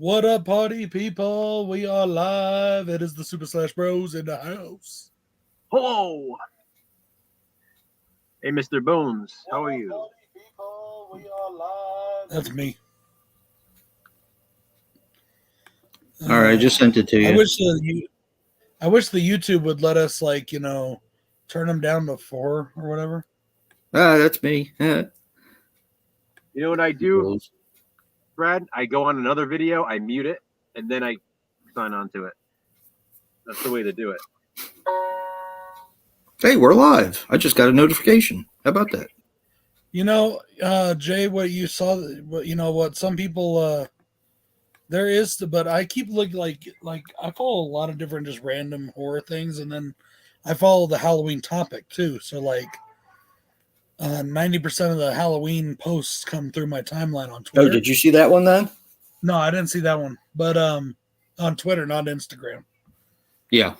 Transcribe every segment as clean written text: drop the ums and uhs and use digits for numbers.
What up, party people? We are live. It is the Super Slash Bros in the house. Hello. Hey, Mr. Bones. How are you? Party people, we are live. That's me. All right, I just sent it to you. I wish the YouTube would let us, turn them down to 4 or whatever. That's me. Yeah. You know what I do, Brad? I go on another video, I mute it, and then I sign on to it. That's the way to do it. Hey, we're live. I just got a notification. How about that? You know, Jay, what you saw, what some people, there is, but I keep looking like I follow a lot of different just random horror things, and then I follow the Halloween topic too. So 90% of the Halloween posts come through my timeline on Twitter. Oh, did you see that one then? No, I didn't see that one, but on Twitter, not Instagram. Yeah.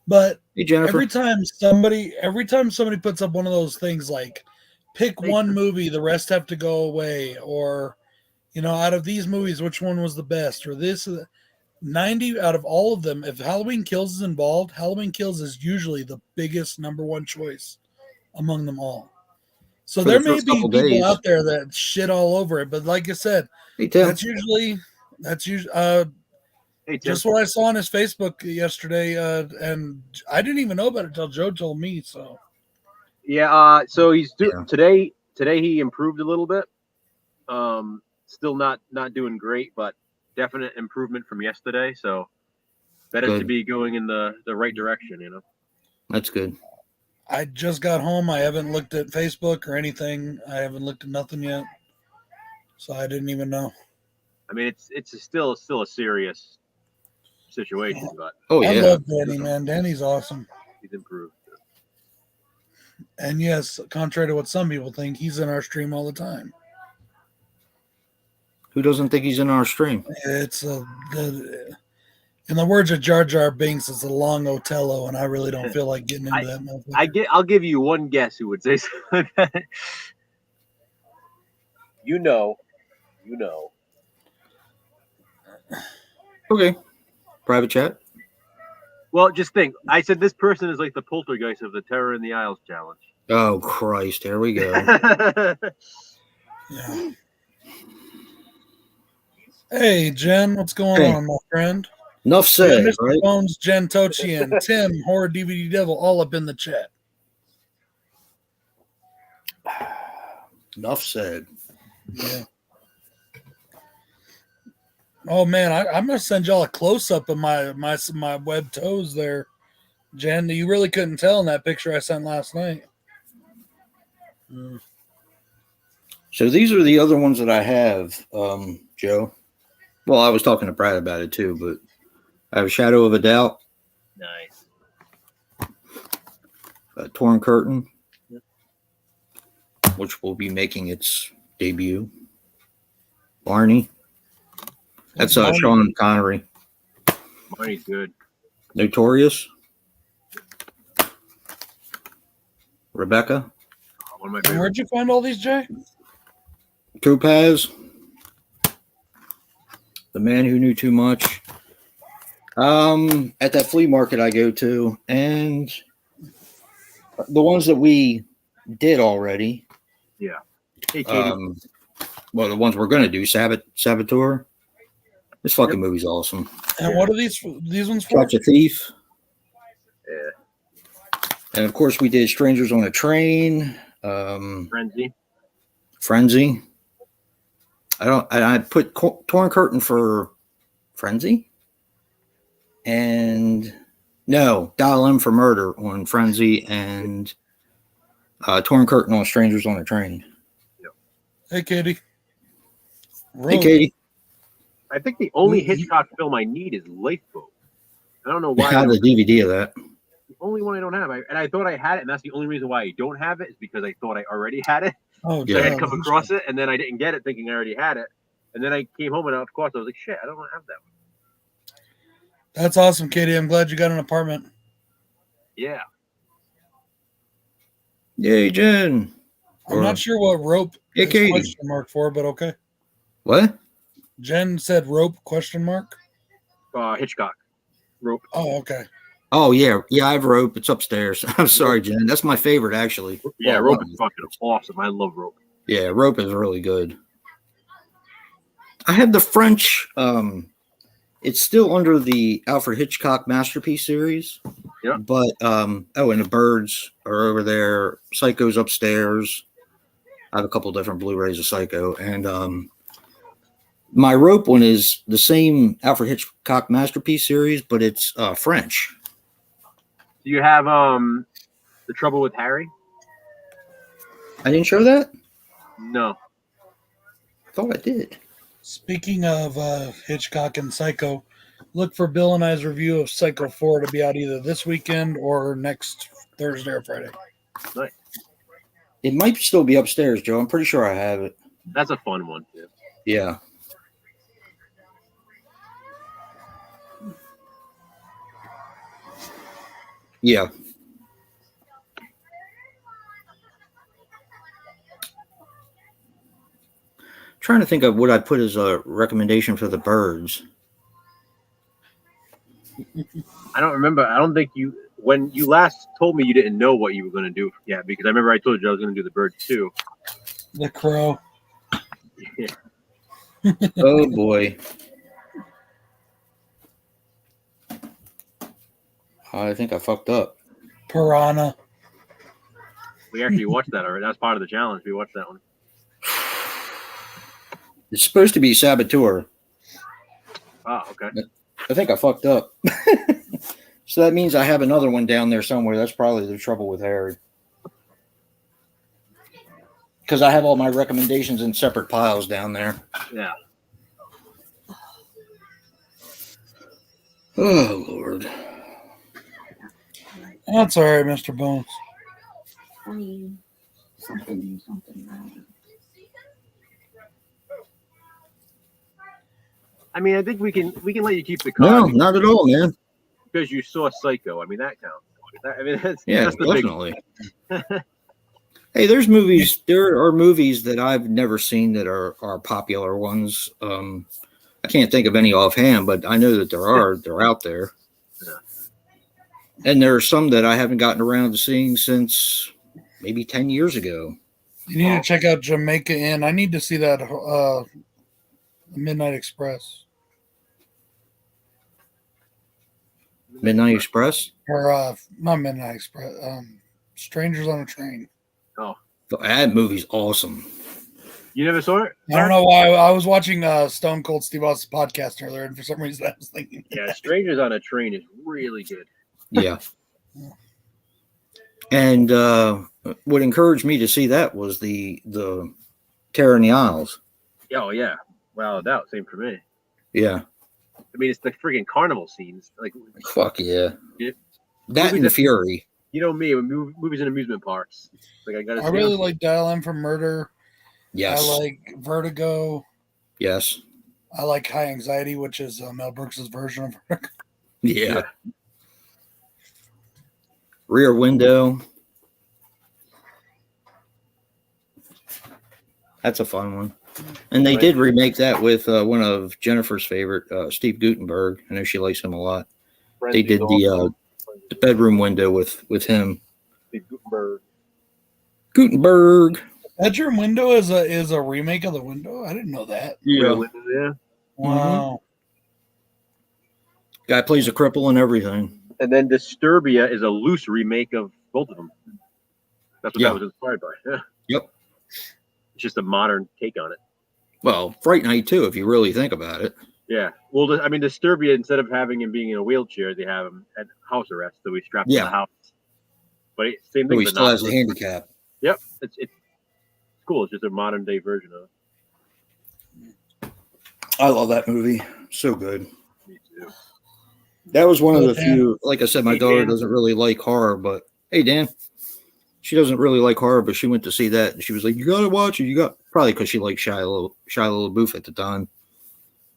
But hey, Jennifer. every time somebody puts up one of those things like pick one movie, the rest have to go away, or out of these movies, which one was the best, or this 90 out of all of them, if Halloween Kills is involved, Halloween Kills is usually the biggest number one choice among them all. So there may be people out there that shit all over it, but like I said, that's usually just what I saw on his Facebook yesterday, and I didn't even know about it until Joe told me. So yeah, so he's today he improved a little bit. Still not doing great, but definite improvement from yesterday. So better to be going in the right direction, That's good. I just got home. I haven't looked at Facebook or anything. I haven't looked at nothing yet, so I didn't even know. I mean, it's still a serious situation, but I love Danny, man. Danny's awesome. He's improved. And yes, contrary to what some people think, he's in our stream all the time. Who doesn't think he's in our stream? It's in the words of Jar Jar Binks, it's a long Othello, and I really don't feel like getting into that. I'll give you one guess who would say something like that. You know. Okay. Private chat. Well, just think. I said this person is like the poltergeist of the Terror in the Isles challenge. Oh Christ! Here we go. Yeah. Hey, Jen, what's going on, my friend? Enough said, Mr. right? Bones, Jen Tochi, and Tim, Horror DVD Devil, all up in the chat. Enough said. Yeah. Oh man, I'm gonna send y'all a close up of my web toes there, Jen. You really couldn't tell in that picture I sent last night. So these are the other ones that I have, Joe. Well, I was talking to Brad about it too, but I have Shadow of a Doubt. Nice. Torn Curtain, which will be making its debut. Barney. That's Sean Connery. Barney's good. Notorious. Rebecca. One of my favorites. Where'd you find all these, Jay? Topaz. The Man Who Knew Too Much. At that flea market I go to, and the ones that we did already. Yeah. Hey, Katie. Well, the ones we're gonna do, Saboteur. This fucking movie's awesome. And what are these ones for? Catch a Thief. Yeah. And of course, we did Strangers on a Train. Frenzy. I put Torn Curtain for Frenzy. And no, Dial M for Murder on Frenzy, and Torn Curtain on Strangers on a Train. Yep. Hey, Katie. Hey, Katie. I think the only Hitchcock film I need is Lifeboat. I don't know why. I have the DVD of that. The only one I don't have. And I thought I had it, and that's the only reason why I don't have it, is because I thought I already had it. Oh, yeah. I had come across it, and then I didn't get it thinking I already had it. And then I came home, and of course, I was like, shit, I don't have that one. That's awesome, Katie. I'm glad you got an apartment. Yeah. Yay, Jen. I'm not sure what rope is question mark for, but okay. What? Jen said rope ? Hitchcock. Rope. Oh, okay. Oh yeah, I have Rope. It's upstairs. I'm sorry, Jen. That's my favorite, actually. Yeah, Rope is fucking awesome. I love Rope. Yeah, Rope is really good. I have the French. It's still under the Alfred Hitchcock Masterpiece series. Yeah. But and the Birds are over there. Psycho's upstairs. I have a couple different Blu-rays of Psycho, and my Rope one is the same Alfred Hitchcock Masterpiece series, but it's French. Do you have The Trouble with Harry? I didn't show that? No. I thought I did. Speaking of Hitchcock and Psycho, look for Bill and I's review of Psycho 4 to be out either this weekend or next Thursday or Friday. Nice. It might still be upstairs, Joe. I'm pretty sure I have it. That's a fun one, too. Yeah. Yeah. Trying to think of what I'd put as a recommendation for the Birds. I don't remember. I don't think when you last told me you didn't know what you were going to do. Yeah, because I remember I told you I was going to do the Birds too. The Crow. Yeah. Oh boy. I think I fucked up. Piranha. We actually watched that already. That's part of the challenge. We watched that one. It's supposed to be Saboteur. Oh, okay. I think I fucked up. So that means I have another one down there somewhere. That's probably The Trouble with Harry. Because I have all my recommendations in separate piles down there. Yeah. Oh, Lord. That's all right, Mr. Bones. Something. I mean, I think we can let you keep the No, card not at all, man. because you saw Psycho. I mean, that counts. I mean, that's the definitely. Hey, there's movies. There are movies that I've never seen that are popular ones. I can't think of any offhand, but I know that there are. They're out there. Yeah. And there are some that I haven't gotten around to seeing since maybe 10 years ago. You need to check out Jamaica Inn. I need to see that Midnight Express. Midnight Express? Or not Midnight Express. Strangers on a Train. Oh, That movie's awesome. you never saw it? I don't know why. I was watching Stone Cold Steve Austin's podcast earlier, and for some reason I was thinking. Yeah, Strangers on a Train is really good. Yeah. And what encouraged me to see that was the Terror in the Isles. Oh yeah, well, that same for me. Yeah. I mean, it's the freaking carnival scenes. Like, Fuck yeah. Yeah. That and the Fury. you know me, when movies in amusement parks. Like, I gotta. I really like Dial M for Murder. Yes. I like Vertigo. Yes. I like High Anxiety, which is Mel Brooks' version of Vertigo. Yeah. Rear Window. That's a fun one. And they did remake that with one of Jennifer's favorite, Steve Guttenberg. I know she likes him a lot. They did the bedroom window with him. Steve Guttenberg. Gutenberg. Bedroom Window is a remake of The Window. I didn't know that. Yeah. Wow. Guy plays a cripple and everything. And then Disturbia is a loose remake of both of them. That's what that was inspired by. Yeah. Yep. It's just a modern take on it. Well, Fright Night too, if you really think about it. Yeah. Well, I mean, Disturbia, instead of having him being in a wheelchair, they have him at house arrest, so he's strapped to the house. But same thing. Oh, he still has a handicap. Yep. It's cool. It's just a modern day version of it. I love that movie. So good. Me too. That was one of the few, like I said, my daughter doesn't really like horror, but hey, Dan, she doesn't really like horror, but she went to see that and she was like, you got to watch it. Probably because she liked Shia LaBeouf at the time.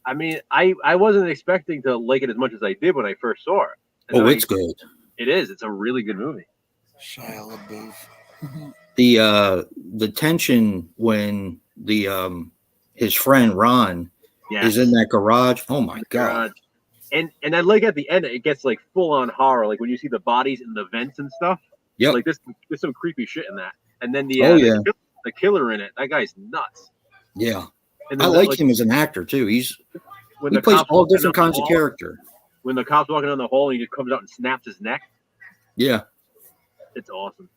I mean, I wasn't expecting to like it as much as I did when I first saw it. And it's good. It is. It's a really good movie. Shia LaBeouf. The tension when his friend Ron is in that garage. Oh my god! And I like at the end it gets like full on horror, like when you see the bodies in the vents and stuff. Yep. Like there's some creepy shit in that. And then the killer in it, that guy's nuts. Yeah. And I like him as an actor too. He plays all different kinds of character. When the cop's walking down the hall and he just comes out and snaps his neck. Yeah. It's awesome.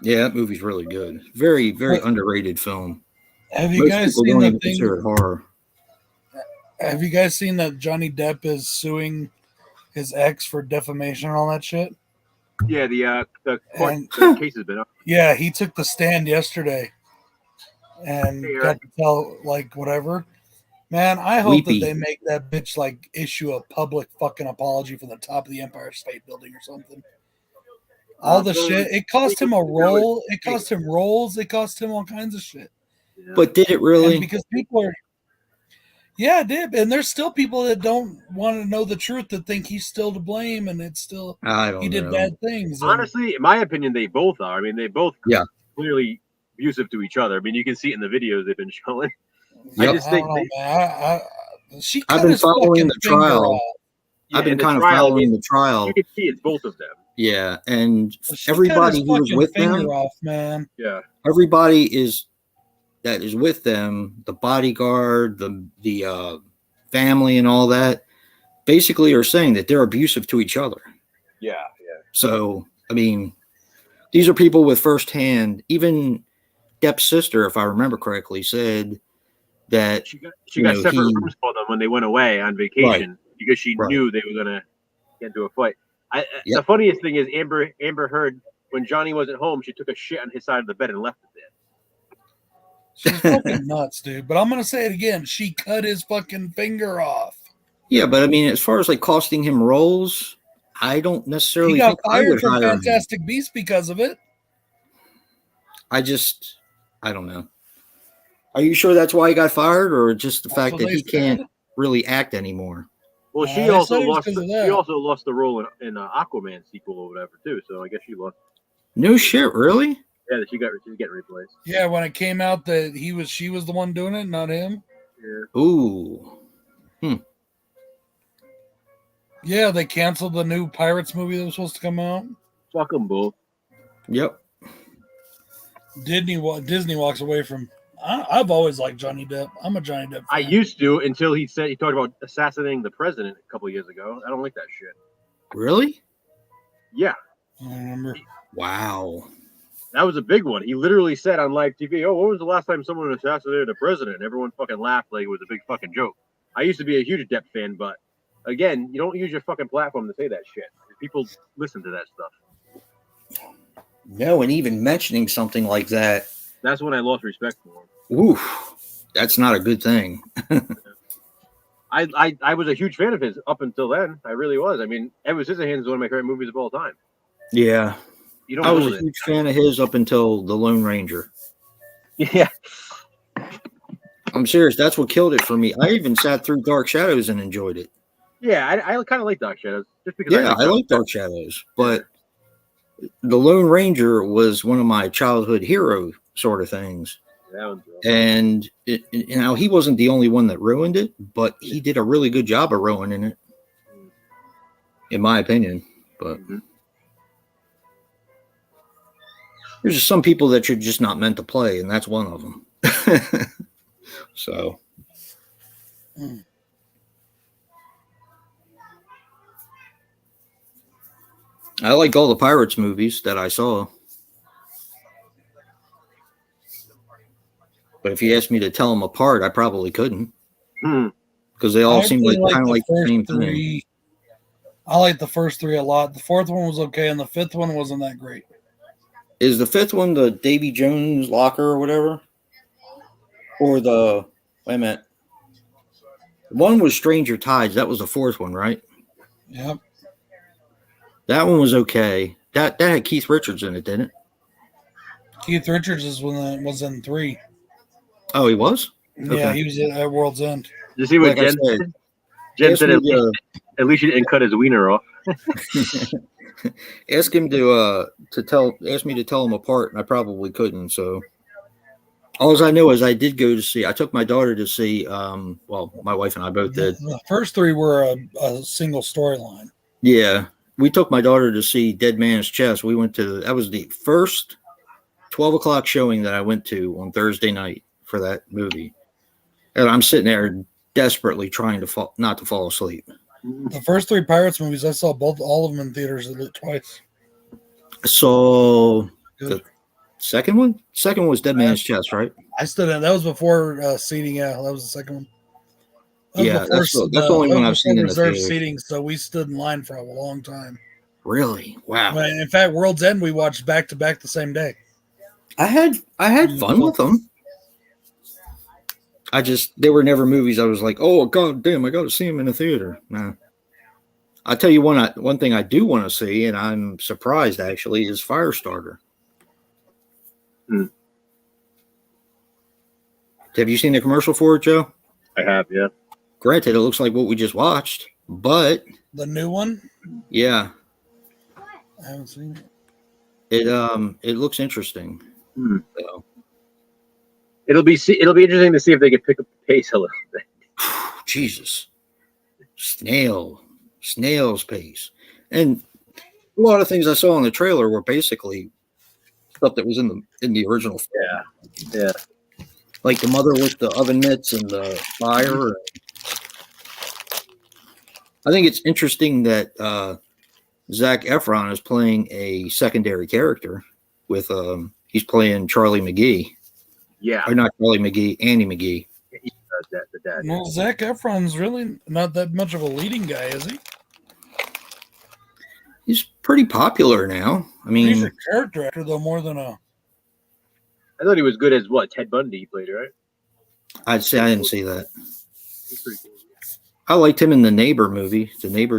Yeah, that movie's really good. Very, very underrated film. Have you guys seen the thing? Consider it horror. Have you guys seen that Johnny Depp is suing his ex for defamation and all that shit? Yeah, the case has been up. Yeah, he took the stand yesterday and got to tell like whatever. Man, I hope that they make that bitch like issue a public fucking apology from the top of the Empire State Building or something. All the shit. It cost him a role. It cost him roles. It cost him all kinds of shit. Yeah. But did it really? And because people are. Yeah, it did. And there's still people that don't want to know the truth that think he's still to blame and it's still he did bad things. Honestly, in my opinion, they both are. I mean, they both clearly abusive to each other. I mean, you can see it in the videos they've been showing. Yep. I just think I've been following the trial. I've been kind of following the trial. You can see it's both of them. Yeah, and everybody who was with them, man. Yeah, everybody that is with them, the bodyguard, the family, and all that, basically are saying that they're abusive to each other. Yeah, yeah. So, I mean, these are people with firsthand. Even Depp's sister, if I remember correctly, said that she got separate rooms for them when they went away on vacation because she knew they were gonna get into a fight. The funniest thing is Amber Heard, when Johnny wasn't home, she took a shit on his side of the bed and left it there. She's fucking nuts, dude. But I'm gonna say it again. She cut his fucking finger off. Yeah, but I mean, as far as like costing him roles, I don't necessarily. He got fired from Fantastic Beasts because of it. I don't know. Are you sure that's why he got fired, or just the fact that he can't really act anymore? Well, she also lost the role in Aquaman sequel or whatever too. So I guess she lost. No shit, really? Yeah, she's getting replaced. Yeah, when it came out that she was the one doing it, not him. Yeah. Ooh. Yeah, they canceled the new Pirates movie that was supposed to come out. Fuck them both. Yep. Disney walks away from. I've always liked Johnny Depp. I'm a Johnny Depp fan. I used to until he talked about assassinating the president a couple years ago. I don't like that shit. Really? Yeah. I remember. Wow. That was a big one. He literally said on live TV, "Oh, when was the last time someone assassinated a president?" And everyone fucking laughed like it was a big fucking joke. I used to be a huge Depp fan, but again, you don't use your fucking platform to say that shit. People listen to that stuff. No, and even mentioning something like that. That's when I lost respect for him. Oof, that's not a good thing. I was a huge fan of his up until then. I really was. I mean, Edward Scissorhands is one of my favorite movies of all time. Yeah. I was a huge fan of his up until The Lone Ranger. Yeah. I'm serious. That's what killed it for me. I even sat through Dark Shadows and enjoyed it. Yeah, I kind of like Dark Shadows. Just because I like Dark Shadows. But The Lone Ranger was one of my childhood hero sort of things. And he wasn't the only one that ruined it, but he did a really good job of ruining it, in my opinion. But there's just some people that you're just not meant to play, and that's one of them. So. I liked all the Pirates movies that I saw. But if you asked me to tell them apart, I probably couldn't. Because they all seem like kind of like the same thing. I like the first three a lot. The fourth one was okay, and the fifth one wasn't that great. Is the fifth one the Davy Jones locker or whatever? Or the... Wait a minute. One was Stranger Tides. That was the fourth one, right? Yep. That one was okay. That had Keith Richards in it, didn't it? Keith Richards was in 3. Oh, he was? Yeah, Okay. he was at World's End. Did you see what Jen said? Jen said at least you didn't cut his wiener off. Ask him to tell me to tell them apart, and I probably couldn't. So All I know is I did go to see. I took my daughter to see. Well, my wife and I both did. The first three were a single storyline. Yeah, we took my daughter to see Dead Man's Chest. We went to that was the first 12 o'clock showing that I went to on Thursday night for that movie, and I'm sitting there desperately trying to not to fall asleep. The first three Pirates movies, I saw all of them in theaters at least twice. So Good. the second one was Dead Man's Chest, right? I stood in. That was before seating. Yeah, that was the second one. That was Yeah, before that's the only one I've seen in the reserved theater. seating. So we stood in line for a long time. Really? Wow. In fact, World's End we watched back to back the same day. I had fun with them. They were never movies I was like, oh god damn, I got to see them in the theater. Nah. I'll tell you one thing I do want to see, and I'm surprised actually, is Firestarter. Have you seen the commercial for it, Joe? I have, yeah. Granted, it looks like what we just watched, but the new one. Yeah, I haven't seen it. It looks interesting. So. It'll be interesting to see if they can pick up the pace a little bit. Jesus, snail's pace, and a lot of things I saw in the trailer were basically stuff that was in the original film. Yeah. Like the mother with the oven mitts and the fire. I think it's interesting that Zac Efron is playing a secondary character with he's playing Charlie McGee. Yeah. Or not Charlie McGee, Andy McGee. The dad. Well, Zac Efron's really not that much of a leading guy, is he? He's pretty popular now. I mean, he's a character actor, though, more than a. I thought he was good as Ted Bundy he played, right? I'd say I didn't see that. He's pretty cool. I liked him in the Neighbors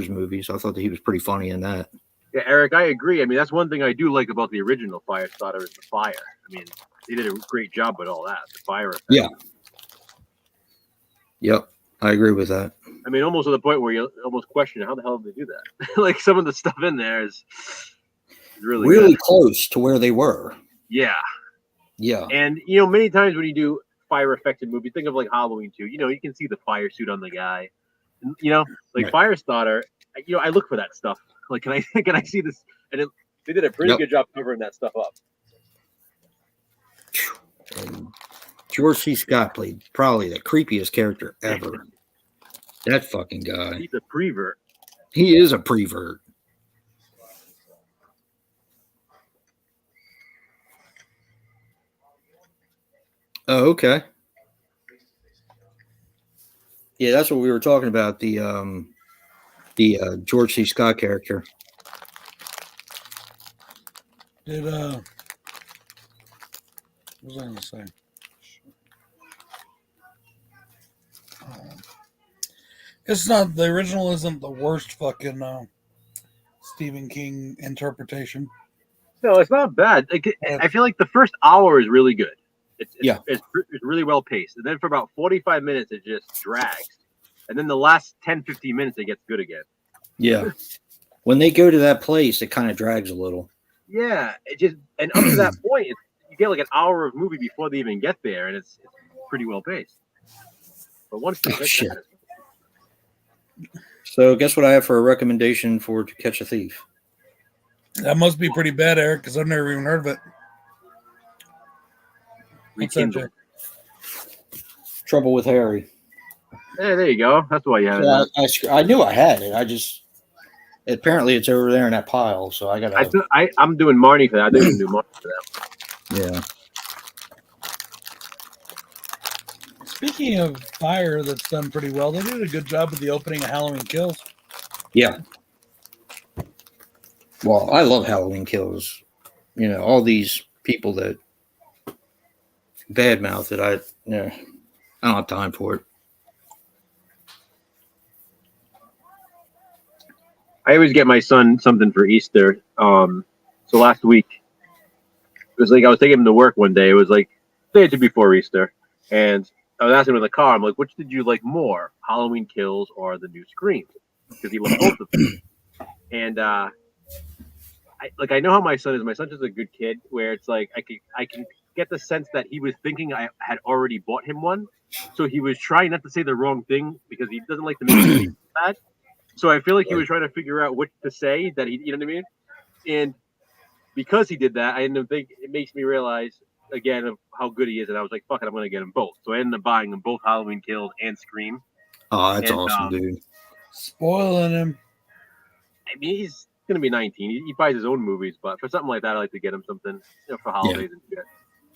movie, so I thought that he was pretty funny in that. Yeah, Eric, I agree. I mean, that's one thing I do like about the original Firestarter is the fire. I mean, they did a great job with all that. The fire effect. Yeah. Yep, I agree with that. I mean, almost to the point where you almost question how the hell did they do that? Like some of the stuff in there is really close to where they were. Yeah. Yeah. And, many times when you do fire affected movies, think of like Halloween 2, you can see the fire suit on the guy. And, like right. Firestarter, I look for that stuff. Like, can I see this? And they did a pretty good job covering that stuff up. And George C. Scott played probably the creepiest character ever. That fucking guy. He's a prevert. He is a prevert. Oh, okay. Yeah, that's what we were talking about. The George C. Scott character. What was I going to say? It's not the original. Isn't the worst fucking Stephen King interpretation? No, it's not bad. I feel like the first hour is really good. It's really well paced, and then for about 45 minutes it just drags, and then the last 10-15 minutes it gets good again. Yeah, when they go to that place, it kind of drags a little. Yeah, and up to that point, you get like an hour of movie before they even get there, and it's pretty well paced. But once they get there, so guess what I have for a recommendation for To Catch a Thief? That must be pretty bad, Eric, because I've never even heard of it. Trouble with Harry. Hey, there you go. That's why you have it. I knew I had it. Apparently it's over there in that pile, so I got. I'm doing Marnie for that. I didn't do Marnie for that. Yeah. Speaking of fire, that's done pretty well. They did a good job with the opening of Halloween Kills. Yeah. Well, I love Halloween Kills. All these people that badmouth it. I don't have time for it. I always get my son something for Easter. So last week, it was like I was taking him to work one day. It was like day or two before Easter, and I was asking him in the car. I'm like, "Which did you like more, Halloween Kills or the new Scream?" Because he loved both of them. And I know how my son is. My son's just a good kid, where it's like I can get the sense that he was thinking I had already bought him one, so he was trying not to say the wrong thing because he doesn't like to make me feel bad. So I feel like he was trying to figure out what to say that he, you know what I mean? And because he did that, I ended up thinking it makes me realize again of how good he is, and I was like, "Fuck it, I'm gonna get them both." So I ended up buying them both, Halloween Kills and Scream. Oh, that's awesome, dude. Spoiling him. I mean, he's gonna be 19. He buys his own movies, but for something like that, I like to get him something, for holidays and shit.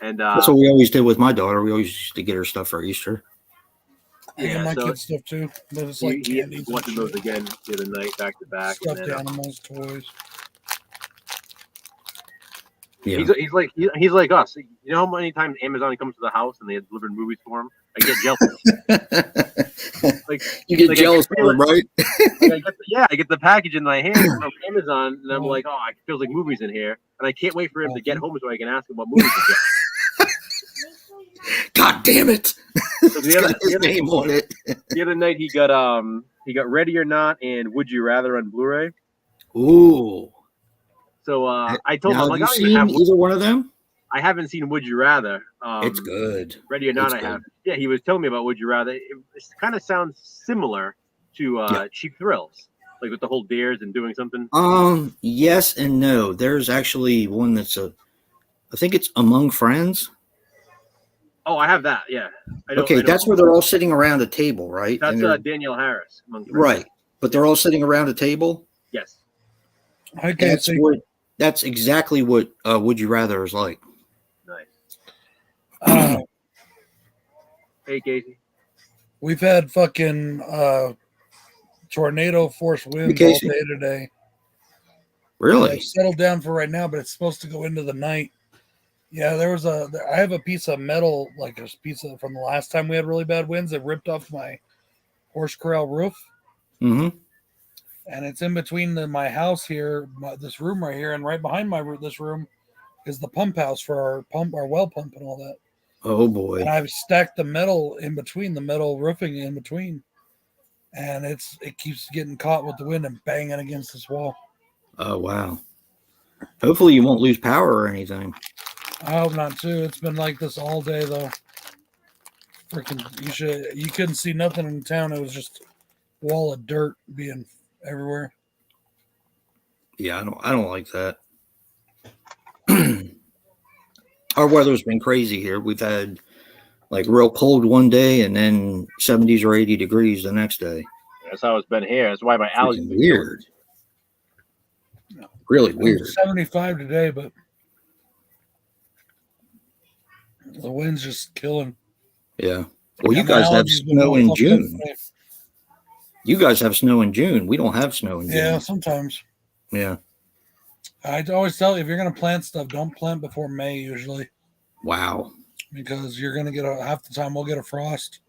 And that's what we always did with my daughter. We always used to get her stuff for Easter. I get my kids stuff too. But it's like candy. Watching those again the other night, back to back. Stuffed animals, toys. Yeah. He's like us. You know how many times Amazon comes to the house and they have delivered movies for him? I get jealous. You get jealous of him, right? I get the package in my hand from Amazon, and I'm like, oh, it feels like movies in here, and I can't wait for him to get home so I can ask him what movies he gets. God damn it! So the other night he got Ready or Not and Would You Rather on Blu-ray. Ooh. So I told him, I'm like, have you seen either one of them? I haven't seen Would You Rather. It's good. Ready or Not, I have. Yeah, he was telling me about Would You Rather. It kind of sounds similar to Cheap Thrills, like with the whole dares and doing something. Yes and no. There's actually one that's I think it's Among Friends. Oh, I have that. Yeah. That's where they're all sitting around a table, right? That's Danielle Harris. Right, but they're all sitting around a table. Yes. That's exactly what Would You Rather is like. Nice. Hey, Casey. We've had fucking tornado force winds all day today. Really? It's settled down for right now, but it's supposed to go into the night. Yeah, I have a piece of metal, like a piece from the last time we had really bad winds that ripped off my horse corral roof. Mm-hmm. And it's in between my house here, this room right here, and right behind this room is the pump house for our well pump and all that. Oh boy! And I've stacked the metal in between, the metal roofing in between, and it keeps getting caught with the wind and banging against this wall. Oh wow! Hopefully you won't lose power or anything. I hope not too. It's been like this all day though. Freaking, you couldn't see nothing in town. It was just a wall of dirt being everywhere. Yeah, I don't like that. Our weather's been crazy here. We've had like real cold one day and then 70s or 80 degrees the next day. That's how it's been here. That's why my allergies are weird. Really weird. 75 today, but the wind's just killing. Yeah. Well, you guys have snow in June. You guys have snow in June. We don't have snow in June. Yeah, sometimes. Yeah. I always tell you, if you're going to plant stuff, don't plant before May usually. Wow. Because you're going to get half the time we'll get a frost.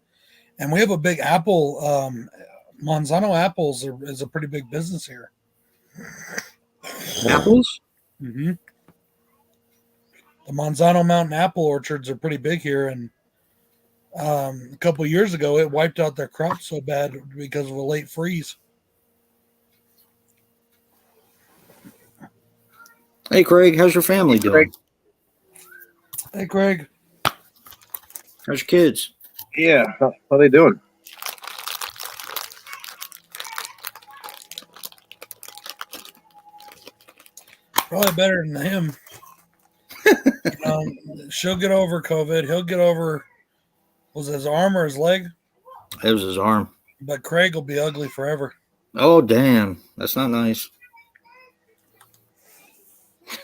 And we have a big apple. Monsanto apples is a pretty big business here. Apples? Mm-hmm. The Monsanto Mountain apple orchards are pretty big here, and a couple of years ago, it wiped out their crops so bad because of a late freeze. Hey, Craig, how's your family doing? Hey, Craig. How's your kids? Yeah, how are they doing? Probably better than him. She'll get over COVID. He'll get over, was it his arm or his leg? It was his arm. But Craig will be ugly forever. Oh, damn. That's not nice.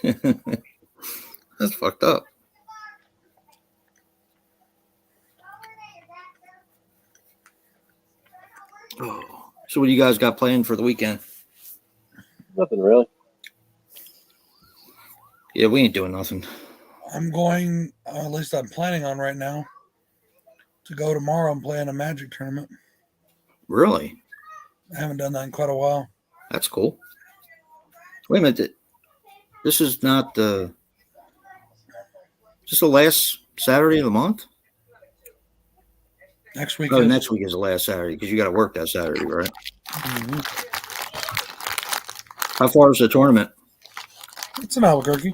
That's fucked up. Oh. So what do you guys got planned for the weekend? Nothing really. Yeah, we ain't doing nothing. I'm going, at least I'm planning on right now, to go tomorrow and play in a Magic tournament. Really? I haven't done that in quite a while. That's cool. Wait a minute. This is not the... Is this the last Saturday of the month? Next week. Oh, next week is the last Saturday because you got to work that Saturday, right? Mm-hmm. How far is the tournament? It's in Albuquerque.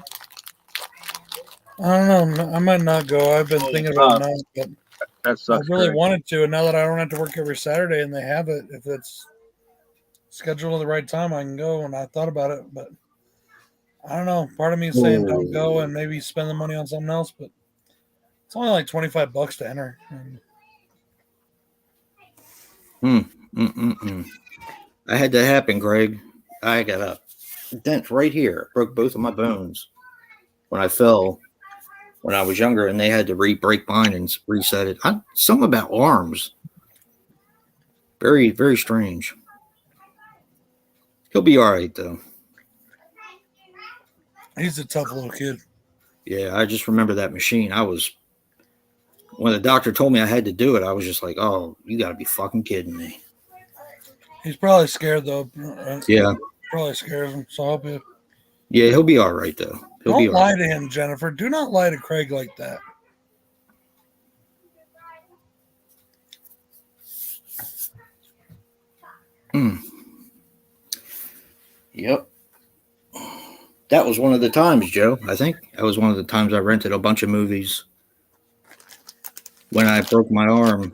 I don't know. I might not go. I've been thinking about not, but That I sucks. really Craig. wanted to. And now that I don't have to work every Saturday and they have it, if it's scheduled at the right time, I can go. And I thought about it, but I don't know. Part of me is saying don't go and maybe spend the money on something else, but it's only like $25 to enter. I had that happen, Greg. I got a dent right here. Broke both of my bones when I fell when I was younger, and they had to break mine and reset it. Something about arms. Very, very strange. He'll be all right, though. He's a tough little kid. Yeah, I just remember that machine. When the doctor told me I had to do it, I was just like, oh, you got to be fucking kidding me. He's probably scared, though. Yeah. Probably scares him, so I hope you... Yeah, he'll be all right, though. Don't lie to him, Jennifer. Do not lie to Craig like that. Yep. That was one of the times, Joe. I think that was one of the times I rented a bunch of movies when I broke my arm.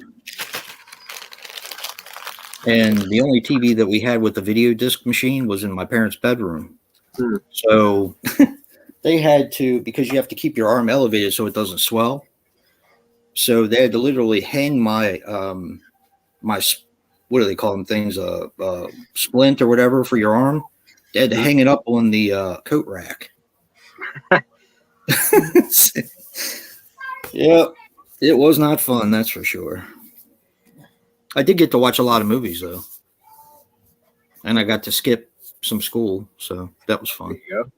And the only TV that we had with the video disc machine was in my parents' bedroom. So they had to, because you have to keep your arm elevated so it doesn't swell. So they had to literally hang my what do they call them things? Splint or whatever for your arm. They had to hang it up on the coat rack. Yeah, it was not fun, that's for sure. I did get to watch a lot of movies, though. And I got to skip some school, so that was fun. There you go.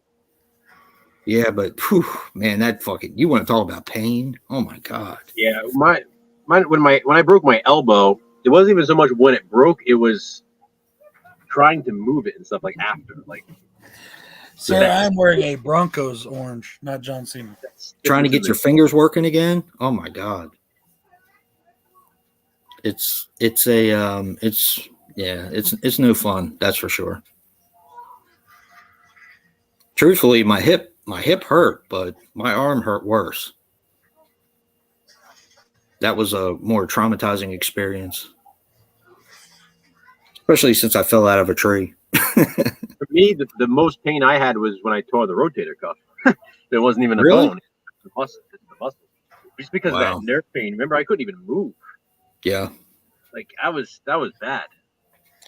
Yeah, but whew, man, that fucking, you want to talk about pain? Oh my God. Yeah, when I broke my elbow, it wasn't even so much when it broke, it was trying to move it and stuff like after. Like, sir, I'm wearing a Broncos orange, not John Cena. Trying to get your fingers working again? Oh my God. It's no fun, that's for sure. Truthfully, my hip hurt, but my arm hurt worse. That was a more traumatizing experience, especially since I fell out of a tree. For me, the most pain I had was when I tore the rotator cuff. It wasn't even a Really? bone; it's the muscle. Just because of that nerve pain. Remember, I couldn't even move. Yeah. Like that was bad.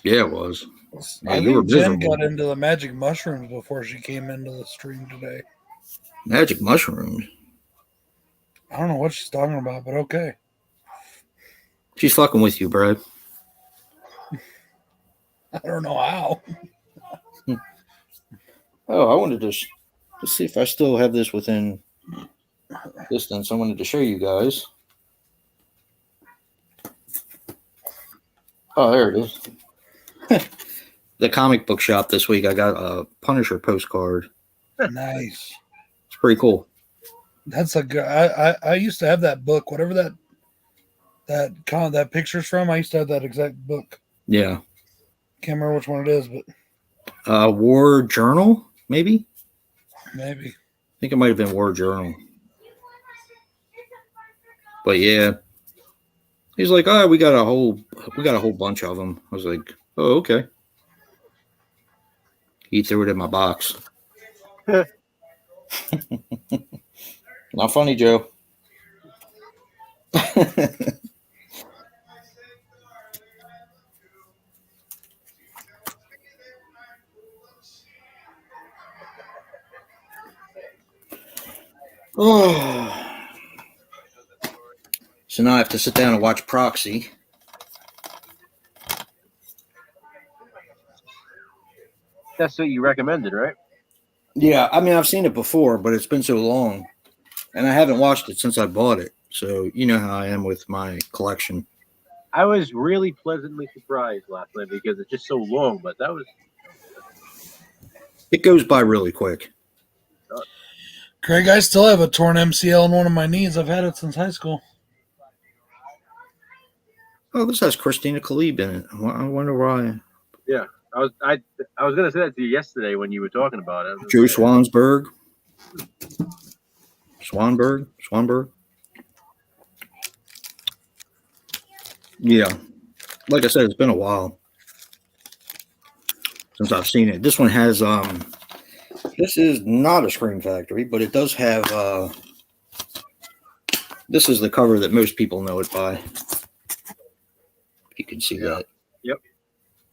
Yeah, it was. I think Jen got into the magic mushrooms before she came into the stream today. Magic mushrooms? I don't know what she's talking about, but okay. She's fucking with you, bro. I don't know how. Oh, I wanted to let's see if I still have this within distance. I wanted to show you guys. Oh, there it is. The comic book shop this week. I got a Punisher postcard. Nice. It's pretty cool. That's a good. I used to have that book, whatever that picture's from. I used to have that exact book. Yeah. Can't remember which one it is, but War Journal, maybe. I think it might have been War Journal. But yeah, he's like, oh, we got a whole bunch of them. I was like, oh, okay. He threw it in my box. Not funny, Joe. Oh. So now I have to sit down and watch Proxy. That's what you recommended, right? Yeah, I mean, I've seen it before, but it's been so long. And I haven't watched it since I bought it. So you know how I am with my collection. I was really pleasantly surprised last night because it's just so long, but that was... It goes by really quick. Craig, I still have a torn MCL in one of my knees. I've had it since high school. Oh, this has Christina Khalib in it. I wonder why. Yeah, I was gonna say that to you yesterday when you were talking about it. Joe Swansburg. Swanberg. Yeah, like I said, it's been a while since I've seen it. This one has this is not a Scream Factory, but it does have this is the cover that most people know it by. You can see that. Yep.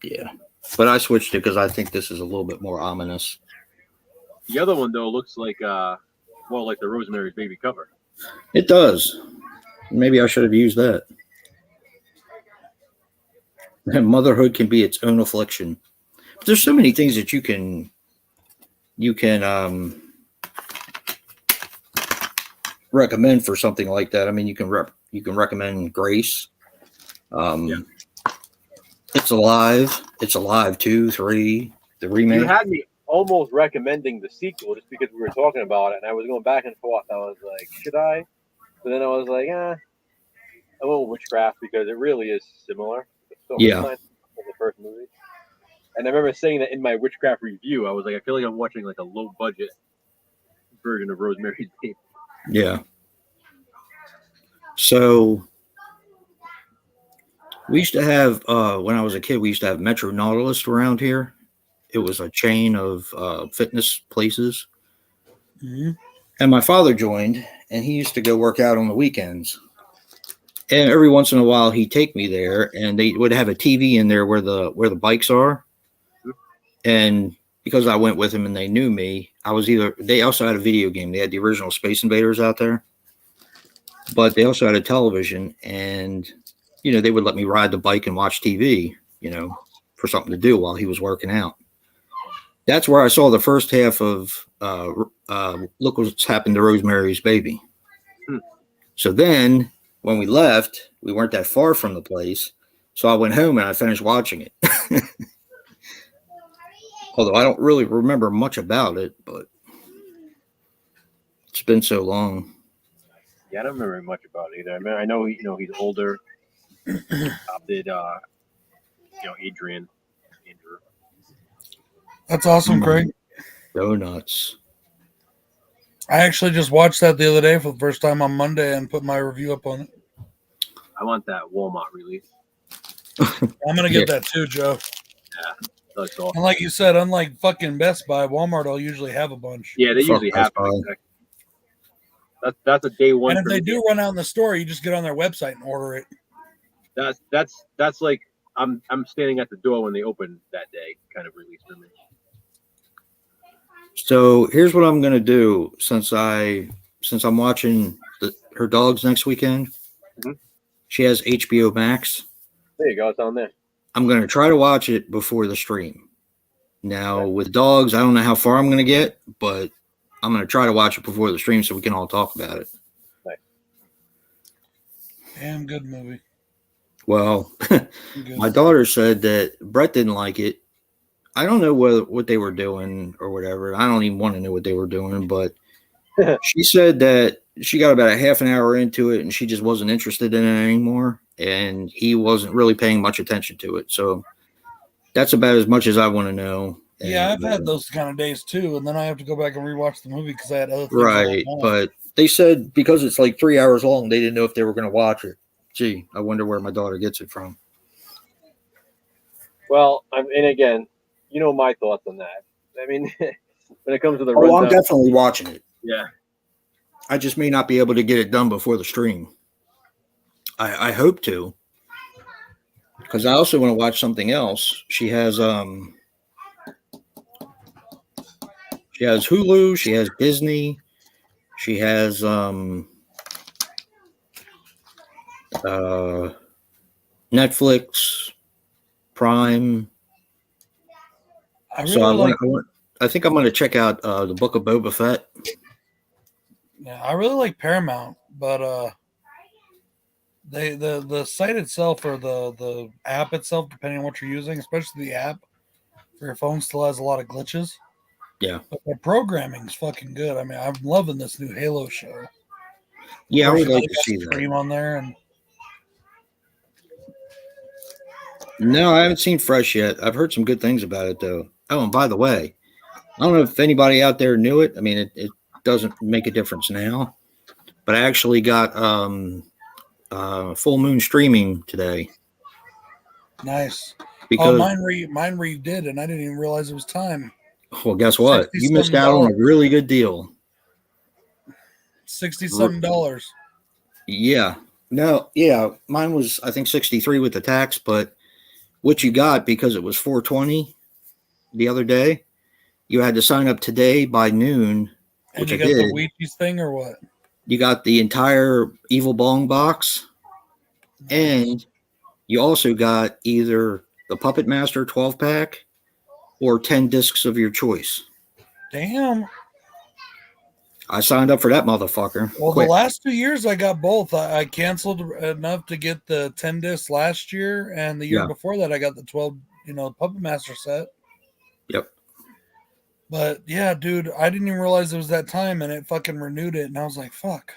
Yeah, but I switched it because I think this is a little bit more ominous. The other one though looks like more like the Rosemary's Baby cover. It does. Maybe I should have used that. Motherhood can be its own affliction. There's so many things that you can recommend for something like that. I mean, you can recommend Grace. It's Alive. It's Alive 2, 3, the remake. You had me almost recommending the sequel just because we were talking about it, and I was going back and forth. I was like, should I? But then I was like, I went with Witchcraft because it really is similar. So yeah. The first movie. And I remember saying that in my Witchcraft review. I was like, I feel like I'm watching like a low budget version of Rosemary's Baby. Yeah. So we used to have, when I was a kid, we used to have Metro Nautilus around here. It was a chain of fitness places. Mm-hmm. And my father joined, and he used to go work out on the weekends. And every once in a while, he'd take me there, and they would have a TV in there where the bikes are. And because I went with him and they knew me, they also had a video game. They had the original Space Invaders out there, but they also had a television, and, they would let me ride the bike and watch TV, for something to do while he was working out. That's where I saw the first half of Look What's Happened to Rosemary's Baby. So then when we left, we weren't that far from the place. So I went home and I finished watching it. Although I don't really remember much about it, but it's been so long. Yeah, I don't remember much about it either. I mean, I know he's older. Adopted Andrew. That's awesome, Craig. Go nuts. I actually just watched that the other day for the first time on Monday and put my review up on it. I want that Walmart release. I'm going to get that too, Joe. Yeah. That's awesome. And like you said, unlike fucking Best Buy, Walmart will usually have a bunch. Yeah, they usually have. That's a day one. And if they do run out in the store, you just get on their website and order it. That's like I'm standing at the door when they open that day kind of release for me. So here's what I'm gonna do since I'm watching her dogs next weekend. Mm-hmm. She has HBO Max. There you go, it's on there. I'm gonna try to watch it before the stream. Now with dogs, I don't know how far I'm gonna get, but I'm gonna try to watch it before the stream so we can all talk about it. Nice. Damn good movie. Well, my daughter said that Brett didn't like it. I don't know what they were doing or whatever. I don't even want to know what they were doing, but she said that she got about a half an hour into it and she just wasn't interested in it anymore. And he wasn't really paying much attention to it. So that's about as much as I want to know. Yeah, I've had those kind of days too. And then I have to go back and rewatch the movie because I had other things. Right. But they said because it's like 3 hours long, they didn't know if they were going to watch it. Gee, I wonder where my daughter gets it from. Well, and again, my thoughts on that. I mean, when it comes to the rundown, I'm definitely watching it. Yeah. I just may not be able to get it done before the stream. I hope to. Because I also want to watch something else. She has Hulu, she has Disney, she has Netflix, Prime. I think I'm going to check out the Book of Boba Fett. Yeah, I really like Paramount, but the site itself or the app itself, depending on what you're using, especially the app for your phone, still has a lot of glitches. Yeah, but the programming's fucking good. I mean, I'm loving this new Halo show. Yeah, I would like to see that. Stream on there and. No, I haven't seen Fresh yet. I've heard some good things about it, though. Oh, and by the way, I don't know if anybody out there knew it. I mean, it doesn't make a difference now. but I actually got Full Moon streaming today. Nice. Because mine redid, and I didn't even realize it was time. well, guess what? You missed out on a really good deal. $60-something. Yeah. No, yeah. Mine was, I think, 63 with the tax, but what you got, because it was 420 the other day, you had to sign up today by noon, And which you I got did. the Wheaties thing or what? You got the entire Evil Bong box, and you also got either the Puppet Master 12-pack or 10 discs of your choice. Damn. I signed up for that motherfucker. Well, quick. the last 2 years I got both. I canceled enough to get the 10 discs last year, and the year before that I got the 12, Puppet Master set. Yep. But yeah, dude, I didn't even realize it was that time, and it fucking renewed it, and I was like, fuck.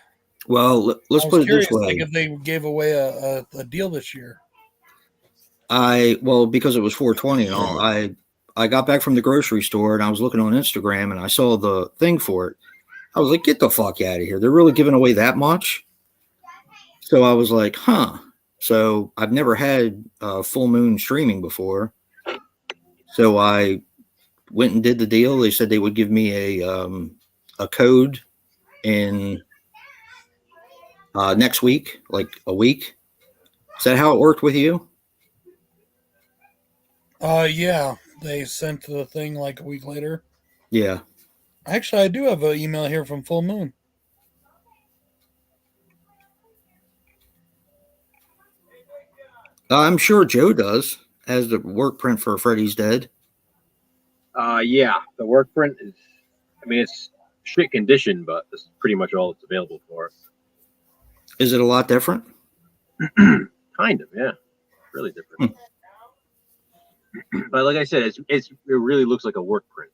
Well, let's put it this way. Like if they gave away a deal this year. Because it was 420 and all, I got back from the grocery store and I was looking on Instagram and I saw the thing for it. I was like, get the fuck out of here. They're really giving away that much? So I was like, huh. So I've never had Full Moon streaming before. So I went and did the deal. They said they would give me a code in next week, like a week. Is that how it worked with you? Yeah. They sent the thing like a week later. Yeah. Actually, I do have an email here from Full Moon. I'm sure Joe does, as the work print for Freddy's Dead. Yeah, the work print is, it's shit condition, but it's pretty much all it's available for. Is it a lot different? Kind of, yeah. Really different. But like I said, it really looks like a work print.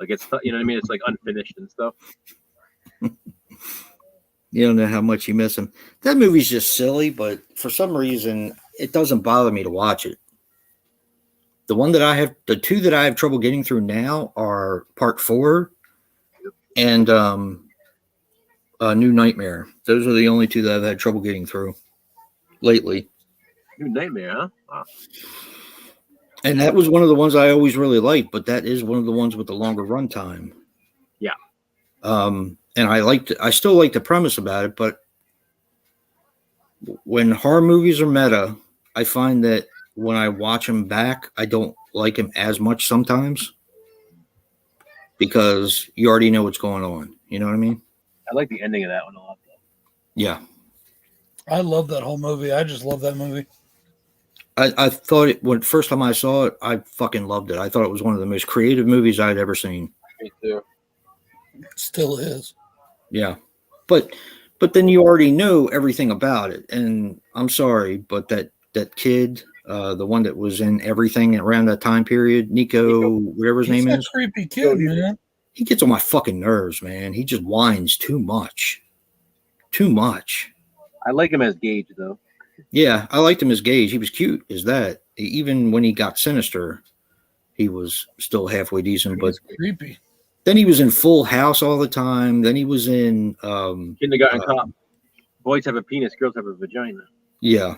Like it's, it's like unfinished and stuff. You don't know how much you miss him. That movie's just silly, but for some reason, it doesn't bother me to watch it. The two that I have trouble getting through now are Part 4 and New Nightmare. Those are the only two that I've had trouble getting through lately. New Nightmare, huh? Wow. And that was one of the ones I always really liked, but that is one of the ones with the longer runtime. Yeah. And I still like the premise about it, but when horror movies are meta, I find that when I watch them back, I don't like them as much sometimes because you already know what's going on. You know what I mean? I like the ending of that one a lot, though. Yeah. I love that whole movie. I just love that movie. I thought when first time I saw it, I fucking loved it. I thought it was one of the most creative movies I'd ever seen. Me too. It still is. Yeah. But then you already know everything about it. And I'm sorry, but that kid, the one that was in everything around that time period, Nico, whatever his name is. Creepy kid, man. He gets on my fucking nerves, man. He just whines too much. Too much. I like him as Gage, though. Yeah, I liked him as Gage. He was cute as that. Even when he got sinister, he was still halfway decent. But creepy. Then he was in Full House all the time. Then he was in Kindergarten Cop. Boys have a penis, girls have a vagina. Yeah.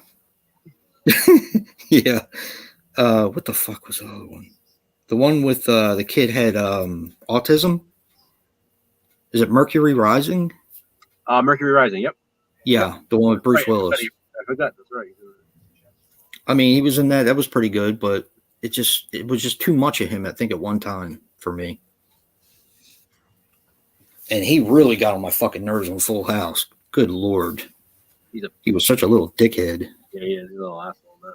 Yeah. What the fuck was the other one? The one with the kid had autism. Is it Mercury Rising? Mercury Rising. Yep. Yeah, yep. The one with Bruce Willis. I forgot. That's right. I mean, he was in that. That was pretty good, but it was just too much of him, I think, at one time for me. And he really got on my fucking nerves on Full House. Good Lord. He was such a little dickhead. Yeah, he is. He's a little asshole, man.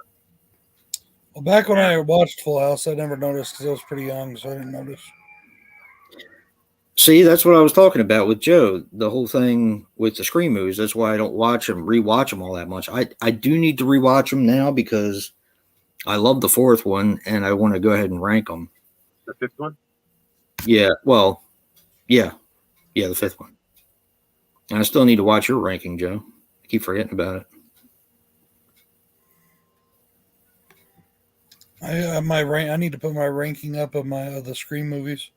Well, back when I watched Full House, I never noticed because I was pretty young, so I didn't notice. See, that's what I was talking about with Joe. The whole thing with the Scream movies. That's why I don't rewatch them all that much. I do need to rewatch them now because I love the fourth one and I want to go ahead and rank them. The fifth one? Yeah. Well, yeah. Yeah, the fifth one. And I still need to watch your ranking, Joe. I keep forgetting about it. I need to put my ranking up of my the Scream movies.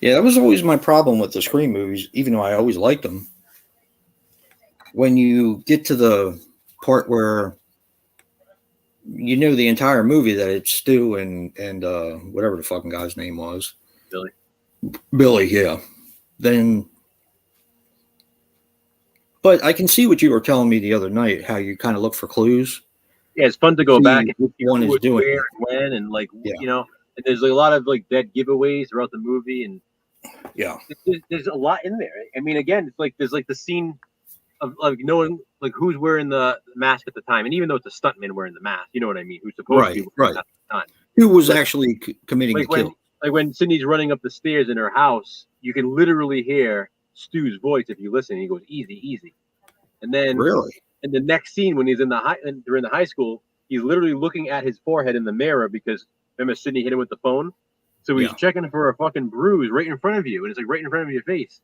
Yeah, that was always my problem with the Scream movies, even though I always liked them. When you get to the part where you know the entire movie that it's Stu and whatever the fucking guy's name was. Billy, yeah. Then, but I can see what you were telling me the other night, how you kind of look for clues. Yeah, it's fun to go back and which one is doing where it. and when, and like Yeah. you know, and there's like a lot of like dead giveaways throughout the movie, and Yeah. there's a lot in there. I mean, again, it's like there's like the scene of like knowing like who's wearing the mask at the time, and even though it's a stuntman wearing the mask, you know what I mean? Who's supposed to be wearing it at the time? Who was actually committing the kill? Like when Sydney's running up the stairs in her house, you can literally hear Stu's voice if you listen. He goes, "Easy, easy," and then Really? in the next scene when he's in during the high school, he's literally looking at his forehead in the mirror because remember Sydney hit him with the phone, so he's checking for a fucking bruise right in front of you, and it's like right in front of your face.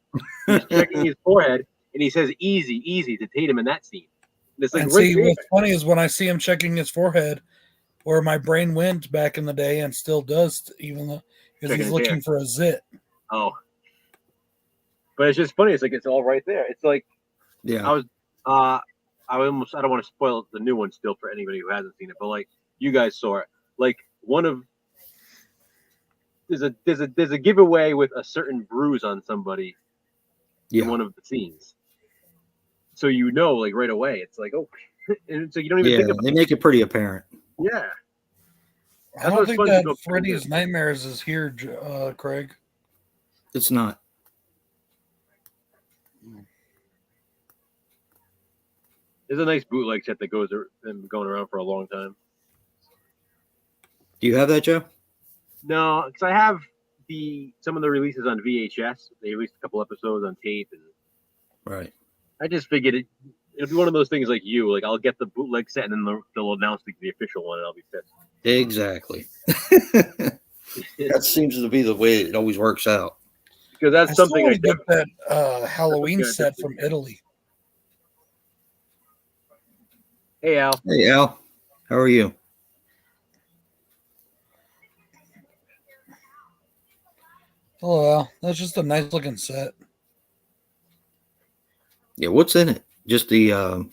He's checking his forehead, and he says, "Easy, easy" to Tatum in that scene. And it's like and right see, there. what's funny is when I see him checking his forehead, where my brain went back in the day and still does, even though because he's looking for a zit. Oh, but it's just funny. It's like it's all right there. It's like I don't want to spoil the new one still for anybody who hasn't seen it, but like you guys saw it. Like there's a giveaway with a certain bruise on somebody in one of the scenes. So you know, like right away, it's like, oh, and so you don't even think about it. They make it pretty apparent. Yeah. I don't think that Freddy's Nightmares is here, Craig. It's not. There's a nice bootleg set that been going around for a long time. Do you have that, Joe? No, because I have some of the releases on VHS. They released a couple episodes on tape, and right. I just figured it'll be one of those things like I'll get the bootleg set, and then they'll announce the official one, and I'll be pissed. Exactly. That seems to be the way it always works out. Because that's something I get that Halloween set from Italy. Hey, Al. Hey, Al. How are you? Hello, Al. That's just a nice looking set. Yeah, what's in it? Just the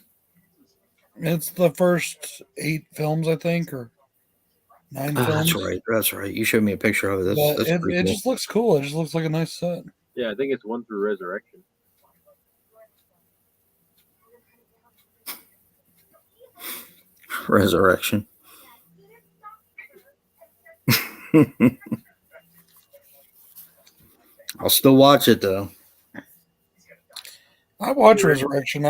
It's the first 8 films, I think, or 9 films. That's right. You showed me a picture of it. That's it cool. just looks cool. It just looks like a nice set. Yeah, I think it's 1 through Resurrection. Resurrection. I'll still watch it though. I watch Resurrection.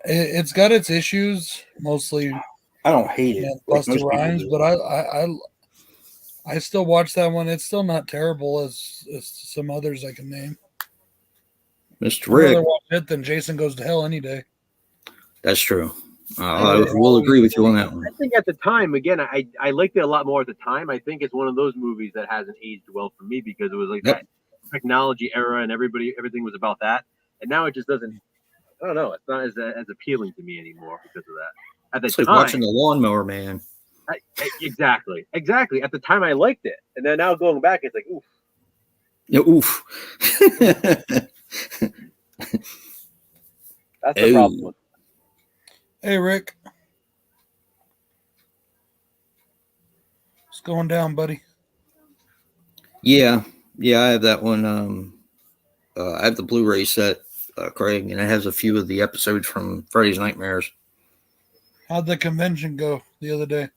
It's got its issues, mostly. I don't hate it. Busta Rhymes, but I still watch that one. It's still not terrible as some others I can name. Mr. Rick. I'd rather watch it than Jason Goes to Hell any day. That's true. I will agree with you on that one. I think at the time, again, I liked it a lot more at the time. I think it's one of those movies that hasn't aged well for me because it was like that technology era and everything was about that. And now it just doesn't. I don't know. It's not as appealing to me anymore because of that. At the time, like watching the Lawnmower Man. Exactly. At the time, I liked it, and then now going back, it's like oof. Yeah, oof. That's the problem. Hey, Rick. What's going down, buddy? Yeah, I have that one. I have the Blu-ray set, Craig, and it has a few of the episodes from Freddy's Nightmares. How'd the convention go the other day?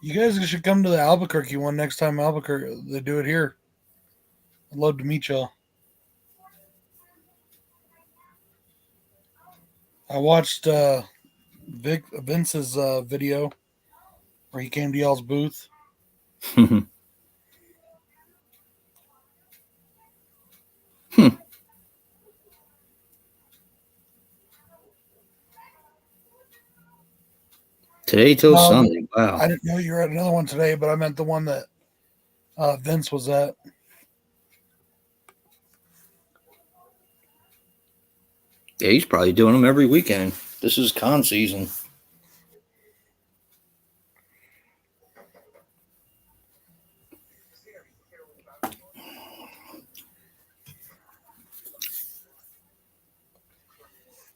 You guys should come to the Albuquerque one next time they do it here. I'd love to meet y'all. I watched Vince's video where he came to y'all's booth. Today till Sunday. Wow. I didn't know you were at another one today, but I meant the one that Vince was at. Yeah, he's probably doing them every weekend. This is con season.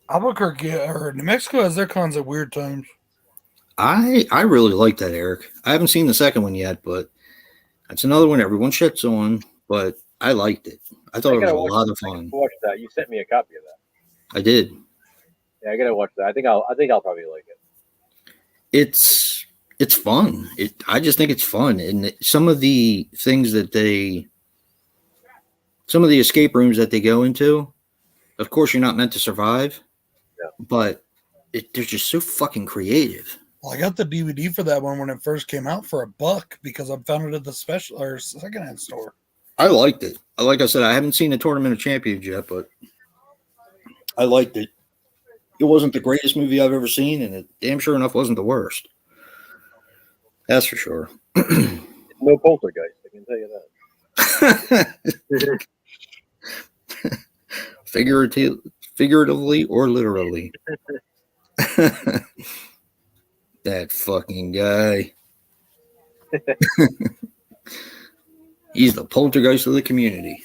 Albuquerque or New Mexico has their cons at weird times. I really like that, Eric. I haven't seen the second one yet, but that's another one everyone shits on. But I liked it. I thought it was a lot of fun. Watch that. You sent me a copy of that. I did. Yeah, I gotta watch that. I think I'll probably like it. It's fun. I just think it's fun, and some of the things that some of the escape rooms that they go into, of course, you're not meant to survive, but they're just so fucking creative. Well, I got the DVD for that one when it first came out for $1 because I found it at the special or secondhand store. I liked it. Like I said, I haven't seen the Tournament of Champions yet, but I liked it. It wasn't the greatest movie I've ever seen, and it damn sure enough wasn't the worst. That's for sure. No poltergeist, I can tell you that. Figuratively or literally. That fucking guy. He's the poltergeist of the community.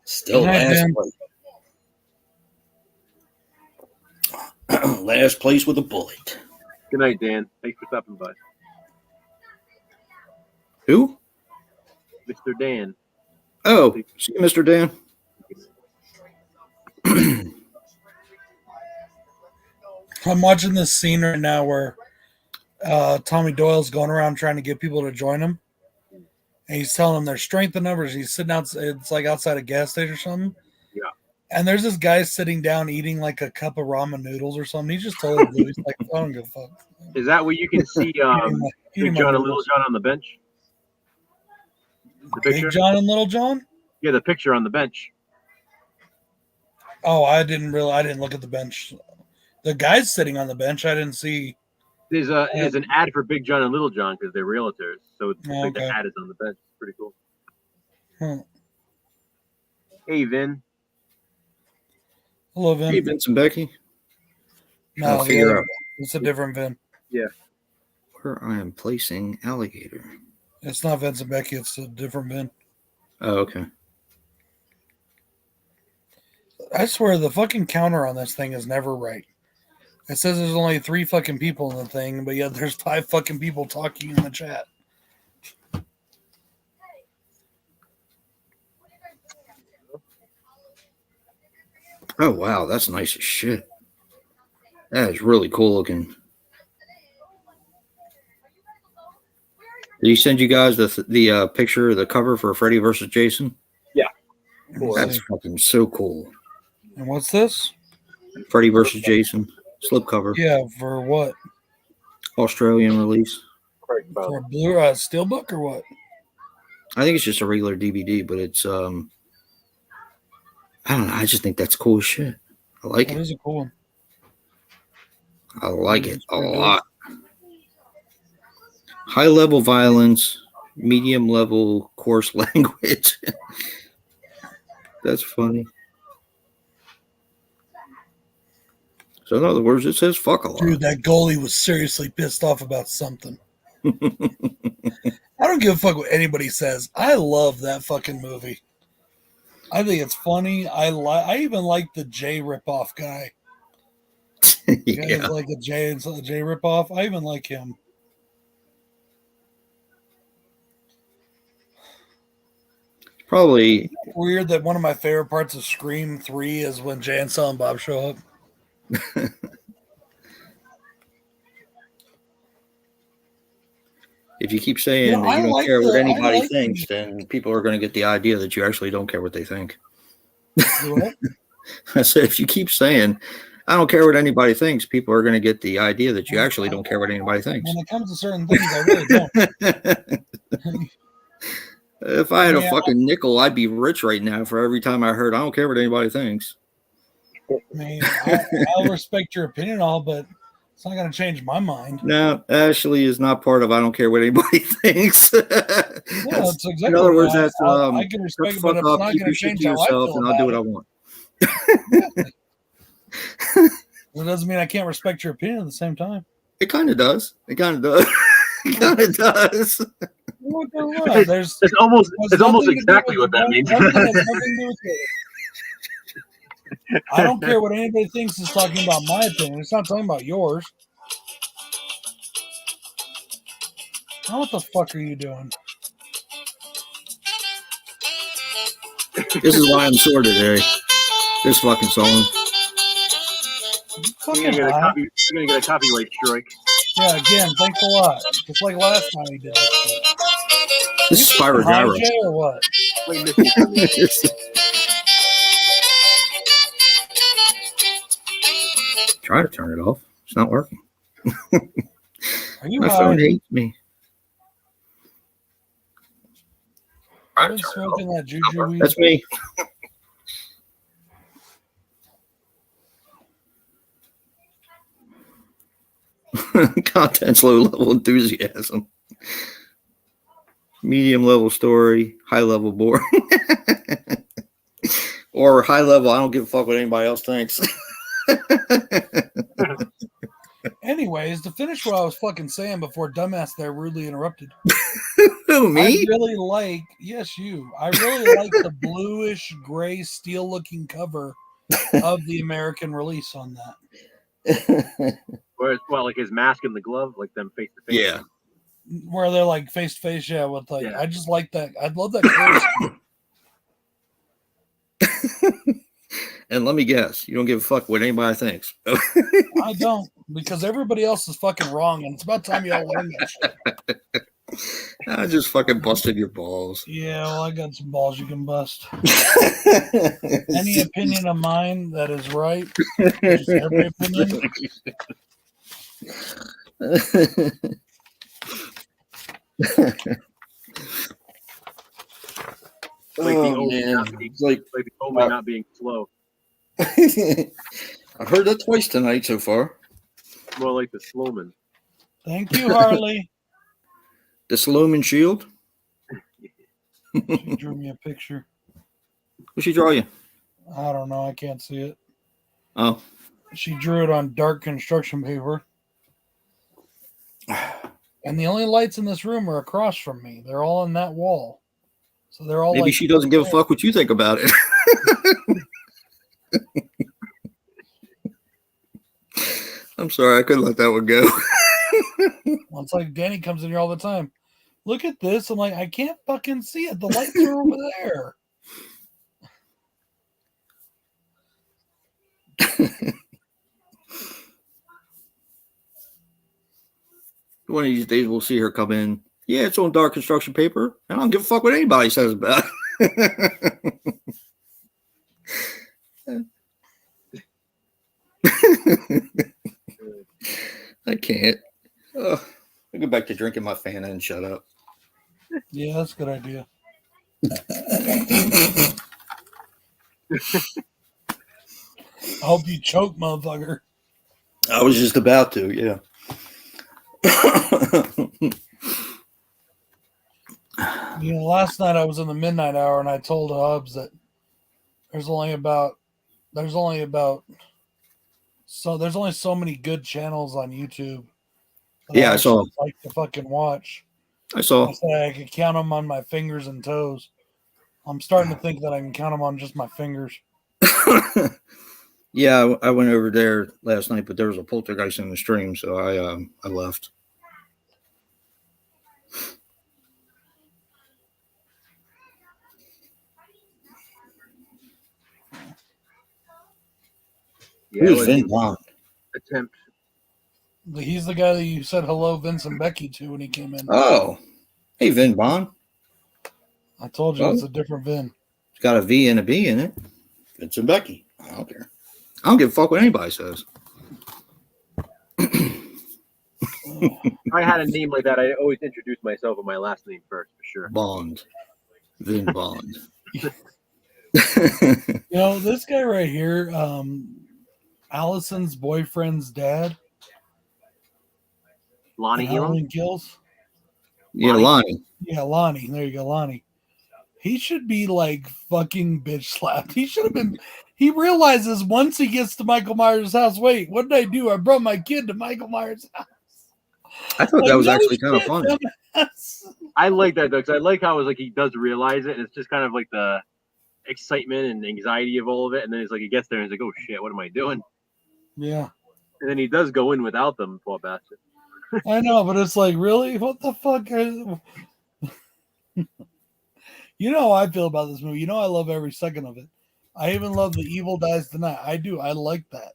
Still last place with a bullet. Good night, Dan. Thanks for stopping by. Who? Mr. Dan. Oh, see you, Mr. Dan. I'm watching this scene right now where Tommy Doyle's going around trying to get people to join him. And he's telling them their strength in numbers. He's sitting out, it's like outside a gas station or something. Yeah. And there's this guy sitting down eating like a cup of ramen noodles or something. He's just totally blue. He's like, I don't give a fuck. Is that where you can see Big John and Little John on the bench? The picture? Big John and Little John? Yeah, the picture on the bench. Oh, I didn't look at the bench. The guy's sitting on the bench. I didn't see. There's an ad for Big John and Little John because they're realtors. So it's like the ad is on the bench. It's pretty cool. Hey, Vin. Hello, Vin. Hey, Vince and Becky. No, it's a different Vin. Yeah. Where I am placing alligator. It's not Vince and Becky. It's a different Vin. Oh, okay. I swear the fucking counter on this thing is never right. It says there's only 3 fucking people in the thing, but yet there's 5 fucking people talking in the chat. Oh, wow. That's nice as shit. That is really cool looking. Did he send you guys the picture, the cover for Freddy versus Jason? Yeah. Cool. That's fucking so cool. And what's this? Freddy versus Jason. Slipcover. Yeah, for what? Australian release. For a blue steelbook or what? I think it's just a regular DVD, but it's I don't know. I just think that's cool as shit. I like it. That is a cool one. I like it a lot. High level violence, medium level coarse language. That's funny. So in other words, it says fuck a lot. Dude, that goalie was seriously pissed off about something. I don't give a fuck what anybody says. I love that fucking movie. I think it's funny. I even like the Jay ripoff guy. Yeah. Like a Jay ripoff. I even like him. Probably weird that one of my favorite parts of Scream 3 is when Jay and Silent Bob show up. If you keep saying that you don't care what anybody thinks, then people are going to get the idea that you actually don't care what they think. What? I said, if you keep saying, I don't care what anybody thinks, people are going to get the idea that you actually don't care what anybody thinks. When it comes to certain things, I really don't. If I had a fucking nickel, I'd be rich right now for every time I heard, I don't care what anybody thinks. I mean, I'll respect your opinion, but it's not going to change my mind. No, Ashley is not part of I don't care what anybody thinks. Yeah, that's exactly. In other words, that's I can respect it, but it's not going to change how I feel and I'll do what I want. It doesn't mean I can't respect your opinion at the same time. It kind of does. It kind of does. It does. What? There's It's almost nothing to do exactly with what that means. one thing has nothing to do with the other. I don't care what anybody thinks is talking about my opinion. It's not talking about yours. Now what the fuck are you doing? This is why I'm sore today. This fucking song. You're gonna get a copyright strike. Yeah, again, thanks a lot. Just like last time we did this shit. This is Spyro Hi, Gyro. Jay, or what? Play Misty for me. Try to turn it off. It's not working. Are you My high? phone hates me. I've been smoking that juju weed. That's me. Content's low level enthusiasm. Medium level story. High level boring. Or high level, I don't give a fuck what anybody else thinks. Anyways, to finish what I was fucking saying before dumbass there rudely interrupted. Who, me? I really like, yes, you. I really like the bluish gray steel looking cover of the American release on that. Or well, like his mask and the glove, like them face to face. Yeah. Where they're like face to face, yeah, with like, Yeah. I just like that. I love that color. And let me guess, you don't give a fuck what anybody thinks. I don't, because everybody else is fucking wrong, and it's about time y'all learn that shit. I just fucking busted your balls. Yeah, well, I got some balls you can bust. Any opinion of mine that is right, just every opinion. Like the old man. not being, It's like the homie not being slow. I've heard that twice tonight so far. More like the slowman. Thank you, Harley. The Sloman Shield. She drew me a picture. What she draw you? I don't know. I can't see it. Oh. She drew it on dark construction paper. And the only lights in this room are across from me. They're all in that wall. So they're all Maybe like, she doesn't give a fuck what you think about it. I'm sorry, I couldn't let that one go. Well, it's like Danny comes in here all the time. Look at this. I'm like, I can't fucking see it. The lights are over there. One of these days we'll see her come in. Yeah, it's on dark construction paper. I don't give a fuck what anybody says about it. I can't. I'll go back to drinking my Fanta and shut up. Yeah, that's a good idea. I hope you choke, motherfucker. I was just about to, yeah. You know, last night I was in the midnight hour and I told Hubs that there's only so many good channels on YouTube. That Yeah, I saw. like to fucking watch. I saw. I said I could count them on my fingers and toes. I'm starting to think that I can count them on just my fingers. Yeah, I went over there last night, but there was a poltergeist in the stream, so I left. Yeah, Who's Vin Bond? attempt. He's the guy that you said hello, Vince and Becky, to when he came in. Oh, hey, Vin Bond. I told you it's a different Vin. It's got a V and a B in it. Vince and Becky. I don't care. I don't give a fuck what anybody says. If I had a name like that, I always introduce myself with my last name first, for sure. Bond. Vin Bond. You know, this guy right here, Allison's boyfriend's dad. Lonnie Elam? Halloween Kills. Yeah, Lonnie. Yeah, Lonnie. There you go, Lonnie. He should be like fucking bitch slapped. He should have been. He realizes once he gets to Michael Myers' house, wait, what did I do? I brought my kid to Michael Myers' house. I thought that was actually kind of shit, funny. dumbass. I like that though, because I like how it's like he does realize it, and it's just kind of like the excitement and anxiety of all of it, and then it's like he gets there and he's like, "Oh shit, what am I doing?" Yeah, And then he does go in without them, poor bastard. I know, but it's like, really, what the fuck? You know how I feel about this movie. You know I love every second of it. I even love The Evil Dies Tonight. I do. I like that.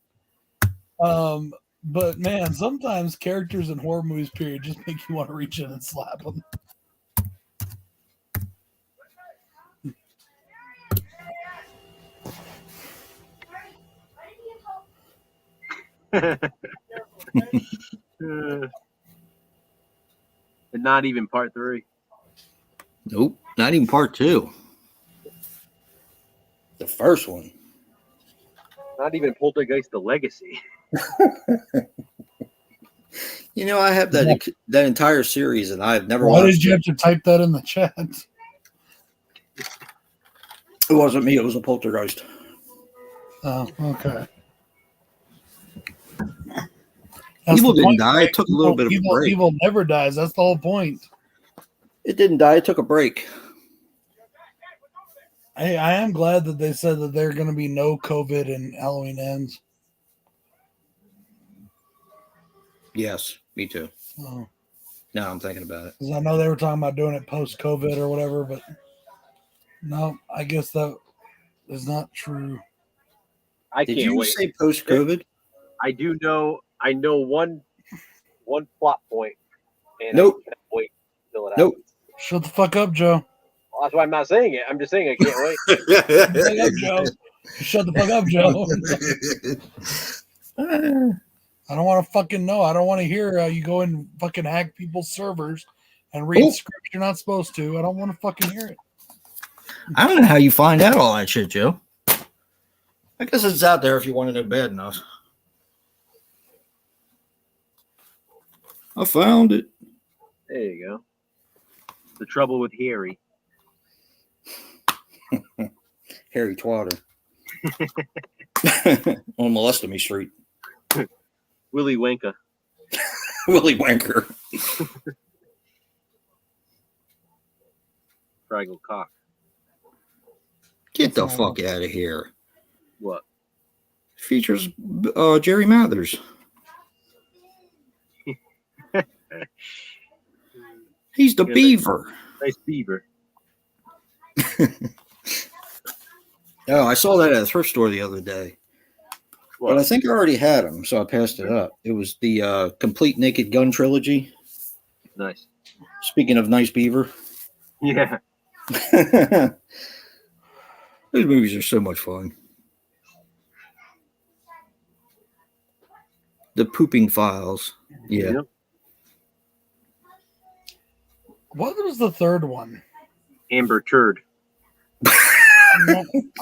But man, sometimes characters in horror movies, period, just make you want to reach in and slap them. And not even part 3. Nope, not even part 2. The first one. Not even Poltergeist: The Legacy. You know, I have that entire series, and I've never Why watched did you have to type that in the chat? It wasn't me. It was a poltergeist. Oh, okay. Evil didn't die. It took a little bit of a break. Evil never dies. That's the whole point. It didn't die. It took a break. I am glad that they said that they're going to be no COVID and Halloween ends. Yes, me too. Oh. Now I'm thinking about it. Because I know they were talking about doing it post-COVID or whatever, but no, I guess that is not true. Did you say post-COVID? I do know. I know one plot point, and nope. I can't wait until it nope. happens. Shut the fuck up, Joe. Well, that's why I'm not saying it. I'm just saying I can't wait. Shut the fuck up, Joe. I don't want to fucking know. I don't want to hear you go and fucking hack people's servers and read scripts you're not supposed to. I don't want to fucking hear it. I don't know how you find out all that shit, Joe. I guess it's out there if you want to know bad enough. I found it. There you go. The trouble with Harry. Harry Twatter. On Molestamy Street. Willy Wonka. Willy Wanker. Fraggle Cock. Get the fuck out of here. What? Features Jerry Mathers. He's the beaver. Nice beaver. Oh, I saw that at a thrift store the other day. What? But I think I already had them, so I passed it up. It was the Complete Naked Gun trilogy. Nice. Speaking of nice beaver. Yeah. Those movies are so much fun. The Pooping Files. Yeah. Yep. What was the third one? Amber Turd.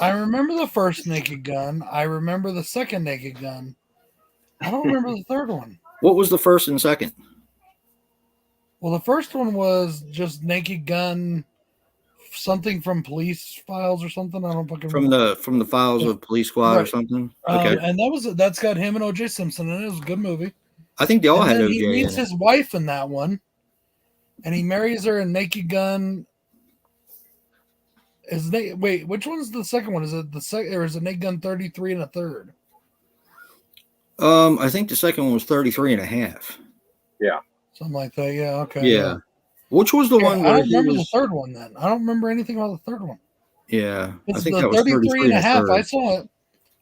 I remember the first Naked Gun. I remember the second Naked Gun. I don't remember the third one. What was the first and second? Well, the first one was just Naked Gun, something from Police Files or something. I don't fucking remember. From the Files of Police Squad or something. Okay, and that's got him and O.J. Simpson in it. It was a good movie. I think they all had O.J. He meets his wife in that one, and he marries her in Naked Gun. Wait, which one's the second one? Is it the second, or is it Naked Gun 33 and a third? I think the second one was 33 and a half. Yeah. Something like that. Yeah. Okay. Yeah. Which was the one where I don't remember the third one then. I don't remember anything about the third one. Yeah. It's I think the that was 33 and a half. third.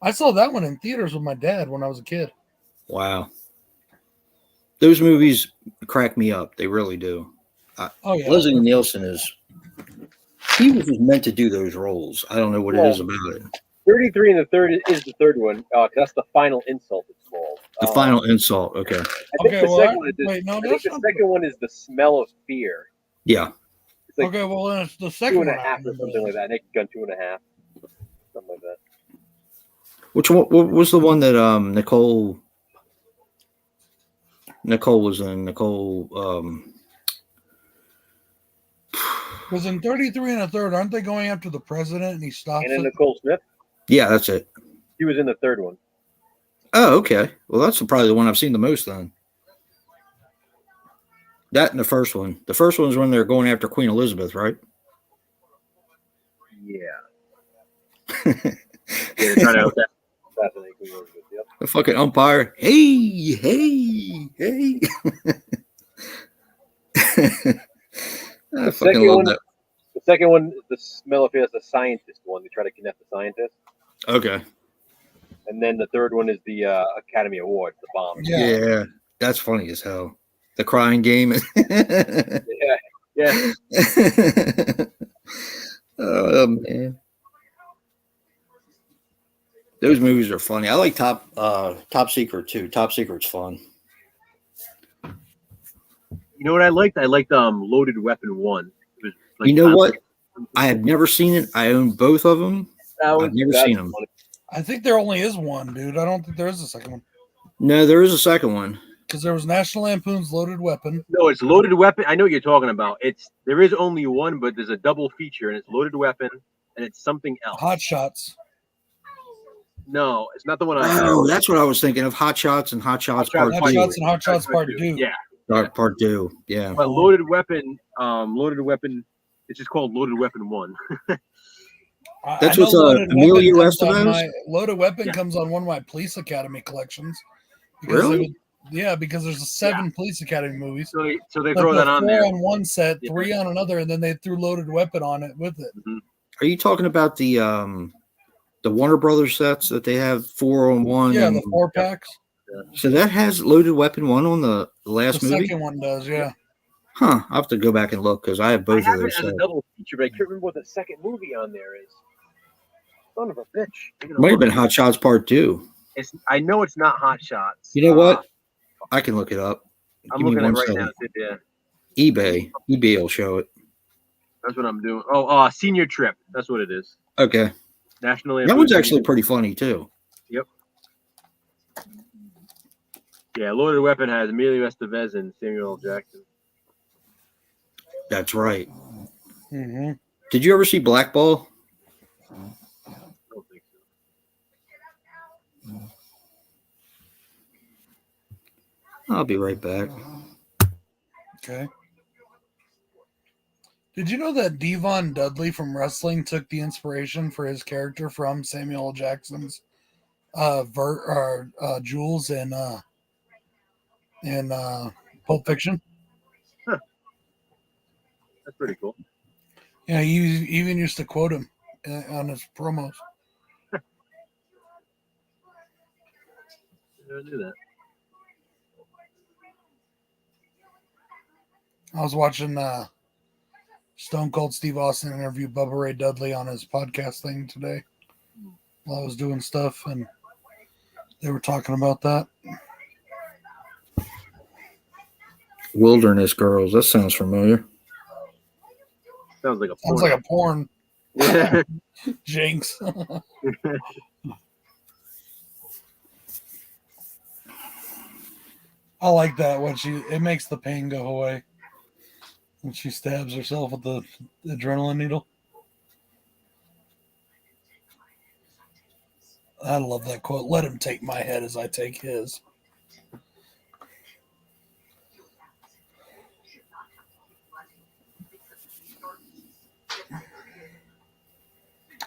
I saw that one in theaters with my dad when I was a kid. Wow. Those movies crack me up. They really do. Yeah. Leslie Nielsen he was just meant to do those roles. I don't know what it is about it. 33 and the third is the third one. That's the final insult. It's called the final insult. Okay. I think the second one is the second one is the smell of fear. Yeah. It's like okay. Well, then it's the second 2.5 or something like that. Naked Gun 2.5, something like that. Which one? What was the one that Nicole was in? Because in 33 and a third, aren't they going after the president and he stops And Nicole Smith? Yeah, that's it. He was in the third one. Oh, okay. Well, that's probably the one I've seen the most then. That and the first one. The first one is when they're going after Queen Elizabeth, right? Yeah. They're trying to assassinate Queen Elizabeth. Yep. The fucking umpire. Hey. I fucking love that. The second one is the smell of it as the scientist one. They try to kidnap the scientist. Okay. And then the third one is the Academy Award, the bomb. Yeah. That's funny as hell. The crying game. Yeah. Oh man. Those movies are funny. I like Top Secret too. Top Secret's fun. You know what I liked? I liked Loaded Weapon 1. It was like, you know what? I have never seen it. I own both of them. I've never seen them. Funny. I think there only is one, dude. I don't think there is a second one. No, there is a second one. Because there was National Lampoon's Loaded Weapon. No, it's Loaded Weapon. I know what you're talking about. There is only one, but there's a double feature, and it's Loaded Weapon, and it's something else. Hot Shots. No, it's not the one. Oh, that's what I was thinking of. Hot Shots and Hot Shots Part 2. Hot Shots and Hot Shots Part 2. Yeah. Part 2. Yeah. But Loaded Weapon, it's just called Loaded Weapon 1. That's what's Emilio Estevez? Loaded Weapon comes on one of my Police Academy collections. Really? Because there's 7 Police Academy movies. So they throw that on there. 4 on one set, 3 on another, and then they threw Loaded Weapon on it with it. Mm-hmm. Are you talking about the Warner Brothers sets that they have 4 on 1? Yeah, the 4-packs. So that has Loaded Weapon 1 on the last movie? The second one does, yeah. Huh. I'll have to go back and look because I have both of those. I have it as a double feature, but I can't remember what the second movie on there is. Son of a bitch. Might have been Hot Shots Part 2. I know it's not Hot Shots. You know what? I can look it up. I'm looking at it right now. Yeah. eBay will show it. That's what I'm doing. Oh, Senior Trip. That's what it is. Okay. National. That one's actually pretty funny too. Yep. Yeah, Loaded Weapon has Emilio Estevez and Samuel L. Jackson. That's right. Mm-hmm. Did you ever see Blackball? I don't think so. I'll be right back. Okay. Did you know that Devon Dudley from wrestling took the inspiration for his character from Samuel L. Jackson's Jules in Pulp Fiction? Huh. That's pretty cool. Yeah, he even used to quote him on his promos. I didn't do that. I was watching Stone Cold Steve Austin interview Bubba Ray Dudley on his podcast thing today while I was doing stuff, and they were talking about that. Wilderness Girls. That sounds familiar. Sounds like a porn. Sounds like a porn. Yeah. Jinx. I like that when it makes the pain go away when she stabs herself with the adrenaline needle. I love that quote. Let him take my head as I take his.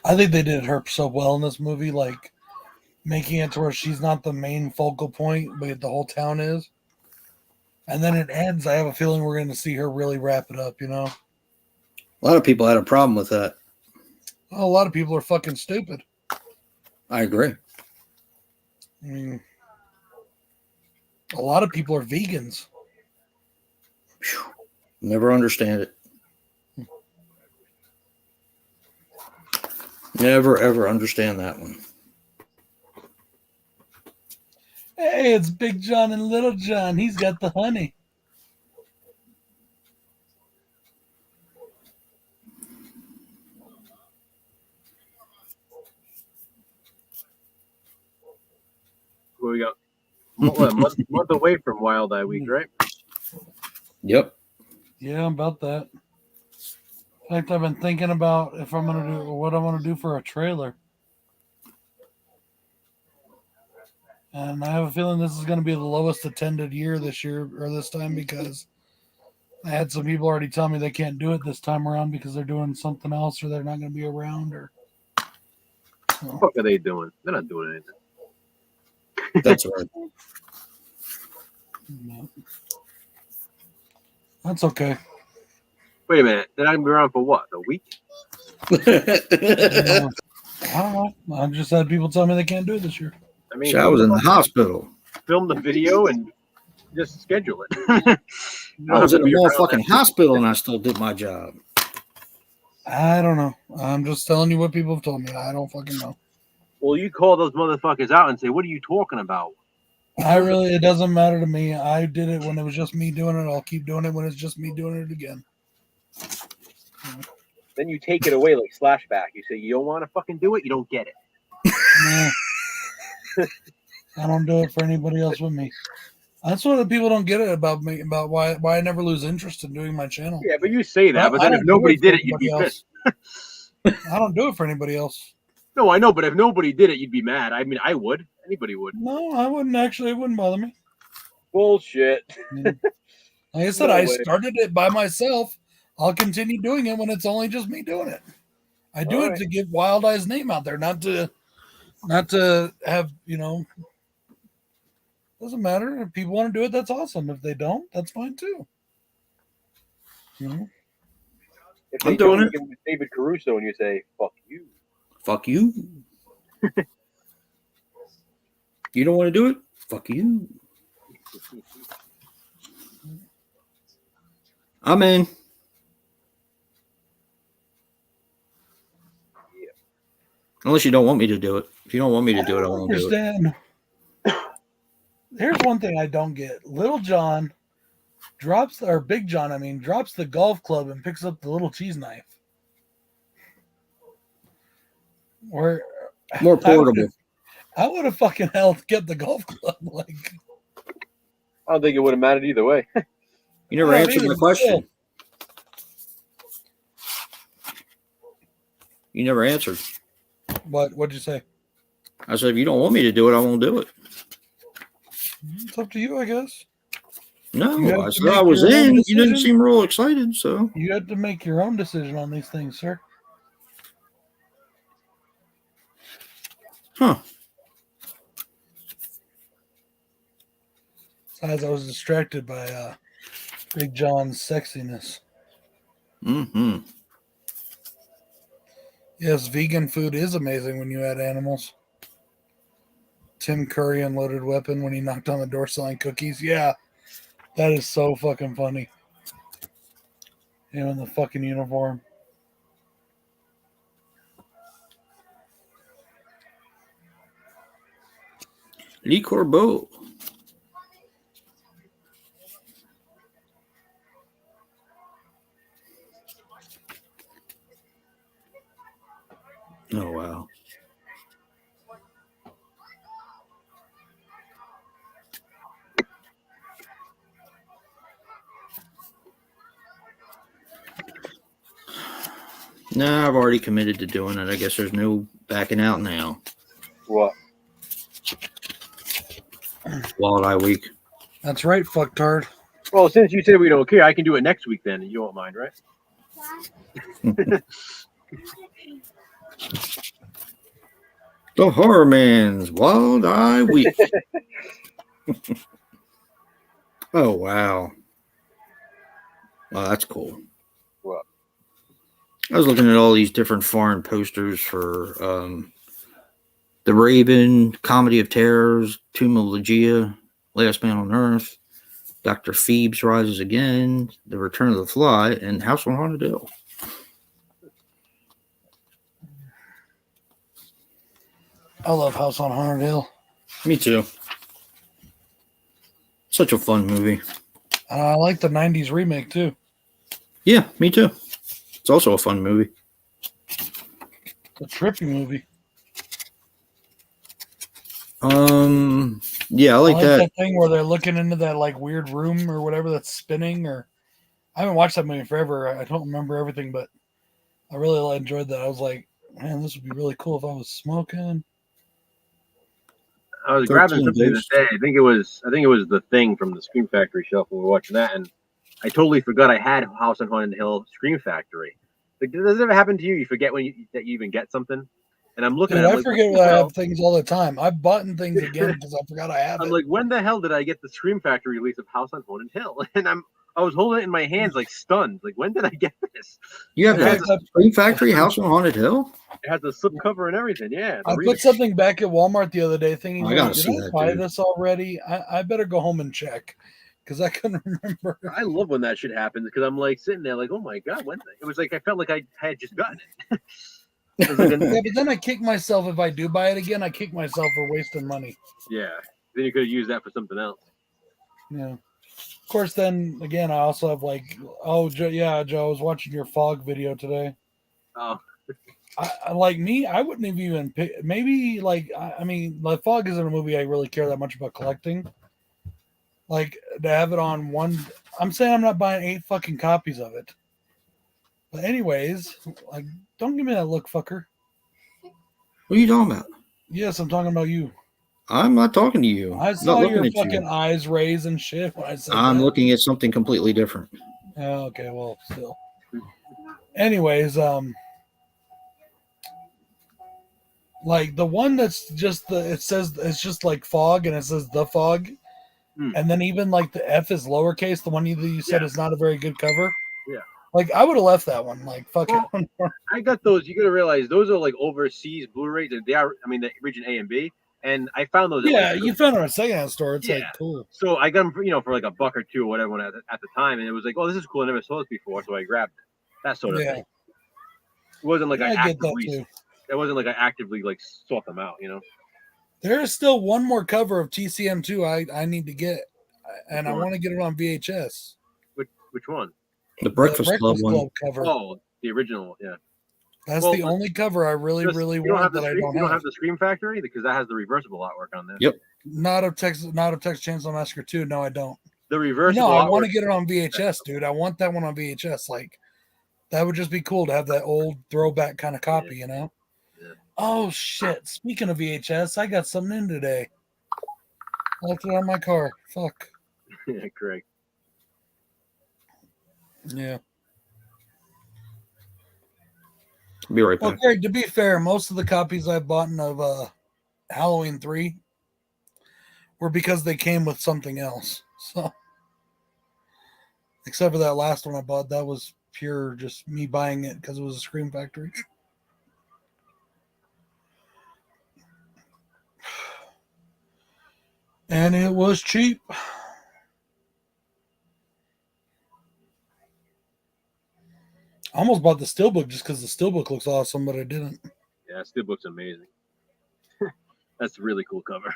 I think they did her so well in this movie, like making it to where she's not the main focal point, but the whole town is. And then it ends. I have a feeling we're going to see her really wrap it up, you know? A lot of people had a problem with that. Well, a lot of people are fucking stupid. I agree. I mean, a lot of people are vegans. Never understand it. Never, ever understand that one. Hey, it's Big John and Little John. He's got the honey. What we got? A month away from Wild Eye Week, right? Yep. Yeah, about that. In fact, I've been thinking about what I'm gonna do for a trailer. And I have a feeling this is going to be the lowest attended year this year or this time because I had some people already tell me they can't do it this time around because they're doing something else or they're not going to be around. Or What the fuck are they doing? They're not doing anything. That's right. No. That's okay. Wait a minute. They're not going to be around for what? A week? I don't know. I just had people tell me they can't do it this year. I mean, I was in the hospital. film the video and just schedule it. I was in the motherfucking hospital and I still did my job. I don't know. I'm just telling you what people have told me. I don't fucking know. Well, you call those motherfuckers out and say, what are you talking about? It doesn't matter to me. I did it when it was just me doing it. I'll keep doing it when it's just me doing it again. Then you take it away like Slashback. You say, you don't want to fucking do it, you don't get it. No. I don't do it for anybody else with me. That's what the people don't get it about me, about why I never lose interest in doing my channel. Yeah, but you say that, but then if nobody did it, you'd be pissed. I don't do it for anybody else. No, I know, but if nobody did it, you'd be mad. I mean, I would. Anybody would. No, I wouldn't actually. It wouldn't bother me. Bullshit. Like I said, I started it by myself. I'll continue doing it when it's only just me doing it. I do it to get Wild Eye's name out there, not to have, doesn't matter. If people want to do it, that's awesome. If they don't, that's fine too. If they don't, you can David Caruso and you say, fuck you. Fuck you. You don't want to do it? Fuck you. I'm in. Unless you don't want me to do it. If you don't want me to do it, I won't do it. Here's one thing I don't get. Little John drops, or Big John, drops the golf club and picks up the little cheese knife. Or more portable. I would have fucking hell kept the golf club. Like, I don't think it would have mattered either way. You never answered my question. You never answered. What'd you say? I said, if you don't want me to do it, I won't do it. It's up to you, I guess. No, I said I was in. You didn't seem real excited, so. You had to make your own decision on these things, sir. Huh. Besides, I was distracted by Big John's sexiness. Mm-hmm. Yes, vegan food is amazing when you add animals. Tim Curry and Loaded Weapon when he knocked on the door selling cookies. Yeah, that is so fucking funny. Him in the fucking uniform. Lee Corbeau. Oh, wow. No, I've already committed to doing it. I guess there's no backing out now. What? Wild Eye Week. That's right, fucktard. Well, since you said we don't care, I can do it next week then. You won't mind, right? The Horror Man's Wild Eye Week. Oh, wow. Wow, that's cool. What? I was looking at all these different foreign posters for The Raven, Comedy of Terrors, Tomb of Legia, Last Man on Earth, Dr. Phoebes Rises Again, The Return of the Fly, and House on Haunted Hill. I love House on Haunted Hill. Me too. Such a fun movie. I like the 90s remake too. Yeah, me too. It's also a fun movie. It's a trippy movie. Yeah, I like that thing where they're looking into that like weird room or whatever that's spinning. Or I haven't watched that movie forever. I don't remember everything, but I really enjoyed that. I was like, man, this would be really cool if I was smoking. I was grabbing something today. I think it was The Thing from the Scream Factory shelf when we were watching that, and I totally forgot I had House on Haunted Hill Scream Factory. Like, does it ever happen to you? You forget that you even get something? And I'm looking Dude, at it. I Like, forget what the I hell? have things all the time. I've bought things again because I forgot I have I'm it. like, when the hell did I get the Scream Factory release of House on Haunted Hill? And I was holding it in my hands like stunned. Like, when did I get this? You have It has the Scream Factory House on Haunted Hill? It has the slipcover and everything. Yeah. I put something back at Walmart the other day thinking, I gotta did see I that, buy dude. this already? I better go home and check because I couldn't remember. I love when that shit happens because I'm like sitting there like, oh my God, when? It was like I felt like I had just gotten it. It was like Yeah, but then I kick myself if I do buy it again. I kick myself for wasting money. yeah. Then you could have used that for something else. Yeah. Of course, then again, I also have like, oh, Joe, yeah, Joe, I was watching your fog video today. Oh, I like me, I wouldn't have even pick, maybe like, I mean, like fog isn't a movie I really care that much about collecting. Like to have it on one, I'm saying I'm not buying 8 fucking copies of it. But anyways, like, don't give me that look, fucker. What are you talking about? Yes, I'm talking about you. I'm not talking to you. I I'm saw not looking your at fucking you. eyes raise and shit when I said I'm that. looking at something completely different. Oh, okay, well, still. Anyways, like the one that's just it says it's just like fog and it says the fog, and then even like the F is lowercase. The one you said is not a very good cover. Yeah. Like I would have left that one. Like fuck it. I got those. You got to realize those are like overseas Blu-rays. They are. I mean, the region A and B. And I found those. Yeah, you found it at a secondhand store. It's like cool. So I got them, for like $1 or $2 or whatever at the time, and it was like, oh, this is cool. I never saw this before, so I grabbed it. That sort of thing. It wasn't like I get that too. It wasn't like I actively like sought them out. There is still one more cover of TCM2 I need to get, and I want to get it on VHS. Which one? The Breakfast Club one. cover. Oh, the original. Yeah. That's the only cover I really want that I don't have. You don't have the Scream Factory because that has the reversible artwork on there. Yep. Not of Texas Chainsaw Massacre 2. No, I don't. The reversible. No, I want to get it on VHS, dude. I want that one on VHS. Like, that would just be cool to have that old throwback kind of copy, Yeah. Oh shit! Speaking of VHS, I got something in today. I left it on my car. Fuck. Yeah, correct. Yeah. Be right back. Well, Greg, to be fair, most of the copies I bought of Halloween 3 were because they came with something else. So, except for that last one I bought, that was pure just me buying it because it was a Scream Factory. And it was cheap. I almost bought the Steelbook just because the Steelbook looks awesome, but I didn't. Yeah, Steelbook's amazing. That's a really cool cover.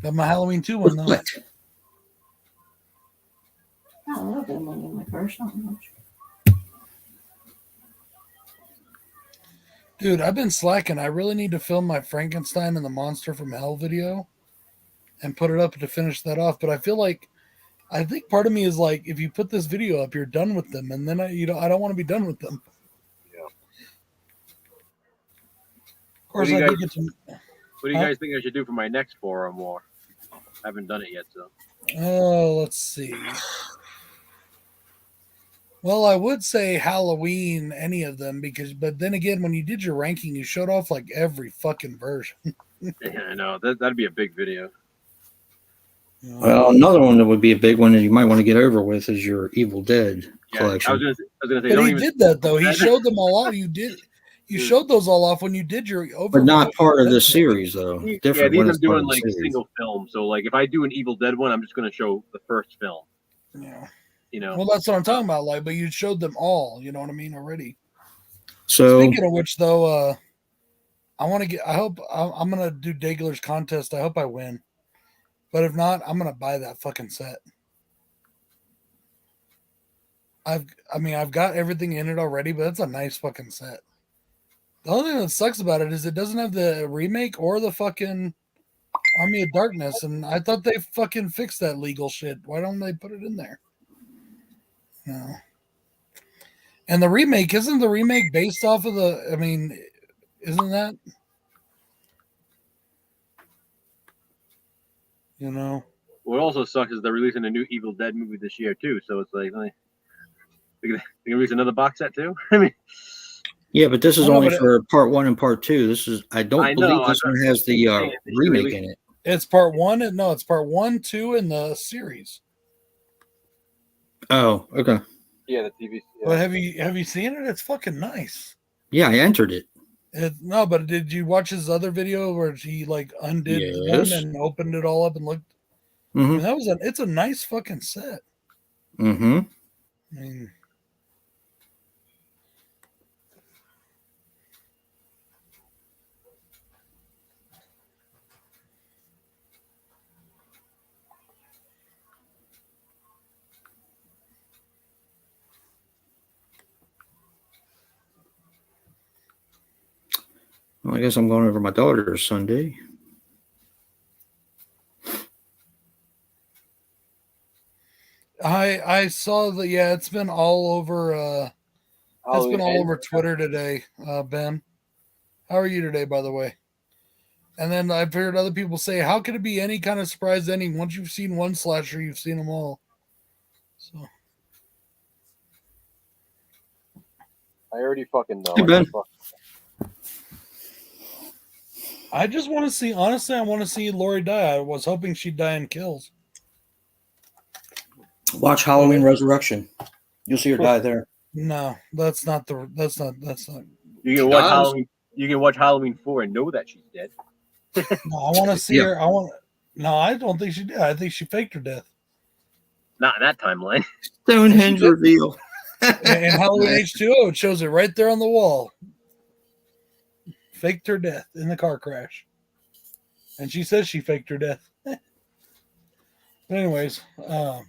Got my Halloween 2 one, though. I love that one in my car so much. Dude, I've been slacking. I really need to film my Frankenstein and the Monster from Hell video and put it up to finish that off. But I think part of me is like, if you put this video up, you're done with them, and then I don't want to be done with them. Yeah. Of course, What What do you guys think I should do for my next four or more? I haven't done it yet, so. Oh, let's see. Well, I would say Halloween, any of them, but then again, when you did your ranking, you showed off like every fucking version. Yeah, I know. That'd be a big video. Well, another one that would be a big one that you might want to get over with is your Evil Dead collection. I was gonna say, but he did that though. He showed them all off. You showed those all off when you did your but not part of this series though. Different. Yeah, these I'm doing like single film. So like if I do an Evil Dead one, I'm just gonna show the first film. Yeah. Well, that's what I'm talking about. Like, but you showed them all. You know what I mean already. So speaking of which, though, I want to get. I hope I'm gonna do Dagler's contest. I hope I win. But if not, I'm gonna buy that fucking set. I've got everything in it already, but it's a nice fucking set. The only thing that sucks about it is it doesn't have the remake or the fucking Army of Darkness, and I thought they fucking fixed that legal shit. Why don't they put it in there? No. And the remake, isn't the remake based off of isn't that? What also sucks is they're releasing a new Evil Dead movie this year too. So it's like they can release another box set too. I mean, Yeah, but this is I know, only but for part 1 and part 2. This is I don't I believe know, this one has the saying they should remake release- in it. it's part 1. No, it's part 1, 2 in the series. Oh, okay. yeah, the TV. Yeah. But have you seen it? It's fucking nice. Yeah, I entered it. No, but did you watch his other video where he like undid one Yes. and opened it all up and looked? I Mm-hmm. mean, it's a nice fucking set. Mm-hmm. I mean, Well, I guess I'm going over to my daughter's Sunday. I saw that. Yeah, it's been all over. It's been all over Twitter today, Ben. How are you today, by the way? And then I've heard other people say, "How could it be any kind of surprise ending? Once you've seen one slasher, you've seen them all." So I already fucking know. Hey, Ben. I just want to see. Honestly, I want to see Lori die. I was hoping she'd die in Kills. Watch Halloween Resurrection. You'll see her die there. No, that's not. That's not. You can watch Halloween. You can watch Halloween 4 and know that she's dead. No, I want to see her. No, I don't think she did. I think she faked her death. Not in that timeline. Stonehenge reveal. In Halloween H2O, it shows it right there on the wall. Faked her death in the car crash. And she says she faked her death. But anyways, I'm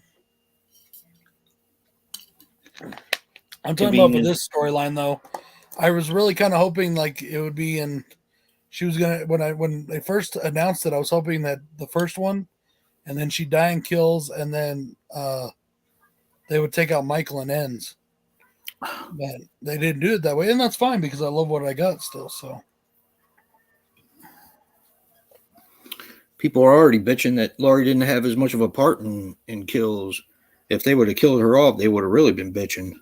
talking about for this storyline though. I was really kind of hoping like it would be in. She was gonna when they first announced it. I was hoping that the first one, and then she'd die in Kills, and then they would take out Michael and Ends. But they didn't do it that way, and that's fine because I love what I got still. So People are already bitching that Laurie didn't have as much of a part in Kills. If they would have killed her off, they would have really been bitching.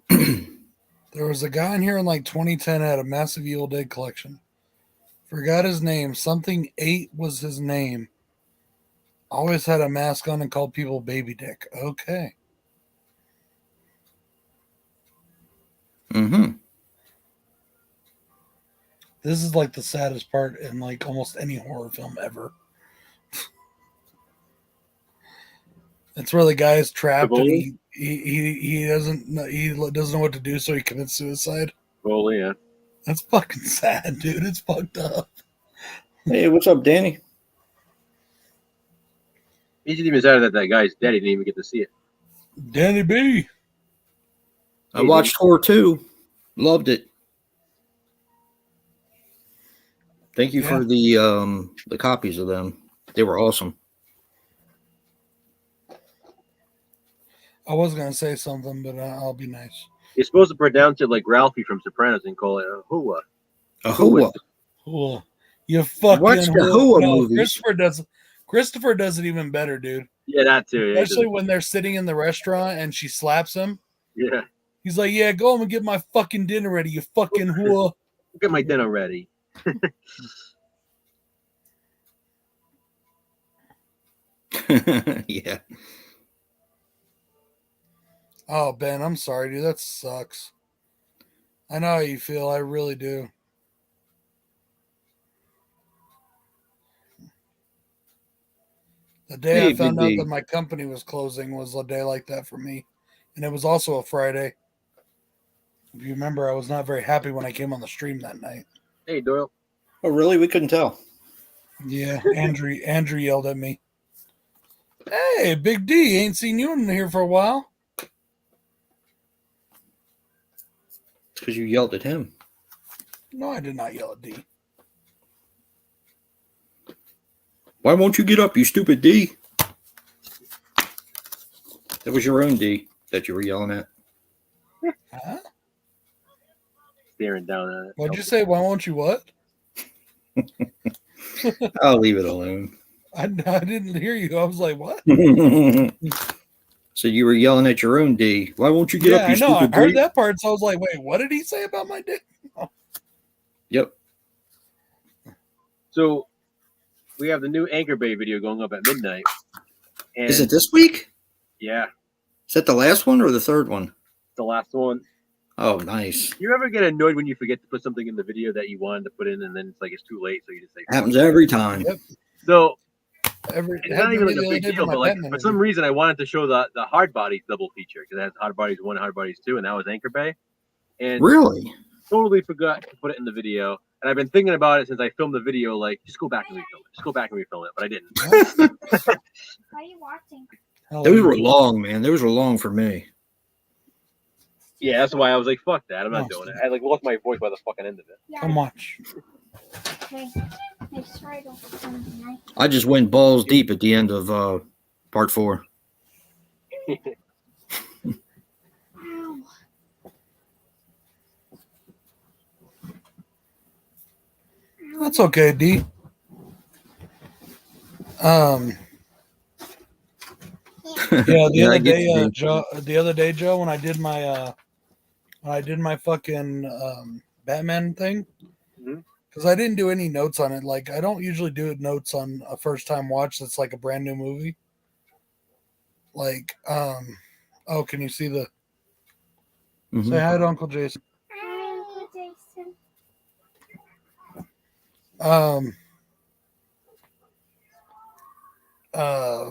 there was a guy in here in like 2010 had a massive Evil Dead collection. Forgot his name. Something 8 was his name. Always had a mask on and called people Baby Dick. Okay. Mm-hmm. This is like the saddest part in like almost any horror film ever. It's where the guy is trapped and he doesn't know what to do, so he commits suicide. Well, yeah. That's fucking sad, dude. It's fucked up. Hey, what's up, Danny? He didn't even say that guy's dead. He didn't even get to see it. Danny B. I watched Horror 2. Loved it. Thank you for the copies of them. They were awesome. I was gonna say something, but I'll be nice. You're supposed to pronounce it like Ralphie from Sopranos and call it a hua. A hua. Cool. You fucking Watch the hua movies. Christopher does it even better, dude. Yeah, that too. Yeah, Especially when they're sitting in the restaurant and she slaps him. yeah. He's like, "Yeah, go home and get my fucking dinner ready, you fucking whore." Get my dinner ready. Yeah. Oh, Ben, I'm sorry, dude. That sucks. I know how you feel. I really do. The day I found out that my company was closing was a day like that for me. And it was also a Friday. If you remember, I was not very happy when I came on the stream that night. Hey, Doyle. Oh, really? We couldn't tell. Yeah, Andrew yelled at me. Hey, Big D, ain't seen you in here for a while. It's because you yelled at him. No, I did not yell at D. Why won't you get up, you stupid D? That was your own D that you were yelling at. Huh? Staring down at it. What'd you say? Why won't you what? I'll leave it alone. I didn't hear you. I was like, what? So you were yelling at your own D. Why won't you get up? I You know. I stupid heard D? that part, so I was like, wait, what did he say about my dick? Yep. So we have the new Anchor Bay video going up at midnight. And Is it this week? Yeah, Is that the last one or the third one? the last one. Oh, nice. You ever get annoyed when you forget to put something in the video that you wanted to put in, and then it's like it's too late, so you just say Happens every time. Yep. So It's it's not even like a big deal, but like for some reason I wanted to show the hard bodies double feature because it has hard bodies 1, hard bodies 2, and that was Anchor Bay. And Really? totally forgot to put it in the video. And I've been thinking about it since I filmed the video. Like, just go back and refilm it. Just go back and refilm it, but I didn't. What are you watching? Those were long, man. Those were long for me. Yeah, that's why I was like, fuck that. I'm not doing it. I like lost my voice by the fucking end of it. Yeah. How much? Okay. Make sure I don't put them tonight. I just went balls deep at the end of part 4. Ow. That's okay, D. Yeah, Yeah, I get you, Joe. The other day, Joe, when I did my fucking Batman thing, Mhm. because I didn't do any notes on it. Like I don't usually do notes on a first time watch that's like a brand new movie. Like, oh, can you see the? Mhm. Say hi to Uncle Jason. Hi, Jason.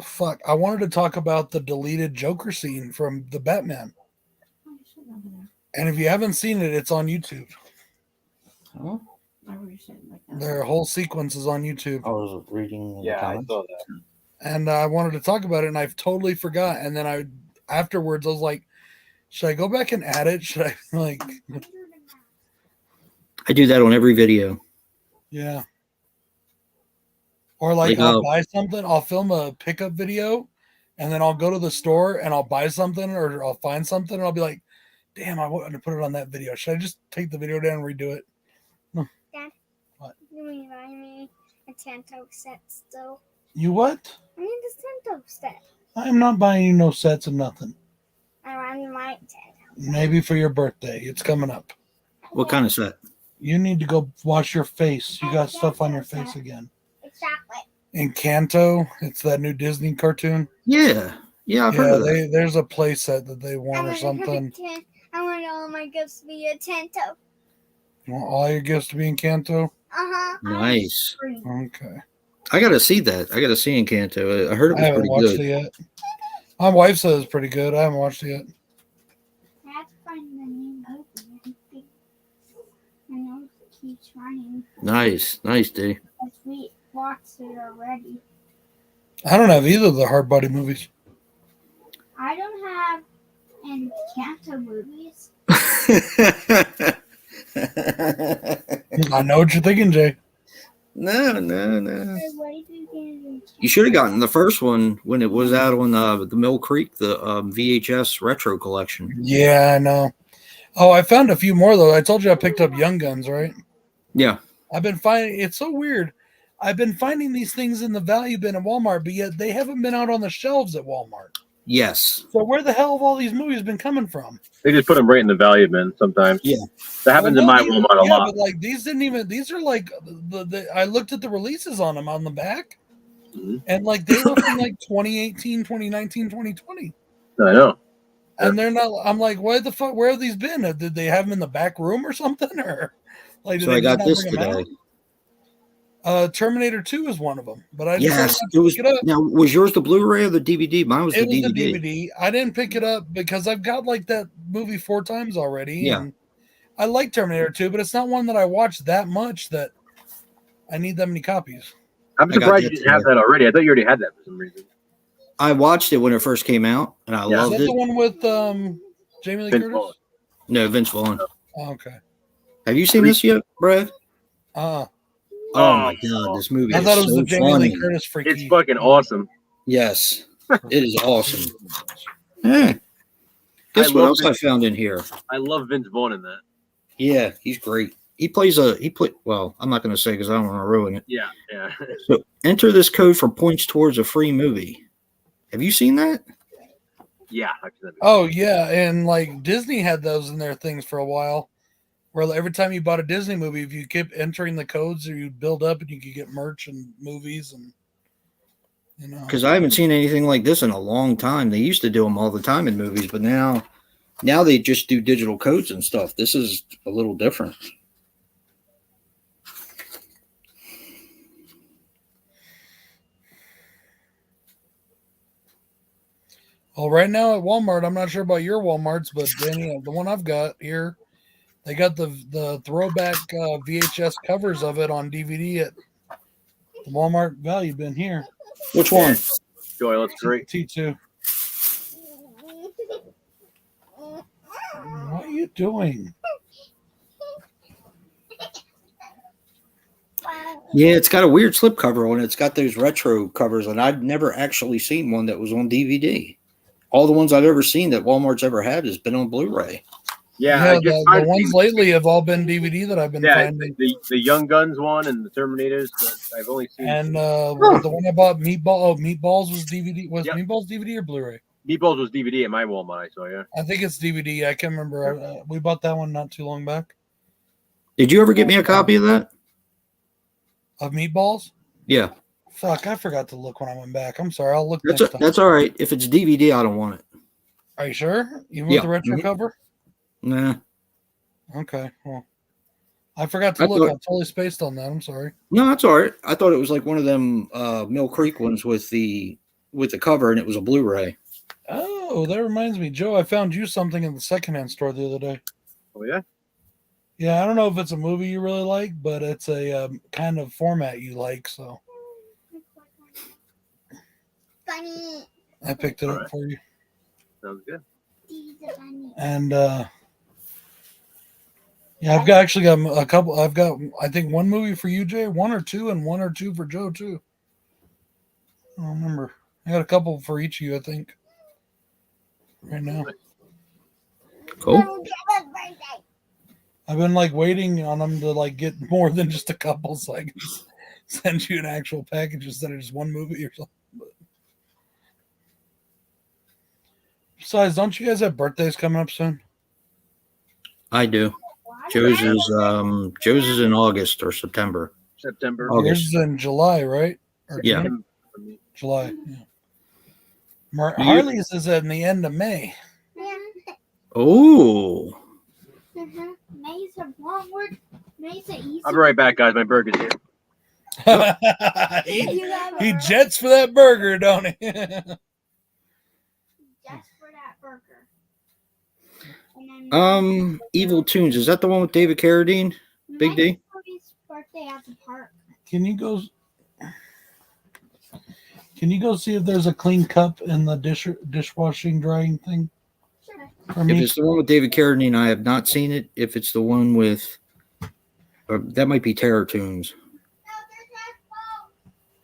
Fuck. I wanted to talk about the deleted Joker scene from the Batman. Oh, you should over there. And if you haven't seen it, it's on YouTube. Oh, I already said it like that. Their whole sequence is on YouTube. I was reading. Yeah, I saw that. And I wanted to talk about it, and I totally forgot. And then afterwards, I was like, should I go back and add it? Should I like? I do that on every video. Yeah. Or like I'll buy something, I'll film a pickup video, and then I'll go to the store and I'll buy something or I'll find something and I'll be like, damn, I wanted to put it on that video. Should I just take the video down and redo it? Dad, What? you want to buy me a Tanto set still? You what? I need the Tanto set. I am not buying you no sets of nothing. I want my Tanto. Maybe for your birthday. It's coming up. What kind of set? You need to go wash your face. You got stuff on your face again. Exactly. Encanto, it's that new Disney cartoon. Yeah, I've heard of that. There's a play set that they want or something. I want all my gifts to be a Tanto. You want all your gifts to be Encanto? Uh-huh. Nice. Okay. I gotta see that. I gotta see Encanto. I heard it I was haven't pretty watched good. it yet. My wife says it's pretty good. I haven't watched it yet. I have to find the new movie. I know it keeps running. Nice, D. Because we watched it already. I don't have either of the hard body movies. I don't have any Canto movies. I know what you're thinking, Jay. No. What did you get? You should have gotten the first one when it was out on the Mill Creek, the VHS retro collection. Yeah, I know. Oh, I found a few more though. I told you I picked up Young Guns, right? Yeah. I've been finding it's so weird. I've been finding these things in the value bin at Walmart, but yet they haven't been out on the shelves at Walmart. Yes. So where the hell have all these movies been coming from? They just put them right in the value bin sometimes. Yeah. That happens in my Walmart a lot. But like these didn't even. These are like I looked at the releases on them on the back, and like they were from like 2018, 2019, 2020. I know. And they're not. I'm like, why the fuck? Where have these been? Did they have them in the back room or something? Or like? So I got this today. Terminator 2 is one of them, but I yes, it was. Now, was yours the Blu-ray or the DVD? Mine was the DVD. The DVD. I didn't pick it up because I've got like that movie 4 times already. Yeah, and I like Terminator 2, but it's not one that I watched that much that I need that many copies. I'm surprised you didn't have that already. I thought you already had that for some reason. I watched it when it first came out, and I loved it. Is that the one with Jamie Lee Curtis? Vaughn. No, Vince Vaughn. Oh, okay. Have you seen this yet, Brad? Oh my god, this movie! I thought it was so the Jamie funny. Lee Curtis freaky. It's fucking awesome. Yes, it is awesome. Hey, guess what else I found in here? I love Vince Vaughn in that. Yeah, he's great. Well, I'm not going to say because I don't want to ruin it. Yeah, yeah. So enter this code for points towards a free movie. Have you seen that? Yeah. Actually, Oh yeah, and like Disney had those in their things for a while, where every time you bought a Disney movie, if you kept entering the codes, or you build up and you could get merch and movies, and you know. Because I haven't seen anything like this in a long time. They used to do them all the time in movies, but now they just do digital codes and stuff. This is a little different. Well, right now at Walmart, I'm not sure about your Walmarts, but Danny, the one I've got here, they got the throwback VHS covers of it on DVD at the Walmart Value Bin here. Which one? Joy, that's great. T2. What are you doing? Yeah, it's got a weird slipcover on it. It's got those retro covers, and I've never actually seen one that was on DVD. All the ones I've ever seen that Walmart's ever had has been on Blu-ray. Yeah, the ones lately have all been DVD that I've been finding. The Young Guns one and the Terminators. I've only seen. And the one I bought, Meatballs was DVD. Was Meatballs DVD or Blu-ray? Meatballs was DVD at my Walmart. So yeah. I think it's DVD. I can't remember. We bought that one not too long back. Did you ever get me a copy of that? Of Meatballs? Yeah. Fuck, I forgot to look when I went back. I'm sorry. I'll look next time. That's all right. If it's DVD, I don't want it. Are you sure? Even with the retro cover? Nah. Okay. Well, I forgot to look. I totally spaced on that. I'm sorry. No, that's all right. I thought it was like one of them Mill Creek ones with the cover, and it was a Blu-ray. Oh, that reminds me, Joe. I found you something in the secondhand store the other day. Oh yeah. Yeah, I don't know if it's a movie you really like, but it's a kind of format you like. So Funny. I picked it up for you. Sounds good. And yeah, I've actually got a couple. I've got, I think, one movie for you, Jay, one or two for Joe too. I don't remember. I got a couple for each of you, I think, right now. Cool. I've been like waiting on them to like get more than just a couple, so I can send you an actual package instead of just one movie or something. But besides, don't you guys have birthdays coming up soon? I do. Joe's is in August or September. September. Yours is in July, right? Or yeah. June? July. Yeah. Harley's is in the end of May. Oh. May's a wrong word. May's a easy. I'll be right back, guys. My burger's here. he jets for that burger, don't he? Just for that burger. Evil Tunes. Is that the one with David Carradine? Big D? Birthday at the park. Can you go see if there's a clean cup in the dishwashing drying thing? Sure. For me? If it's the one with David Carradine, I have not seen it. If it's the one with that might be Terror Tunes.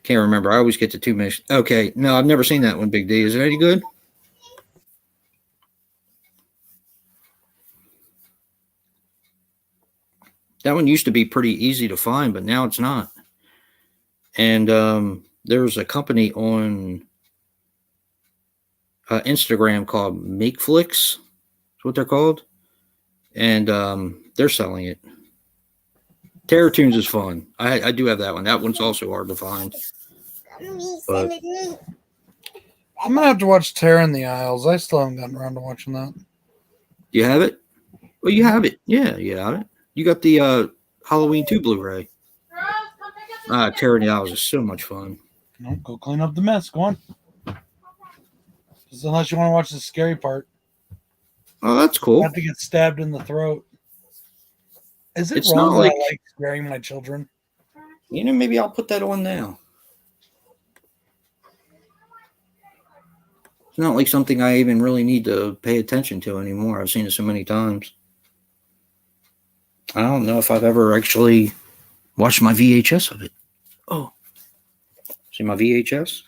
Can't remember. I always get the two mixed. Okay, no, I've never seen that one, Big D. Is it any good? That one used to be pretty easy to find, but now it's not. And there's a company on Instagram called MakeFlix. That's what they're called. And they're selling it. Terror Tunes is fun. I do have that one. That one's also hard to find. But I'm gonna have to watch Terror in the Aisles. I still haven't gotten around to watching that. you have it? Well, you have it. Yeah, you have it. You got the Halloween 2 Blu-ray. Terror in the Aisles is so much fun. No, go clean up the mess. Go on. Just unless you want to watch the scary part. Oh, that's cool. I have to get stabbed in the throat. Is it It's wrong not that like- I like scaring my children? You know, maybe I'll put that on now. It's not like something I even really need to pay attention to anymore. I've seen it so many times. I don't know if I've ever actually watched my VHS of it. Oh. See my VHS?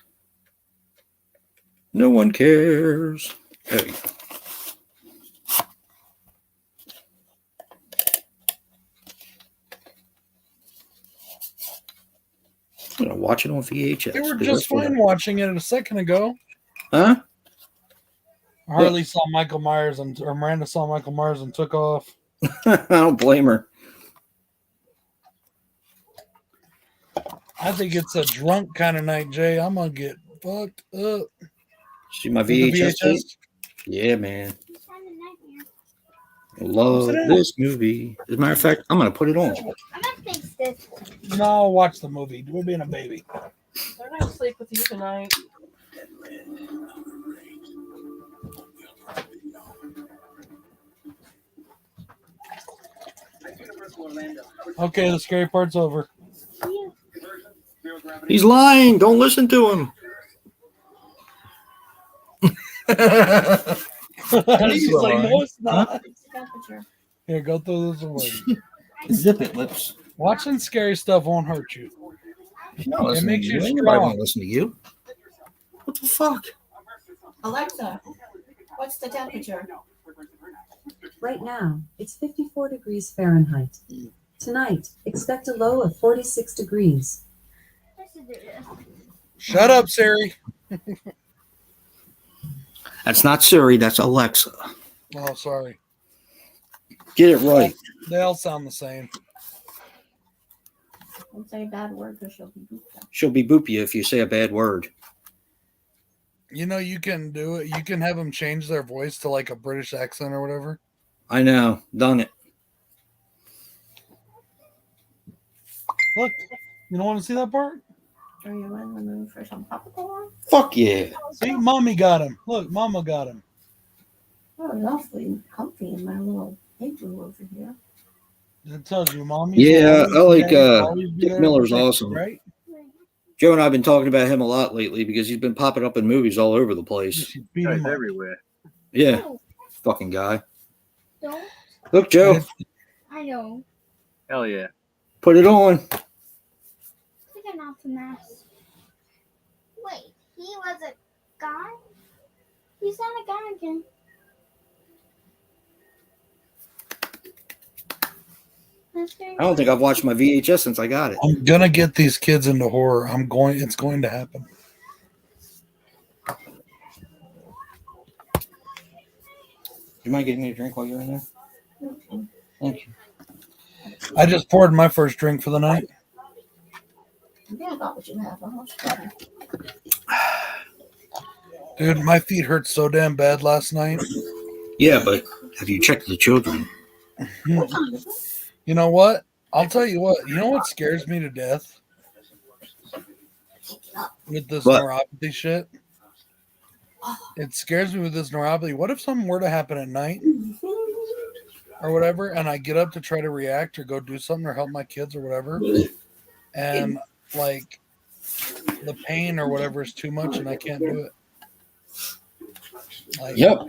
No one cares. There you go. watch it on VHS. They were 'cause just that's what fine watching it a second ago. Huh? Harley saw Michael Myers or Miranda saw Michael Myers and took off. I don't blame her. I think it's a drunk kind of night, Jay. I'm gonna get fucked up. See my With the VHS tape? Yeah, man. It's kind of nightmare. I love Sit down. this movie. As a matter of fact, I'm going to put it on. I'm gonna fix this. No, watch the movie. We're being a baby. They're gonna sleep with you tonight. Okay, the scary part's over. He's lying. Don't listen to him. He's like, no, it's not. Temperature. Here, go throw this away. Zip it, lips. Watching scary stuff won't hurt you. No, It makes you Ain't nobody strong. want to listen to you. What the fuck? Alexa, what's the temperature? Right now, it's 54 degrees Fahrenheit. Tonight, expect a low of 46 degrees. Let's do this. Shut up, Siri. That's not Siri. That's Alexa. Oh, sorry. Get it right. They all sound the same. Don't say a bad word because she'll be booped up. She'll be boop you if you say a bad word. You know, you can do it. You can have them change their voice to like a British accent or whatever. I know. Done it. Look, you don't want to see that part? Are you in the mood for some popcorn? Fuck yeah. See, mommy got him. Look, mama got him. Oh, lovely, comfy in my little igloo over here. It tells you, mommy. Yeah, I like Dick Miller's awesome. Right? Joe and I have been talking about him a lot lately because he's been popping up in movies all over the place. She beat Guys him up. everywhere. Yeah. No, Fucking guy. don't. Look, Joe. I know. Hell yeah. Put it on. Taking off the mask. Wait, he was a guy? He's not a guy again. That's very I don't think I've watched my VHS since I got it. I'm gonna get these kids into horror. It's going to happen. You mind getting me a drink while you're in there? Thank you. I just poured my first drink for the night. Yeah, I got what you have. Almost better. Dude, my feet hurt so damn bad last night. Yeah, but have you checked the children? You know what? I'll tell you what. You know what scares me to death? With this What? neuropathy shit? It scares me with this neuropathy. What if something were to happen at night or whatever, and I get up to try to react or go do something or help my kids or whatever, and like the pain or whatever is too much and I can't do it? Like, Yep.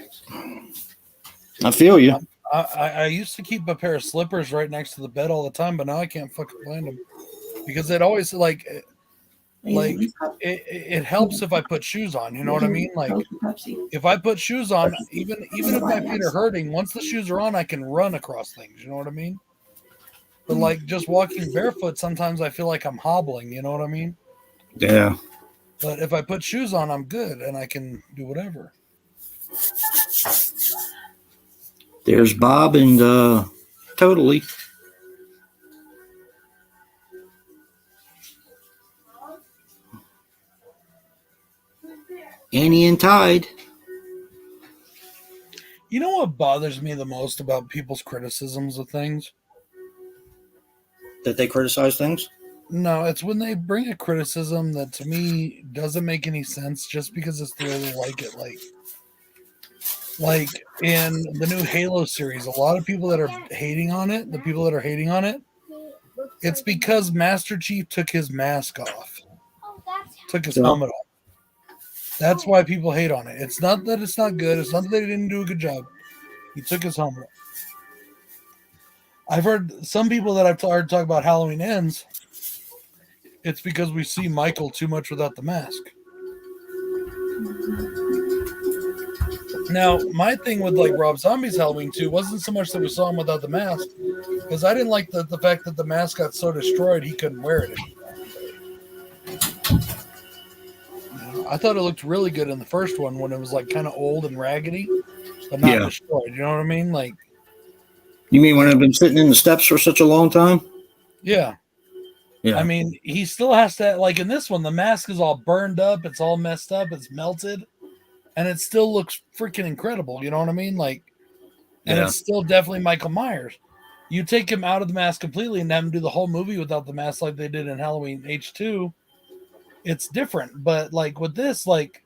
I feel you. I used to keep a pair of slippers right next to the bed all the time, but now I can't fucking find them because it always it helps if I put shoes on. You know what I mean? Like if I put shoes on, even if my feet are hurting, once the shoes are on, I can run across things. You know what I mean? But like just walking barefoot, sometimes I feel like I'm hobbling. You know what I mean? Yeah. But if I put shoes on, I'm good and I can do whatever. There's Bob and Totally. Annie and Tide. You know what bothers me the most about people's criticisms of things? That they criticize things? No, it's when they bring a criticism that to me doesn't make any sense just because it's the way they like it. Like in the new Halo series, a lot of people that are hating on it, it's because Master Chief took his mask off, Oh, that's took his Yeah. helmet off. That's why people hate on it. It's not that it's not good. It's not that they didn't do a good job. He took his helmet off. I've heard some people that I've heard talk about Halloween Ends. It's because we see Michael too much without the mask. Now, my thing with like Rob Zombie's Halloween 2 wasn't so much that we saw him without the mask, because I didn't like the fact that the mask got so destroyed he couldn't wear it anymore. I thought it looked really good in the first one when it was like kind of old and raggedy, but not destroyed. You know what I mean? Like, you mean when I've been sitting in the steps for such a long time? yeah. Yeah. I mean, he still has to, like in this one, the mask is all burned up, it's all messed up, it's melted, and it still looks freaking incredible. You know what I mean? Like, and it's still definitely Michael Myers. You take him out of the mask completely and have him do the whole movie without the mask like they did in Halloween H2, it's different. But like with this, like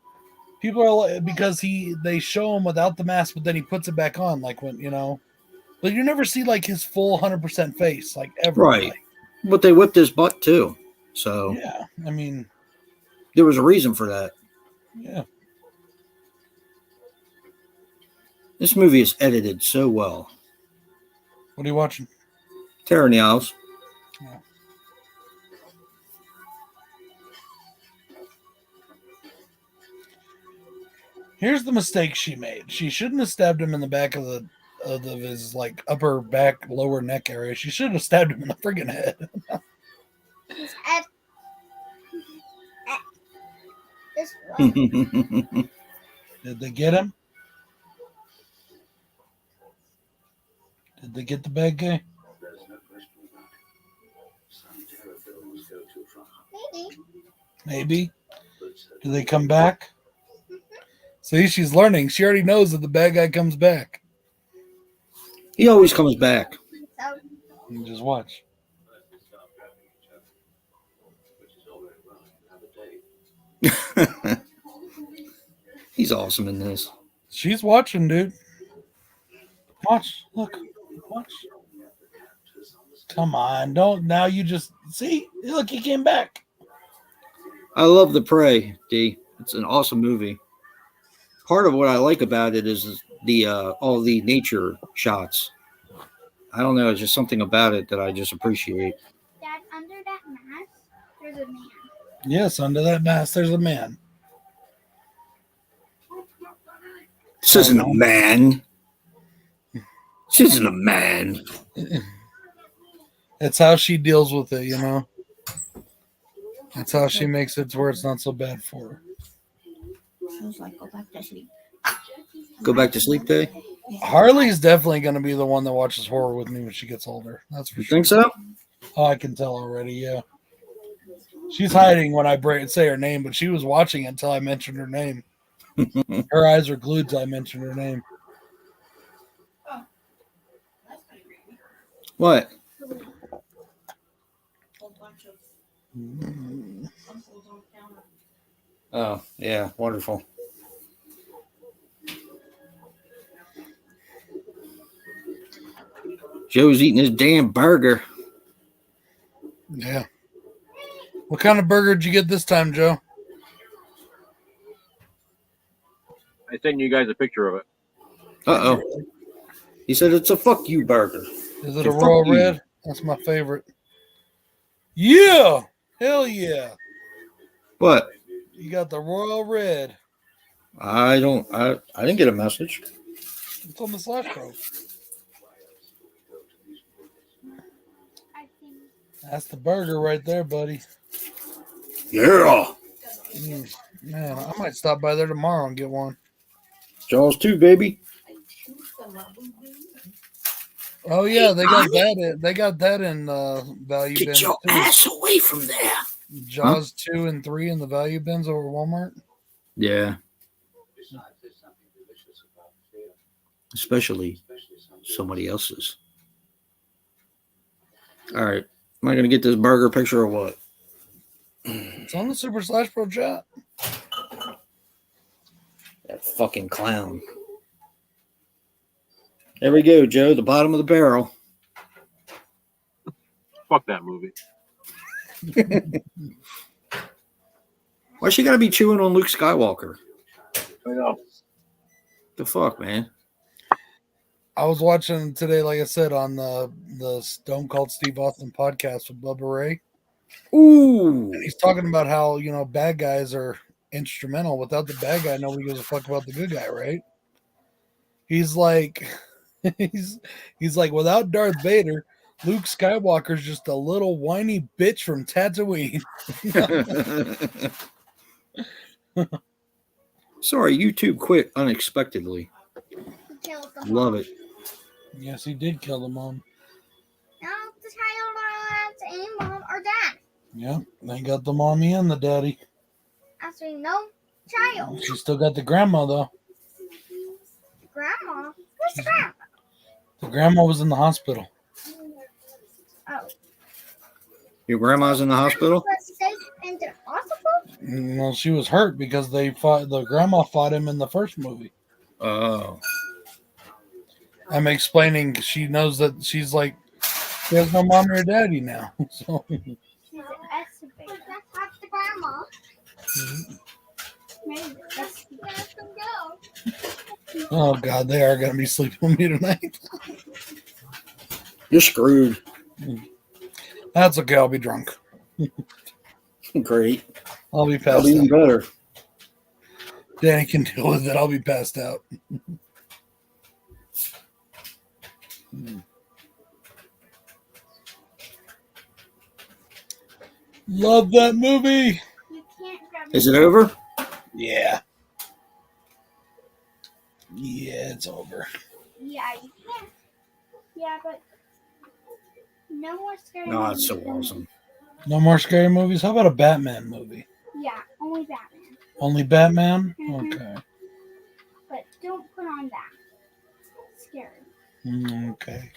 people are like, because they show him without the mask, but then he puts it back on, like when, you know, but you never see like his full 100% face, like ever. Right. Like, but they whipped his butt too. So yeah, I mean, there was a reason for that. yeah. This movie is edited so well. What are you watching? Terror in the House. Yeah. Here's the mistake she made. She shouldn't have stabbed him in the back of his like upper back, lower neck area. She should have stabbed him in the friggin' head. Ed. This one. Did they get him? Did they get the bad guy? Maybe. Maybe. Do they come back? See, she's learning. She already knows that the bad guy comes back. He always comes back. So, You just watch. He's awesome in this. She's watching, dude. Watch. Look. Watch. Come on. Don't. Now you just. See? Look, he came back. I love The Prey, D. It's an awesome movie. Part of what I like about it is the all the nature shots. I don't know. It's just something about it that I just appreciate. Dad, under that mask, there's a man. Yes, under that mask, there's a man. This isn't a man. This isn't a man. That's how she deals with it, you know. That's how she makes it to where it's not so bad for her. Feels like go back to sleep. Go back to sleep day? Harley's definitely going to be the one that watches horror with me when she gets older. That's for You sure. think so? Oh, I can tell already, yeah. She's hiding when I say her name, but she was watching it until I mentioned her name. Her eyes were glued till I mentioned her name. What? Oh, yeah. Wonderful. Joe's eating his damn burger. Yeah. What kind of burger did you get this time, Joe? I sent you guys a picture of it. Uh-oh. He said it's a fuck you burger. Is it Hey, a fuck royal you. red? That's my favorite. Yeah. Hell yeah. What? You got the royal red. I didn't get a message. It's on the Slash Pro. I think. That's the burger right there, buddy. Yeah. Man, I might stop by there tomorrow and get one. Jaws 2, baby. Oh yeah, they got that. They got that in value Get bins your too. ass away from there. Jaws 2 and 3 in the value bins over Walmart. Yeah. Especially somebody else's. All right. Am I going to get this burger picture or what? It's on the Super Slash Pro chat. That fucking clown. There we go, Joe. The bottom of the barrel. Fuck that movie. Why she got to be chewing on Luke Skywalker? I know. The fuck, man? I was watching today, like I said, on the Stone Cold Steve Austin podcast with Bubba Ray. Ooh. And he's talking about how, you know, bad guys are instrumental. Without the bad guy, nobody gives a fuck about the good guy, right? He's like, he's like, without Darth Vader, Luke Skywalker's just a little whiny bitch from Tatooine. Sorry, YouTube quit unexpectedly. He killed the Love mom. it. Yes, he did kill the mom. Now the child has a mom or dad. Yeah, they got the mommy and the daddy. Actually, no child. She still got the grandma though. Grandma? Who's the grandma? The grandma was in the hospital. Oh. Your grandma's in the hospital? Was safe in the hospital? Well, she was hurt because the grandma fought him in the first movie. Oh. I'm explaining she knows that she's like, she has no mom or daddy now. So She's an excavator. That's the grandma. Maybe that's go. oh god, they are gonna be sleeping with me tonight. You're screwed. That's okay, I'll be drunk. Great. I'll be That'll passed be even out. better. Danny can deal with it. I'll be passed out. Love that movie. You can't grab Is it over? Yeah. Yeah, it's over. Yeah, you can. Yeah, but no more scary No, movies it's so than- awesome. No more scary movies? How about a Batman movie? Yeah, only Batman. Only Batman? Mhm. Okay. But don't put on that. It's scary. Okay.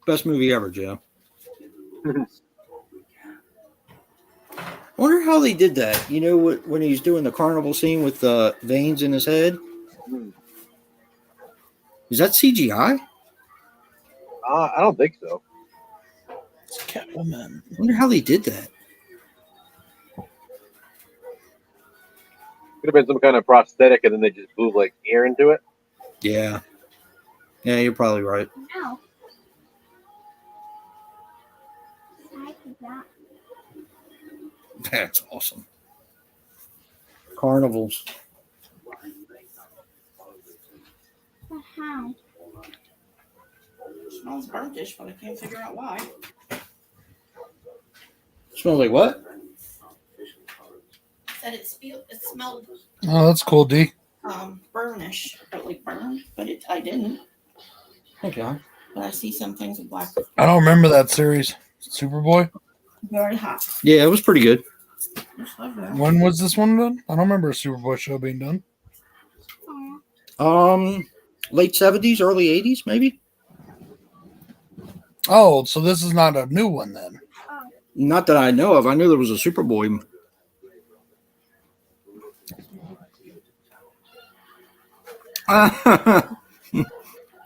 Best movie ever, Joe. I wonder how they did that. You know, when he's doing the carnival scene with the veins in his head? Is that CGI? I don't think so. It's Catwoman. I wonder how they did that. Could have been some kind of prosthetic, and then they just blew like air into it. Yeah. Yeah, you're probably right. Ow. I did that. That's awesome. Carnivals. But how? Smells burnt-ish, but I can't figure out why. Smells like what? Said it smelled Oh, that's cool, D. burnish, or like burn, but I didn't. Okay. But I see some things with black. I don't remember that series. Superboy? Very hot. Yeah, it was pretty good. Just love that. When was this one done? I don't remember a Superboy show being done. Oh, Late 70s, early 80s, maybe? Oh, so this is not a new one then. Not that I know of. I knew there was a Superboy.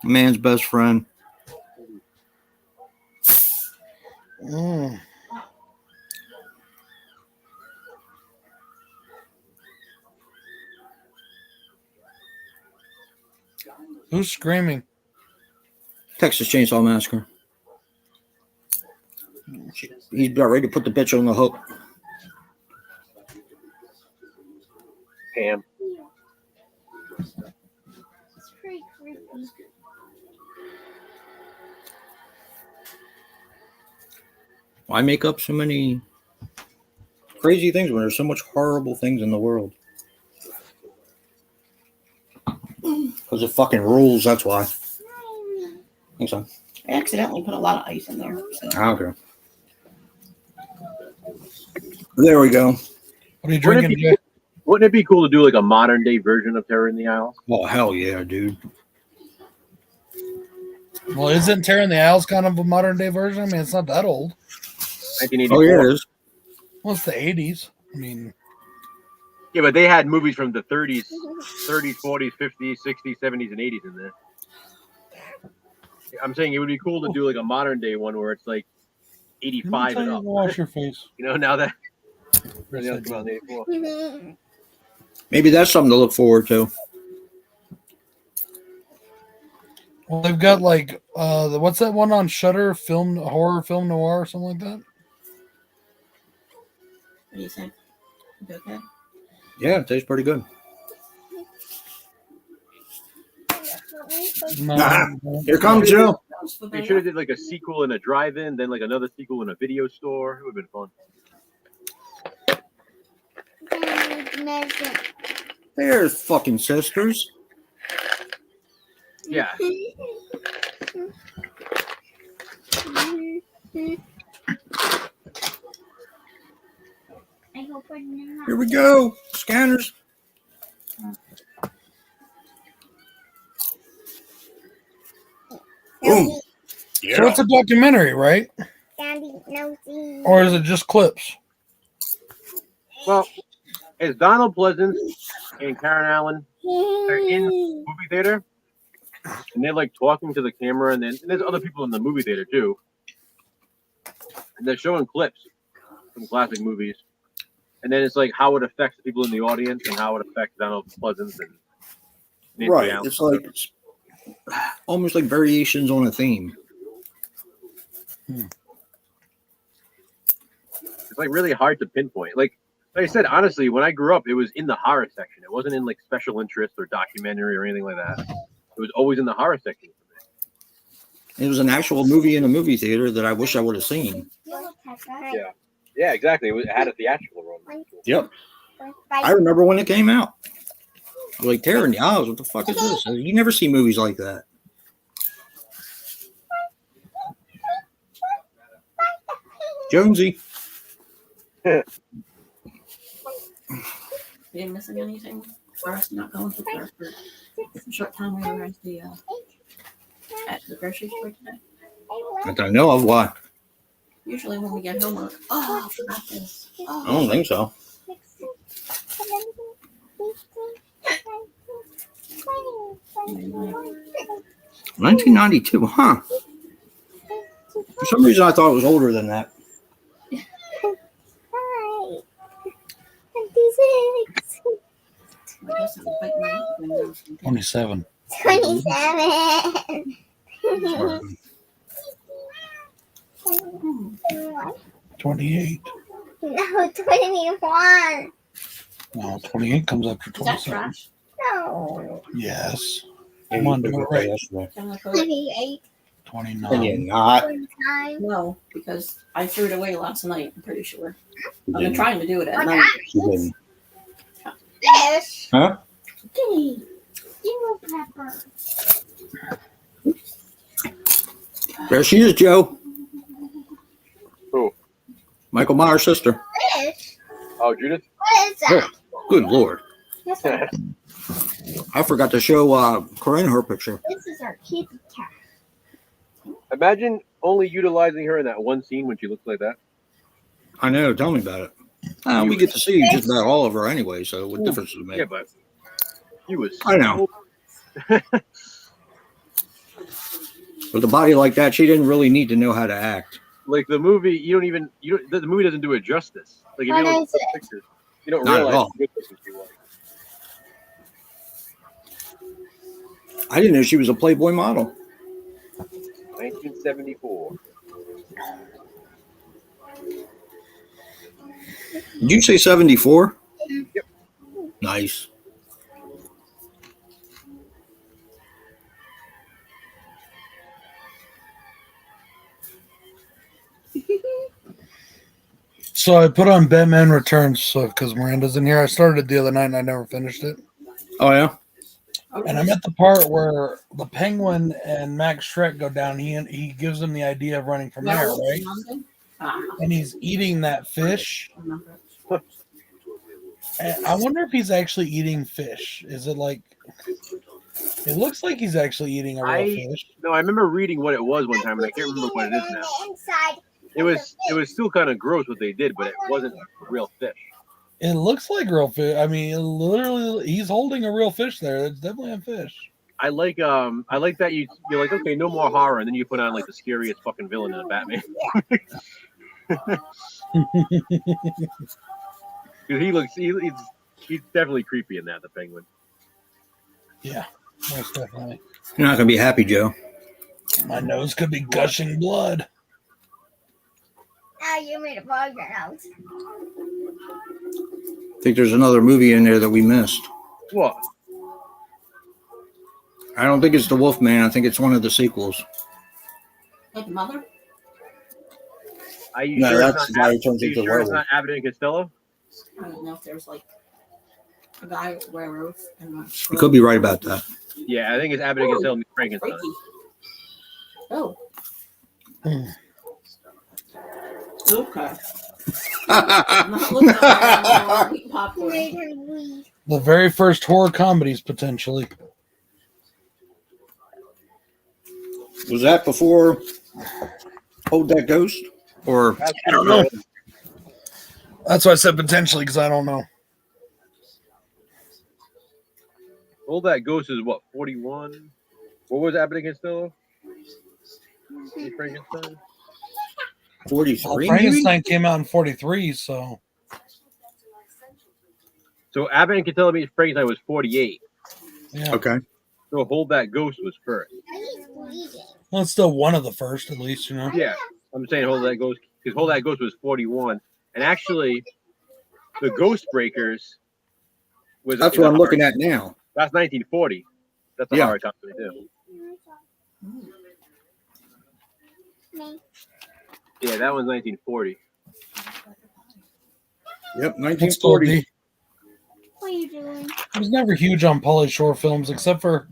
Man's best friend. Mm. Who's screaming? Texas Chainsaw Massacre. He's about ready to put the bitch on the hook. Pam. it's pretty creepy. Why make up so many crazy things when there's so much horrible things in the world? Because of fucking rules, that's why. Think so. I accidentally put a lot of ice in there. So. Okay. There we go. What are you drinking, Jay? Wouldn't it be cool to do like a modern day version of Terror in the Aisles? Oh, hell yeah, dude. Well, isn't Terror in the Aisles kind of a modern day version? I mean, it's not that old. 1984. Oh, yeah, it is. Well, it's the 80s. I mean, Yeah, but they had movies from the 30s, 40s, 50s, 60s, 70s, and 80s in there. I'm saying it would be cool to do like a modern day one where it's like 85 and up. wash your face. You know, now that everything else came out in 84. Maybe that's something to look forward to. Well, they've got like what's that one on Shudder? Horror film noir or something like that. What do you think? You okay? Yeah, it tastes pretty good. No. Here comes Joe. They should have did like a sequel in a drive-in, then like another sequel in a video store. It would have been fun. They're fucking sisters. Yeah. I hope I'm not. Here we go. Scanners. Boom. So it's a documentary, right? Daddy, nosy. Or is it just clips? Well, it's Donald Pleasance and Karen Allen. They're in the movie theater, and they're like talking to the camera, and then there's other people in the movie theater too, and they're showing clips from classic movies, and then it's like how it affects the people in the audience and how it affects Donald Pleasance and Nancy Right. Allen. It's like almost like variations on a theme. It's like really hard to pinpoint. Like I said, honestly, when I grew up, it was in the horror section. It wasn't in like special interest or documentary or anything like that. It was always in the horror section for me. It was an actual movie in a movie theater that I wish I would have seen. Yeah. Yeah, exactly. It had a theatrical run. Yep. I remember when it came out. I was like, tearing the eyes. What the fuck is this? You never see movies like that. Jonesy. You didn't missing anything for us not going to the for a short time we were at the grocery store today. I don't know of why. Usually when we get home, we're like, oh, I forgot this. I Oh, don't think so. 1992, huh? For some reason, I thought it was older than that. Hi. 26. I guess I'm biting my lip window. 27. 27. 28. No, 21. No, 28 comes after Is that 27. trash? No. Yes. Come on, do it right. Can I go? 28. 29. Not. One time. No, because I threw it away last night, I'm pretty sure. You I've been didn't. trying to do it at What night. You didn't. Fish. Huh? Kitty. Yellow pepper. There she is, Joe. Who? Michael Myers' sister. Fish. Oh, Judith? What is that? Good Lord. This one. I forgot to show Corinne her picture. This is our kitty cat. Imagine only utilizing her in that one scene when she looks like that. I know. Tell me about it. We get to see just about all of her anyway, so what difference does it make? Yeah, but he was. I know. With a body like that, she didn't really need to know how to act. Like the movie, the movie doesn't do it justice. Like if What you look is at the it? pictures, you don't Not at realize all. how good looking she was. I didn't know she was a Playboy model. 1974. Did you say 74? Yep. Nice. So I put on Batman Returns because Miranda's in here. I started it the other night and I never finished it. Oh, yeah? And I'm at the part where the Penguin and Max Shrek go down. He gives them the idea of running from there, right? And he's eating that fish. And I wonder if he's actually eating fish. Is it like? It looks like he's actually eating a real fish. No, I remember reading what it was one time, and I can't remember what it is now. Inside. It was still kind of gross what they did, but it wasn't real fish. It looks like real fish. I mean, literally, he's holding a real fish there. It's definitely a fish. I like that you're like, okay, no more horror, and then you put on like the scariest fucking villain in a Batman. Dude, he's definitely creepy in that, the Penguin. Yeah, most definitely. You're not going to be happy, Joe. My nose could be gushing blood. Now you made a bug out. I think there's another movie in there that we missed. What? I don't think it's the Wolfman. I think it's one of the sequels. Like the mother? Are you No, sure that's it's the not? guy who turns Are you into a sure it's werewolf. not Abbott and Costello? I don't know if there's like a guy werewolf and a You could be right about that. Yeah, I think it's Abbott and Costello meets Frankenstein. Freaky. Oh, Hmm. okay. I'm not looking at that anymore. I'm eating popcorn. Later we. The very first horror comedies, potentially. Was that before Hold That Ghost? Or I don't know. That's why I said potentially, because I don't know. Hold That Ghost is what, 41? What was Abbott and Costello? Frankenstein? 43? Well, maybe? Frankenstein came out in 43, so. So Abbott and Costello meets Frankenstein was 48. Yeah. Okay. So Hold That Ghost was first. He's bleeding. Well, it's still one of the first, at least, you know. Yeah, I'm saying Hold That Ghost because Hold That Ghost was 41, and actually, the Ghost Breakers was. That's what I'm looking at now. That's 1940. That's a Yeah. horror comedy too. Me. Yeah, that one's 1940. Yep, That's cool, 1940. D. What are you doing? I was never huge on Pauly Shore films, except for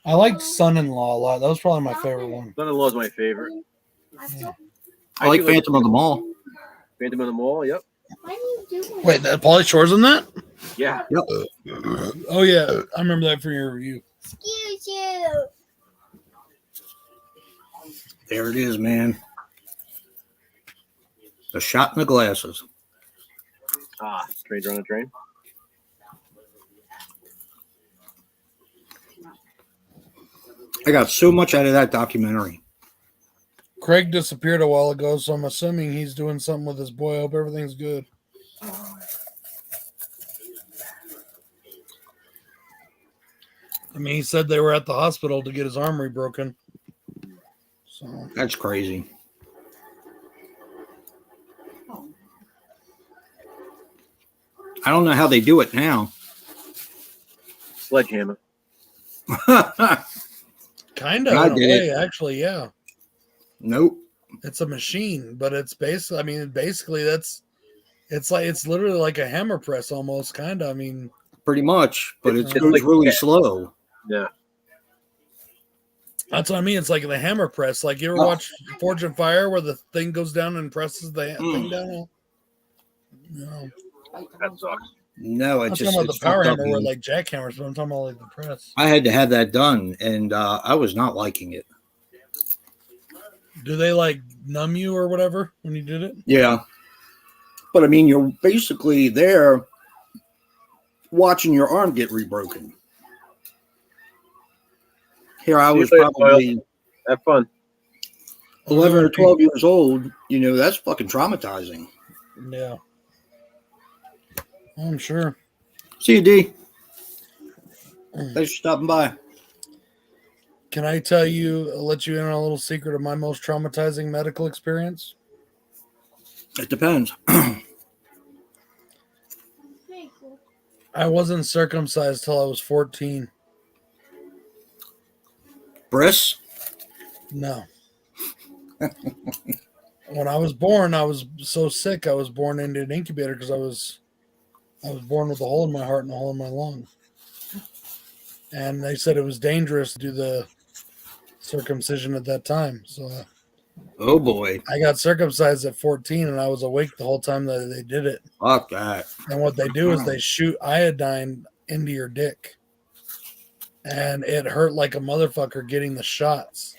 I liked Son-in-Law a lot. That was probably my favorite one. Son-in-Law is my favorite. I like do like Phantom of the Mall. Phantom of the Mall. Yep. What are you doing? Wait, that Pauly Shore's in that? Yeah. Oh yeah, I remember that from your review. Excuse you. There it is, man. The Shot in the Glasses. Ah, Stranger on a Train. I got so much out of that documentary. Craig disappeared a while ago, so I'm assuming he's doing something with his boy. I hope everything's good. I mean, he said they were at the hospital to get his arm rebroken. So That's crazy. I don't know how they do it now. Sledgehammer. kind of I in a did way, it. actually, yeah. Nope. It's a machine, but it's basically. I mean, basically, it's literally like a hammer press, almost, kind of. I mean, Pretty much, but it It's goes like- really yeah. slow. Yeah. that's what I mean. It's like the hammer press. Like you ever Oh. watch Forge and Fire, where the thing goes down and presses the Mm. thing down? No, That sucks. No, I'm it talking just about it's the power fucked up, hammer, where man. like jackhammers, but I'm talking about like the press. I had to have that done, and I was not liking it. Do they like numb you or whatever when you did it? Yeah, but I mean, you're basically there watching your arm get rebroken. Here, I See you was later, probably Have fun. 11 or 12 years old. You know, that's fucking traumatizing. Yeah, I'm sure. See you, D. Thanks for stopping by. Can I tell you, let you in on a little secret of my most traumatizing medical experience? It depends. Very cool. I wasn't circumcised till I was 14. Briss? No. When I was born, I was so sick. I was born into an incubator because I was born with a hole in my heart and a hole in my lung. And they said it was dangerous to do the circumcision at that time. So Oh, boy. I got circumcised at 14 and I was awake the whole time that they did it. Fuck that. And what they do is they shoot iodine into your dick. And it hurt like a motherfucker getting the shots.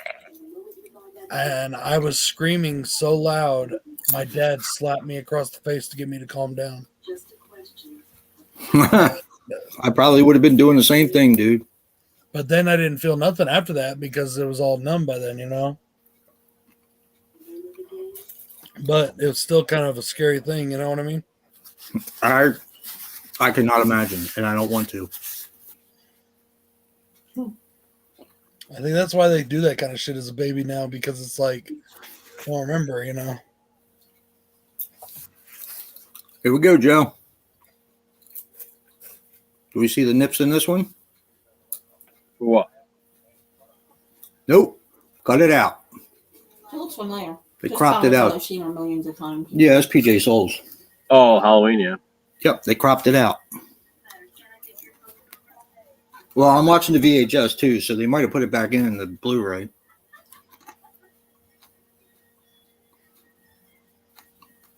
And I was screaming so loud, my dad slapped me across the face to get me to calm down. I probably would have been doing the same thing, dude. But then I didn't feel nothing after that because it was all numb by then, you know? But it was still kind of a scary thing, you know what I mean? I cannot imagine, and I don't want to. I think that's why they do that kind of shit as a baby now, because it's like, I don't remember, you know? Here we go, Joe. Do we see the nips in this one? For what? Nope. Cut it out. It looks familiar. They Just cropped it comments that out. I've seen her millions of times. Yeah, that's PJ Souls. Oh, Halloween, yeah. Yep, they cropped it out. Well, I'm watching the VHS too, so they might have put it back in the Blu-ray.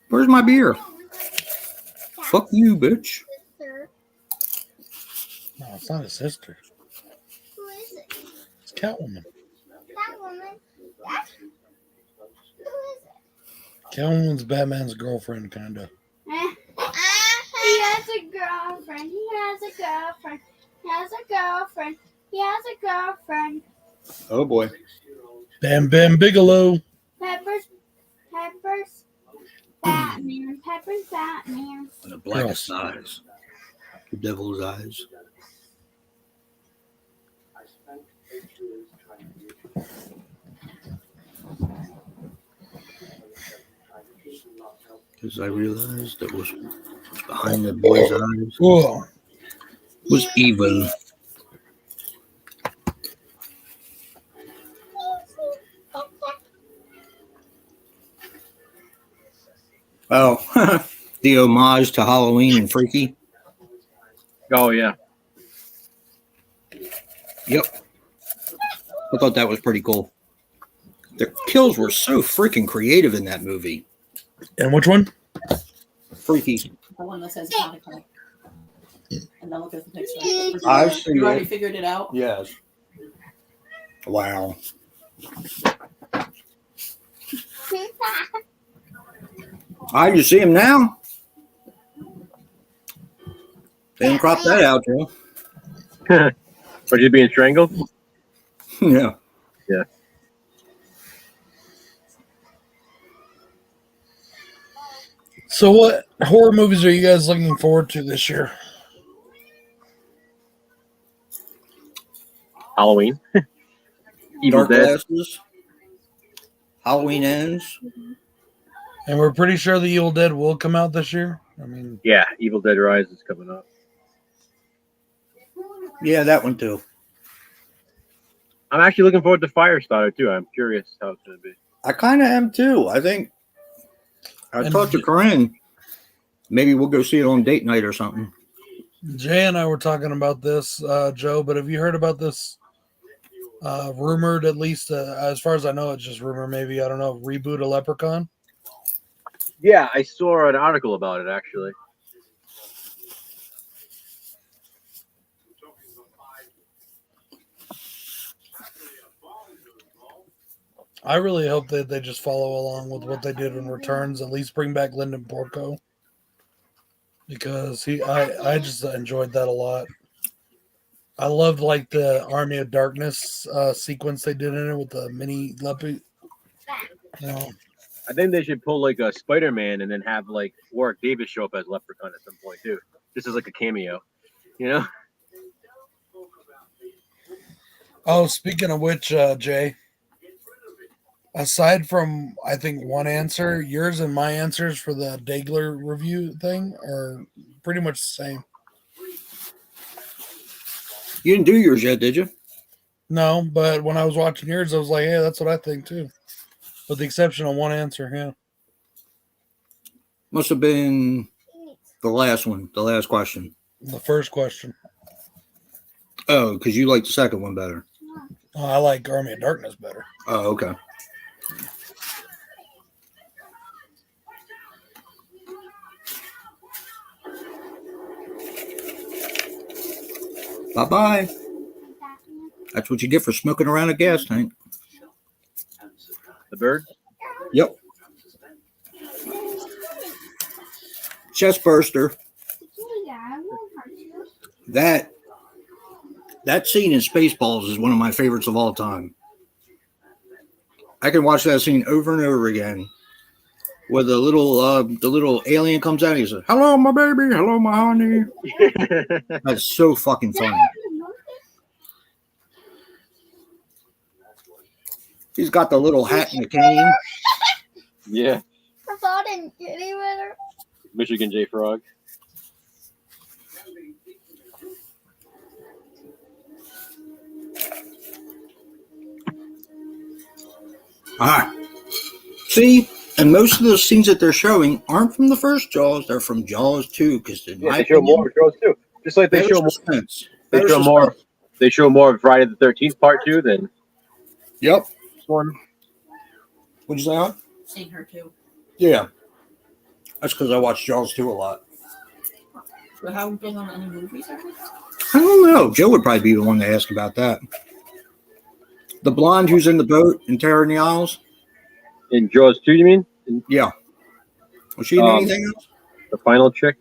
Where's my beer? Fuck you, bitch. Sister. No, it's not his sister. Who is it? It's Catwoman. That woman. That? Who is it? Catwoman's Batman's girlfriend, kind of. He has a girlfriend. He has a girlfriend. He has a girlfriend. He has a girlfriend. Oh boy. Bam Bam Bigelow. Peppers. Batman. Peppers. Batman. And the blackest eyes. The devil's eyes. Because I realized that was behind the boy's eyes Whoa. was evil. Oh, the homage to Halloween and Freaky. Oh, yeah. Yep. I thought that was pretty cool. The kills were so freaking creative in that movie. And which one? Freaky. The one that says Monica. And then look at the picture. I've seen You already it. figured it out? Yes. Wow. You see him now? They didn't crop that out, Joe. Are you being strangled? Yeah. Yeah. So, what horror movies are you guys looking forward to this year? Halloween. Evil Dark Dead. Glasses. Halloween Ends. And we're pretty sure the Evil Dead will come out this year. I mean, Yeah, Evil Dead Rise is coming up. Yeah, that one too. I'm actually looking forward to Firestarter too. I'm curious how it's going to be. I kind of am too. I think I And- talked to Corinne. Maybe we'll go see it on date night or something. Jay and I were talking about this, Joe, but have you heard about this rumored, at least as far as I know, it's just rumor, maybe, I don't know, reboot of Leprechaun? Yeah, I saw an article about it actually. I really hope that they just follow along with what they did in Returns, at least bring back Lyndon Porco. Because I just enjoyed that a lot. I loved like the Army of Darkness sequence they did in it with the mini leopard. You know, I think they should pull like a Spider-Man and then have like Warwick Davis show up as Leprechaun at some point too, just as like a cameo. You know? oh, speaking of which, Jay, aside from I think one answer, yours and my answers for the Daigler review thing are pretty much the same. You didn't do yours yet, did you? No, but when I was watching yours, I was like, hey, that's what I think too. With the exception of one answer, yeah. Must have been the last one, the last question. The first question. Oh, because you like the second one better. Oh, I like Army of Darkness better. Oh, okay. Bye-bye. That's what you get for smoking around a gas tank. The bird. Yep. Chest burster. That scene in Spaceballs is one of my favorites of all time. I can watch that scene over and over again. Where the little alien comes out and he says, "Hello, my baby. Hello, my honey." That's so fucking funny. He's got the little hat and the cane. Yeah. I thought I didn't get any better. Michigan J Frog. Ah, see, and most of the scenes that they're showing aren't from the first Jaws. They're from Jaws 2, because in my they show opinion, more Jaws too. Just like they better show more. suspense. They Better show more. suspense. They show more of Friday the 13th Part 2 than Yep. this one. What'd you say, Hon? Seen her too. Yeah. That's because I watch Jaws 2 a lot. But haven't been on any movies or anything? I don't know. Joe would probably be the one to ask about that. The blonde who's in the boat and tearing the aisles? In Jaws 2, you mean? Yeah. Was she in anything else? The final chick?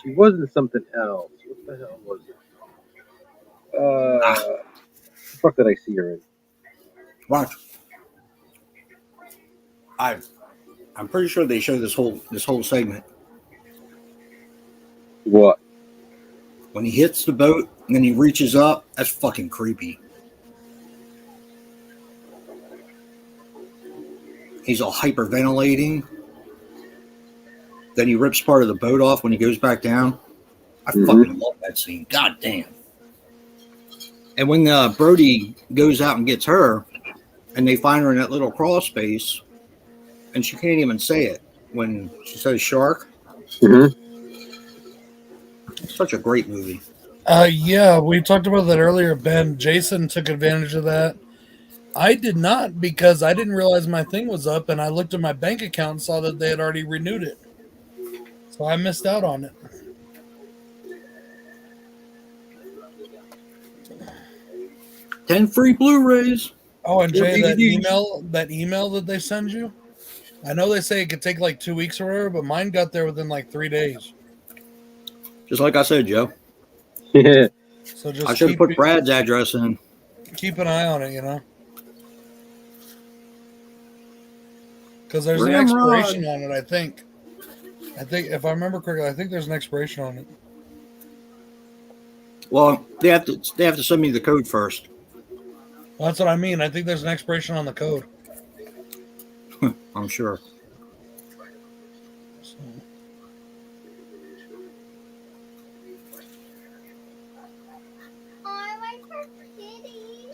She wasn't something else. What the hell was it? What the fuck did I see her in? Watch. I'm pretty sure they show this whole segment. What? When he hits the boat and then he reaches up, that's fucking creepy. He's all hyperventilating. Then he rips part of the boat off when he goes back down. I fucking love that scene. God damn. And when Brody goes out and gets her, and they find her in that little crawl space, and she can't even say it when she says shark. Mm-hmm. Such a great movie. Yeah, we talked about that earlier, Ben. Jason took advantage of that. I did not, because I didn't realize my thing was up, and I looked at my bank account and saw that they had already renewed it. So I missed out on it. $10 free Blu-rays. Oh, and Jay, that DVDs. email that they send you, I know they say it could take like 2 weeks or whatever, but mine got there within like 3 days. Just like I said, Joe. So just I should have put Brad's address in. keep an eye on it, you know, because there's an Ramrod. expiration on it. I think if I remember correctly, I think there's an expiration on it. Well, they have to send me the code first. Well, that's what I mean. I think there's an expiration on the code. I'm sure. So. I like her kitty.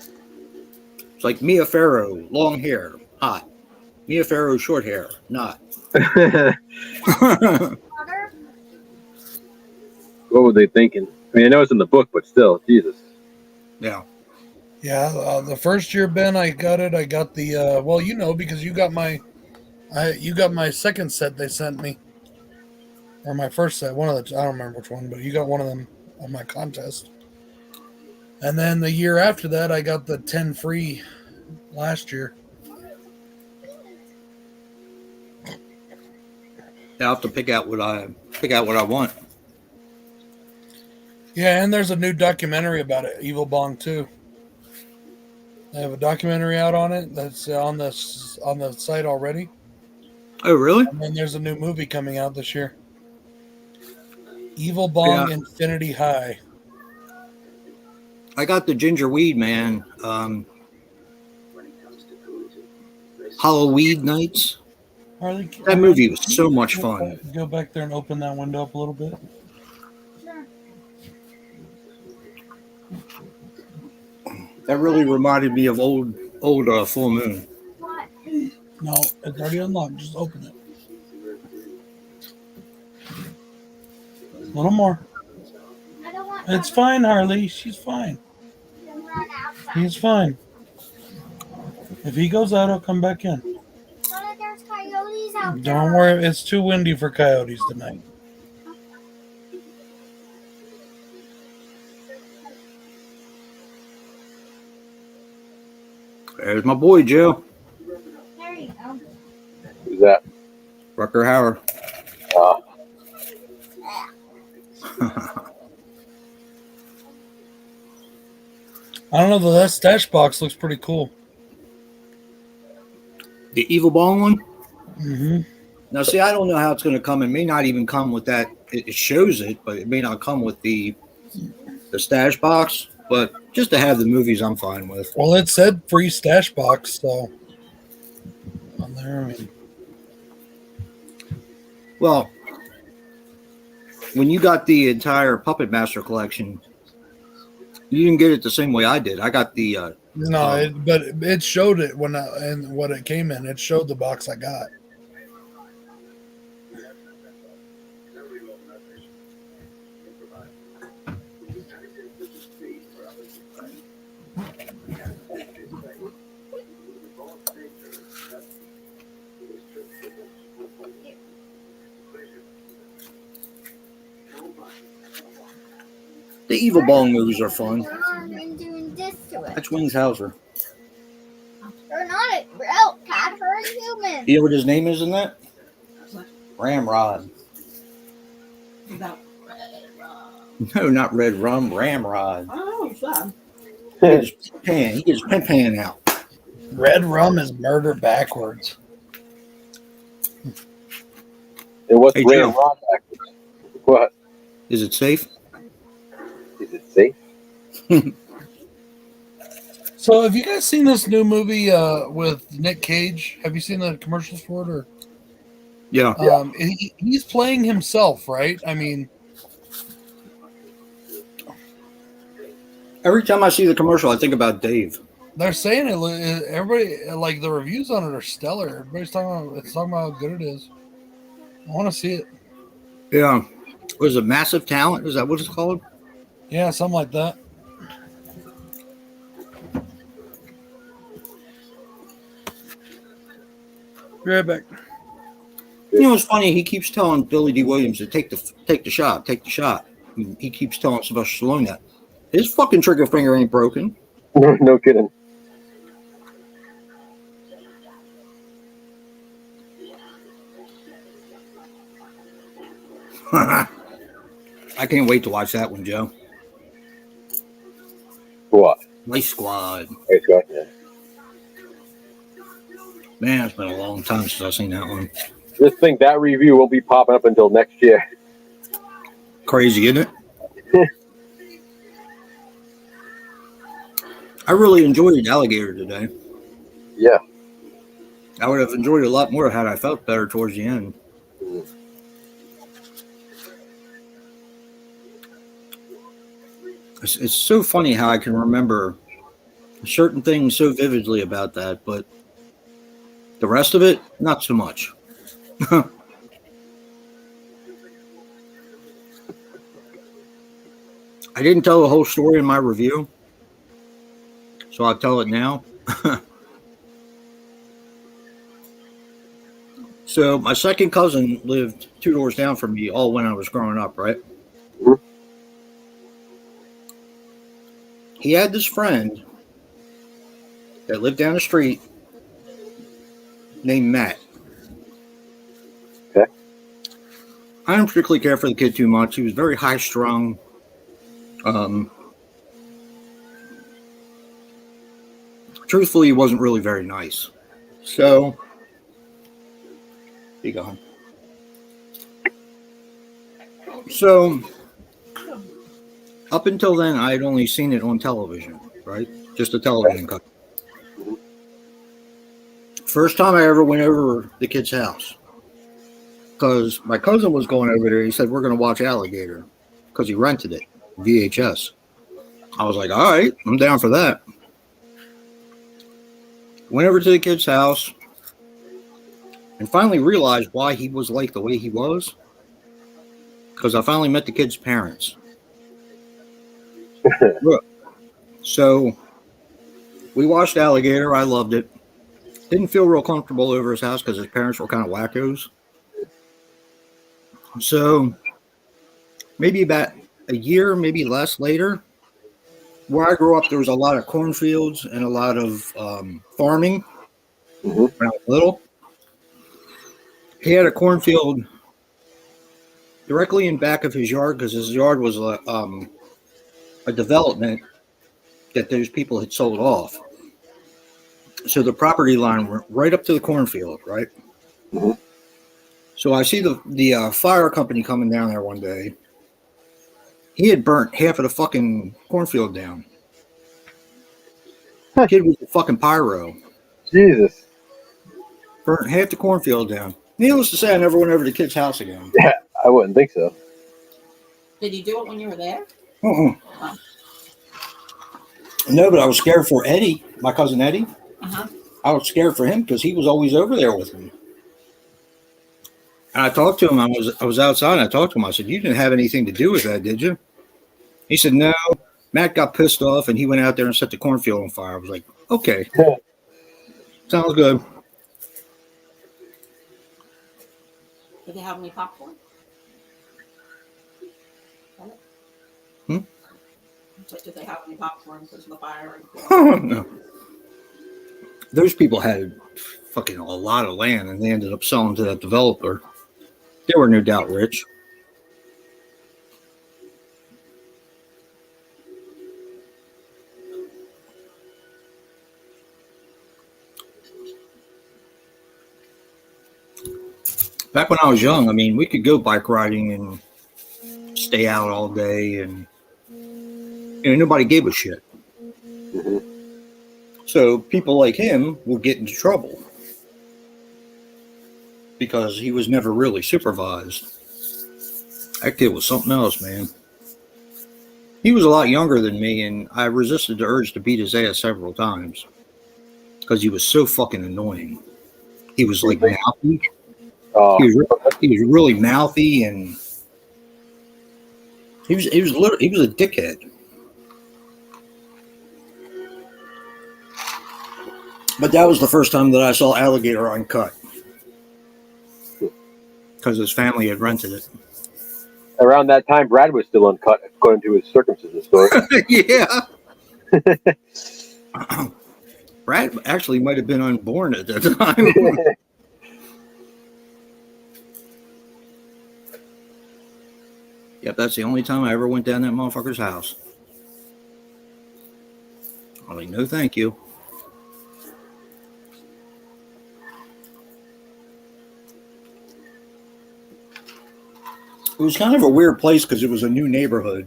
It's like Mia Farrow, long hair, hot. Mia Farrow, short hair, not. Water. What were they thinking? I mean, I know it's in the book, but still, Jesus. Yeah. Yeah, the first year, Ben, I got it. I got the well, you know, because you got my second set they sent me, or my first set. One of the I don't remember which one, but you got one of them on my contest. And then the year after that, I got the 10 free last year. I'll have to pick out what I want. Yeah, and there's a new documentary about it, Evil Bong 2. They have a documentary out on it that's on the site already. Oh, really? And then there's a new movie coming out this year. Evil Bong Yeah. Infinity High. I got the Ginger Weed Man. Halloween Nights. Harley, That movie was so much fun. Go back there and open that window up a little bit. That really reminded me of old Full Moon. What? No, it's already unlocked. Just open it. A little more. I don't want. It's fine, Harley. She's fine. to run outside. He's fine. If he goes out, he'll come back in. What if there's coyotes out there? Don't worry. It's too windy for coyotes tonight. There's my boy, Joe. There you go. Who's that? Rucker Hauer. I don't know. That stash box looks pretty cool. The Evil Bong one? Mm-hmm. Now, see, I don't know how it's going to come. It may not even come with that. It shows it, but it may not come with the stash box. But just to have the movies, I'm fine with. Well, it said free stash box, so on there. I mean, Well, when you got the entire Puppet Master collection, you didn't get it the same way I did. I got the No, but it showed it and what it came in. It showed the box I got. The Evil Bong movies are fun. And doing this to it. That's Wings Hauser. They're not a real cat, they're a human. You know what his name is in that? Ramrod. About No, not Red Rum. Ramrod. oh, son. He gets his pan out. Red rum is murder backwards. And what's Hey, Ram Joe. Ron backwards? What? Is it safe? Is it safe? So, have you guys seen this new movie with Nick Cage? Have you seen the commercials for it? Or Yeah. he's playing himself, right? I mean, Every time I see the commercial, I think about Dave. they're saying it. Everybody like the reviews on it are stellar. Everybody's talking about how good it is. I want to see it. Yeah. Was it Massive Talent? Is that what it's called? Yeah, something like that. Be right back. You know, it's funny. He keeps telling Billy D. Williams to take the shot. He keeps telling Sylvester Stallone that his fucking trigger finger ain't broken. No kidding. I can't wait to watch that one, Joe. What? Nice Squad. Hey, Scott, yeah. Man, it's been a long time since I've seen that one. Just think that review won't be popping up until next year. Crazy, isn't it? I really enjoyed Alligator today. Yeah. I would have enjoyed it a lot more had I felt better towards the end. It's so funny how I can remember certain things so vividly about that, but the rest of it, not so much. I didn't tell the whole story in my review, so I'll tell it now. So my second cousin lived 2 doors down from me all when I was growing up, right? Mhm. He had this friend that lived down the street named Matt. Okay. I didn't particularly care for the kid too much. He was very high strung. Truthfully, he wasn't really very nice. So, here you go. So, up until then, I had only seen it on television, right? Just a television cut. First time I ever went over the kid's house, because my cousin was going over there. He said, we're going to watch Alligator, because he rented it, VHS. I was like, all right, I'm down for that. Went over to the kid's house and finally realized why he was like the way he was, because I finally met the kid's parents. So we watched Alligator. I loved it. Didn't feel real comfortable over his house because his parents were kind of wackos. So maybe about a year, maybe less later, where I grew up, there was a lot of cornfields and a lot of farming when I was little. He had a cornfield directly in back of his yard because his yard was a development that those people had sold off. So the property line went right up to the cornfield, right? Mhm. So I see the fire company coming down there one day. He had burnt half of the fucking cornfield down. Kid was a fucking pyro. Jesus. Burnt half the cornfield down. Needless to say, I never went over to the kid's house again. Yeah, I wouldn't think so. Did you do it when you were there? Uh-uh. No, but I was scared for Eddie, my cousin Eddie. Uh-huh. I was scared for him because he was always over there with me. And I talked to him. I was outside. And I talked to him. I said, "You didn't have anything to do with that, did you?" He said, "No." Matt got pissed off, and he went out there and set the cornfield on fire. I was like, "Okay, sounds good." Did they have any popcorn? Did they have any popcorn because of the fire? No. Those people had fucking a lot of land, and they ended up selling to that developer. They were no doubt rich. Back when I was young, I mean, we could go bike riding and stay out all day, and nobody gave a shit. So people like him would get into trouble because he was never really supervised. That kid was something else, man. He was a lot younger than me, and I resisted the urge to beat his ass several times because he was so fucking annoying. He was like mouthy. He was really mouthy, and he was a dickhead. But that was the first time that I saw alligator uncut because his family had rented it. Around that time, Brad was still uncut, according to his circumcision story. Yeah. Brad actually might have been unborn at that time. Yep, that's the only time I ever went down that motherfucker's house. I'm like, no, thank you. It was kind of a weird place because it was a new neighborhood.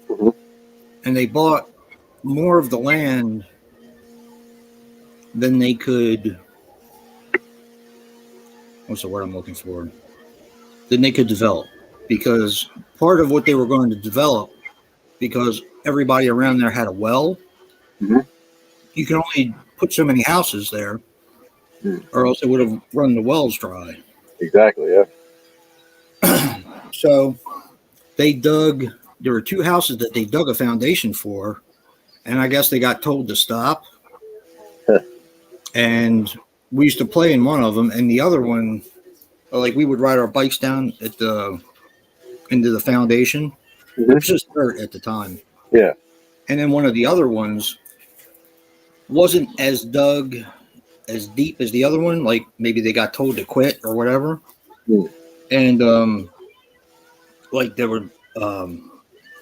Mm-hmm. And they bought more of the land than they could. What's the word I'm looking for? Than they could develop. Because part of what they were going to develop, because everybody around there had a well, mm-hmm. You can only put so many houses there, or else it would have run the wells dry. Exactly, yeah. So they dug, there were two houses that they dug a foundation for, and I guess they got told to stop. And we used to play in one of them, and the other one, like we would ride our bikes down at into the foundation. Mm-hmm. It was just dirt at the time. Yeah. And then one of the other ones wasn't as dug as deep as the other one. Like maybe they got told to quit or whatever. Mm. And like there would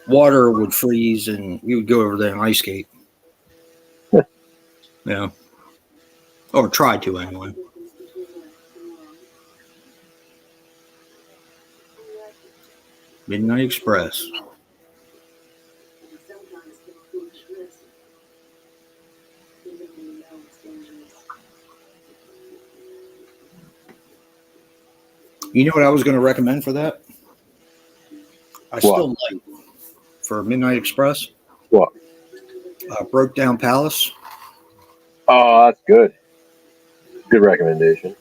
water would freeze, and we would go over there and ice skate. Yeah. Or try to anyway. Midnight Express. You know what I was going to recommend for that? Still like for Midnight Express. What? Broke Down Palace. Oh, that's good. Good recommendation.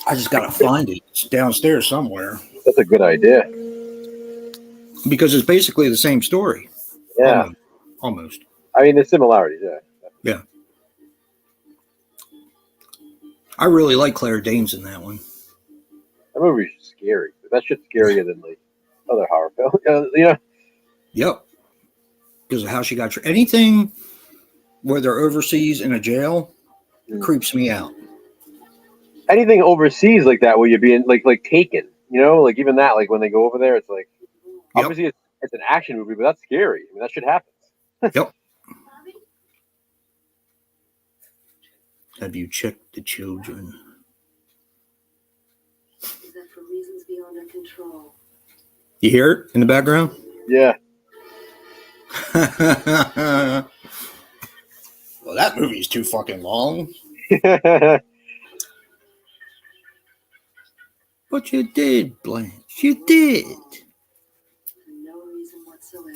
I just got to find it. It's downstairs somewhere. That's a good idea. Because it's basically the same story. Yeah. Almost. I mean, there's similarities, yeah. Yeah. I really like Claire Danes in that one. That movie's scary. That shit's scarier than like other horror films. You know? Yep. Because of how she got anything where they're overseas in a jail creeps me out. Anything overseas like that where you're being like taken, you know, like even that, like when they go over there, it's like obviously it's an action movie, but that's scary. I mean, that shit happens. Yep. Have you checked the children? Is that for reasons beyond our control? You hear it in the background? Yeah. Well, that movie's too fucking long. But you did, Blanche. You did. For no reason whatsoever.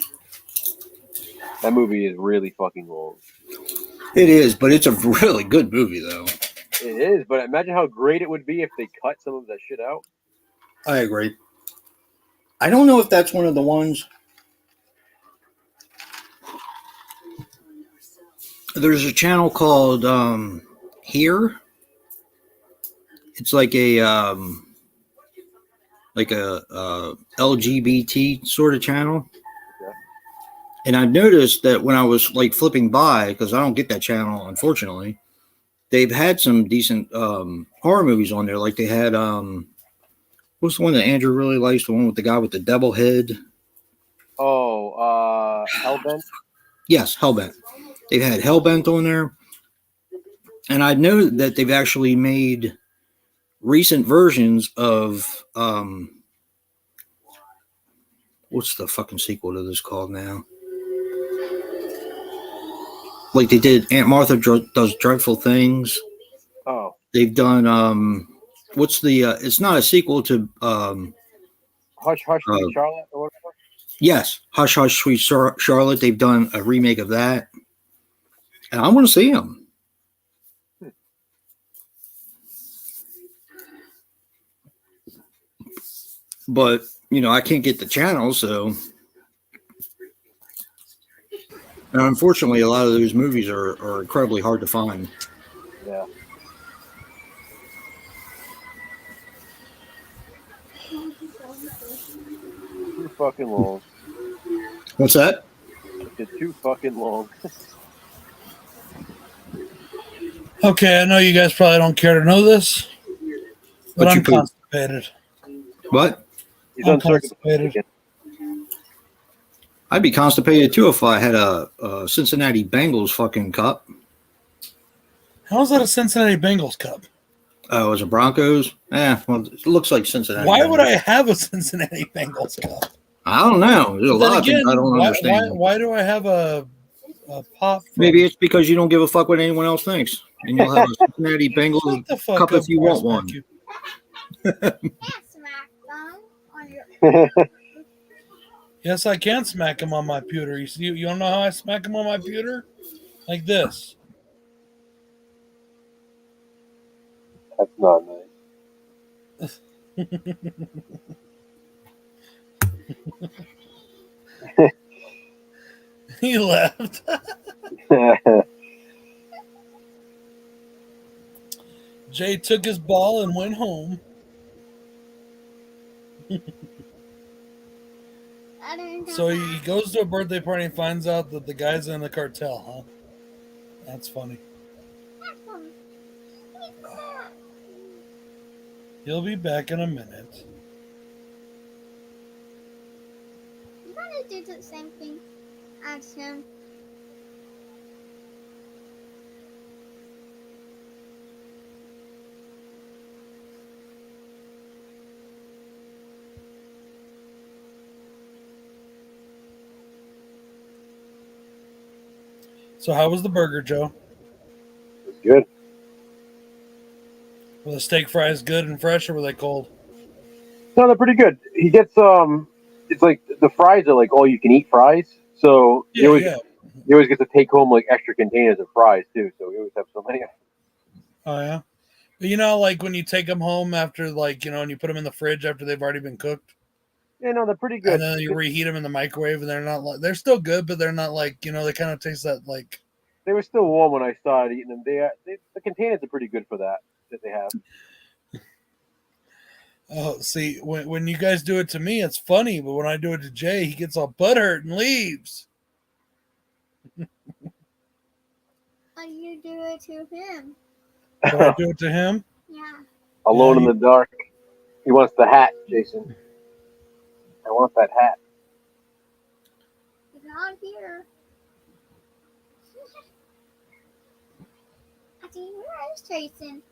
That movie is really fucking long. It is, but it's a really good movie, though. It is, but imagine how great it would be if they cut some of that shit out. I agree. I don't know if that's one of the ones. There's a channel called Here. It's like a LGBT sort of channel. Okay. And I noticed that when I was like flipping by, because I don't get that channel, unfortunately, they've had some decent horror movies on there. Like they had what's the one that Andrew really likes? The one with the guy with the devil head. Oh, Hellbent. Yes, Hellbent. They've had Hellbent on there, and I know that they've actually made recent versions of what's the fucking sequel to this called now? Like they did Aunt Martha Does Dreadful Things. Oh, They've done what's the it's not a sequel to Hush Hush Sweet Charlotte or whatever. yes, Hush Hush Sweet Charlotte. They've done a remake of that, and I want to see them. But you know, I can't get the channel, so and unfortunately, a lot of those movies are incredibly hard to find. Yeah. Too fucking long. What's that? It's too fucking long. Okay, I know you guys probably don't care to know this, but But you I'm poop. constipated. What? He's I'm uncircumcised. constipated. I'd be constipated too if I had a Cincinnati Bengals fucking cup. How is that a Cincinnati Bengals cup? Oh, it was a Broncos? Well, it looks like Cincinnati. Why Bengals. would I have a Cincinnati Bengals cup? I don't know. There's a Then lot of things I don't understand. Why do I have a pop? From, Maybe it's because you don't give a fuck what anyone else thinks, and you'll have a Cincinnati Shut Bengals the fuck cup up if you before I want smack one. you. Can't smack them on your. Yes, I can smack him on my pewter. You don't know how I smack him on my pewter? Like this. That's not nice. He left. Jay took his ball and went home. I don't know So he how. goes to a birthday party and finds out that the guy's in the cartel, huh? That's funny. He'll be back in a minute. I'm gonna do the same thing as him. So how was the burger, Joe? It's good. Were the steak fries good and fresh, or were they cold? No, they're pretty good. He gets it's like the fries are like all you can eat fries. So Yeah, you always get to take home like extra containers of fries too. So we always have so many. Oh yeah. But you know, like when you take them home after, like, you know, and you put them in the fridge after they've already been cooked, Yeah, no, they're pretty good. and then you reheat them in the microwave, and they're not like, they're still good, but they're not like, you know, they kind of taste that like. They were still warm when I started eating them. The containers are pretty good for that they have. Oh, see, when you guys do it to me, it's funny, but when I do it to Jay, he gets all butthurt and leaves. How do you do it to him? When I do it to him, Yeah. Alone Yeah, in the dark. He wants the hat, Jason. I want that hat. It's not here. I see where is Jason?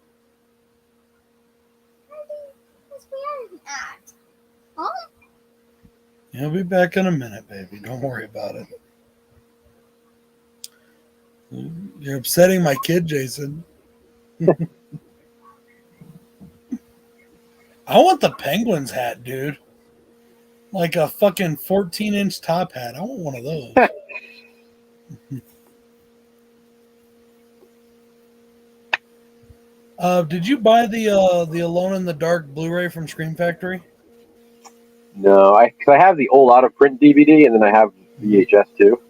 Where is at? Oh, he'll be back in a minute, baby. Don't worry about it. You're upsetting my kid, Jason. I want the Penguins hat, dude. Like a fucking 14-inch top hat. I want one of those. Did you buy the Alone in the Dark Blu-ray from Scream Factory? No, because I have the old out of print DVD, and then I have VHS too.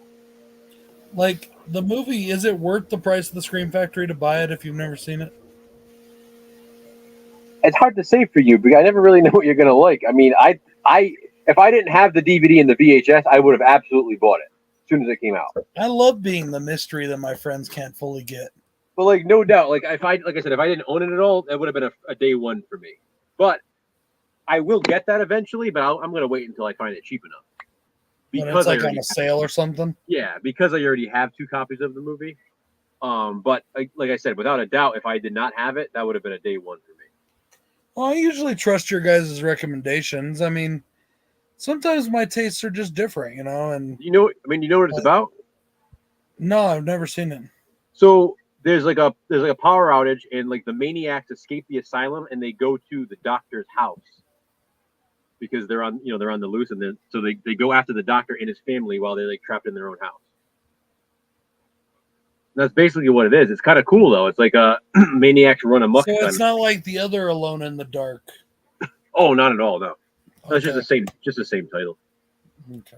Like the movie, is it worth the price of the Scream Factory to buy it if you've never seen it? It's hard to say for you because I never really know what you're gonna like. I mean, if I didn't have the DVD and the VHS, I would have absolutely bought it as soon as it came out. I love being the mystery that my friends can't fully get. But like, no doubt, like I said, if I didn't own it at all, that would have been a day one for me. But I will get that eventually. But I'm gonna wait until I find it cheap enough. When it's like on a sale or something. Yeah, because I already have 2 copies of the movie. But like I said, without a doubt, if I did not have it, that would have been a day one for me. Well, I usually trust your guys' recommendations. I mean, sometimes my tastes are just different, you know. And you know what it's about? No, I've never seen it. So there's like a power outage, and like the maniacs escape the asylum, and they go to the doctor's house because they're on the loose, and then so they go after the doctor and his family while they're like trapped in their own house. And that's basically what it is. It's kind of cool though. It's like maniacs run amok. So it's not like the other Alone in the Dark. Oh, not at all. No, that's Okay. just the same title. Okay.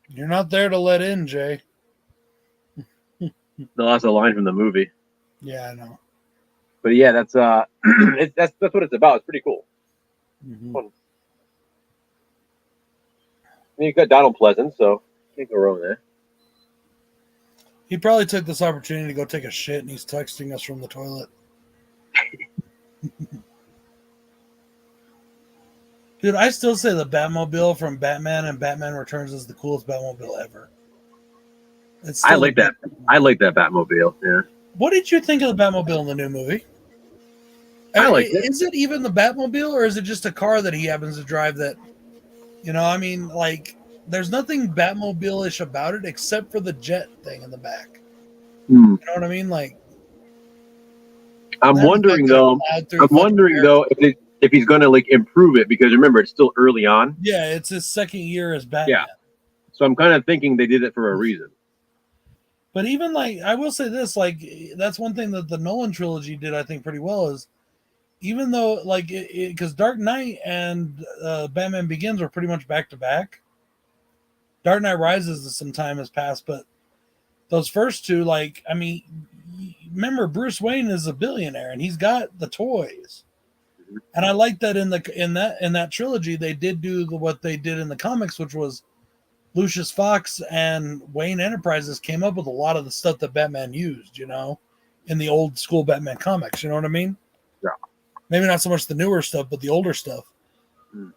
You're not there to let in, Jay. That's a line from the movie. Yeah, I know. But yeah, that's that's what it's about. It's pretty cool. Mhm. Fun. And you've got Donald Pleasant, so can't go wrong there. He probably took this opportunity to go take a shit, and he's texting us from the toilet. Dude, I still say the Batmobile from Batman and Batman Returns is the coolest Batmobile ever. I like that. I like that Batmobile. Yeah. What did you think of the Batmobile in the new movie? I like it. Is it even the Batmobile, or is it just a car that he happens to drive that, you know, I mean, like, there's nothing Batmobile-ish about it except for the jet thing in the back. Hmm. You know what I mean? Like, I'm wondering though if he's going to like improve it, because remember it's still early on. Yeah, it's his second year as Batman. Yeah. So I'm kind of thinking they did it for a reason. But even like, I will say this, like, that's one thing that the Nolan trilogy did, I think, pretty well is, even though, like, because Dark Knight and Batman Begins were pretty much back to back. Dark Knight Rises, some time has passed, but those first two, like, I mean, remember Bruce Wayne is a billionaire and he's got the toys, and I like that in that trilogy they did do what they did in the comics, which was Lucius Fox and Wayne Enterprises came up with a lot of the stuff that Batman used, you know, in the old school Batman comics. You know what I mean? Yeah. Maybe not so much the newer stuff, but the older stuff.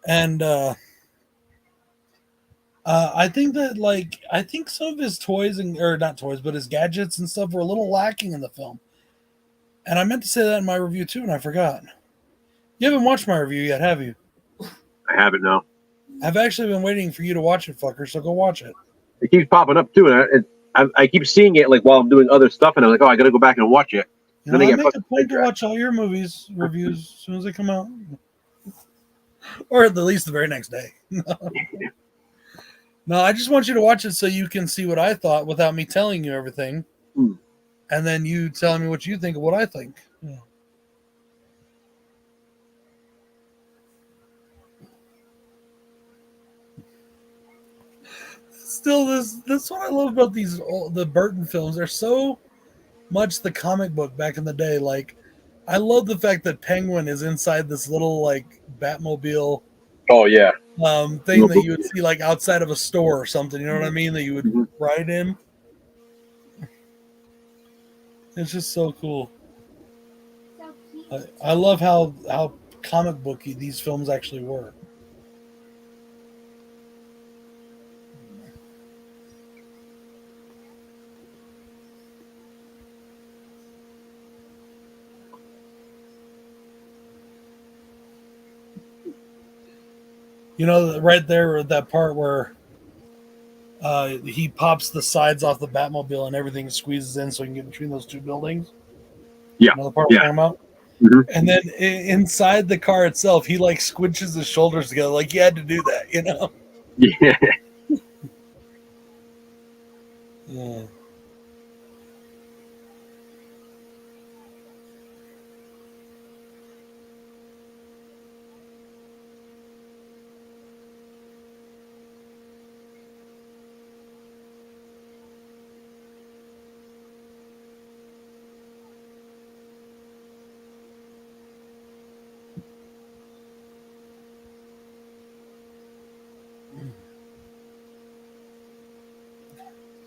And I think that, like, I think some of his toys or not toys, but his gadgets and stuff were a little lacking in the film. And I meant to say that in my review too, and I forgot. You haven't watched my review yet, have you? I haven't, no. I've actually been waiting for you to watch it, fucker. So go watch it. It keeps popping up too, and I keep seeing it like while I'm doing other stuff, and I'm like, oh, I got to go back and watch it. You know, I make a point to watch all your movies reviews as soon as they come out, or at least the very next day. No, I just want you to watch it so you can see what I thought without me telling you everything, and then you telling me what you think of what I think. Yeah. Still, this what I love about the Burton films. They're so much the comic book back in the day. Like, I love the fact that Penguin is inside this little like Batmobile. Oh yeah. Thing that you would see like outside of a store or something. You know what I mean? That you would ride in. It's just so cool. So cute. I love how comic booky these films actually were. You know, right there, that part where he pops the sides off the Batmobile and everything squeezes in so he can get between those two buildings. Yeah. Another part we're talking about. Mhm. And then inside the car itself, he like squinches his shoulders together, like he had to do that, you know? Yeah. Yeah.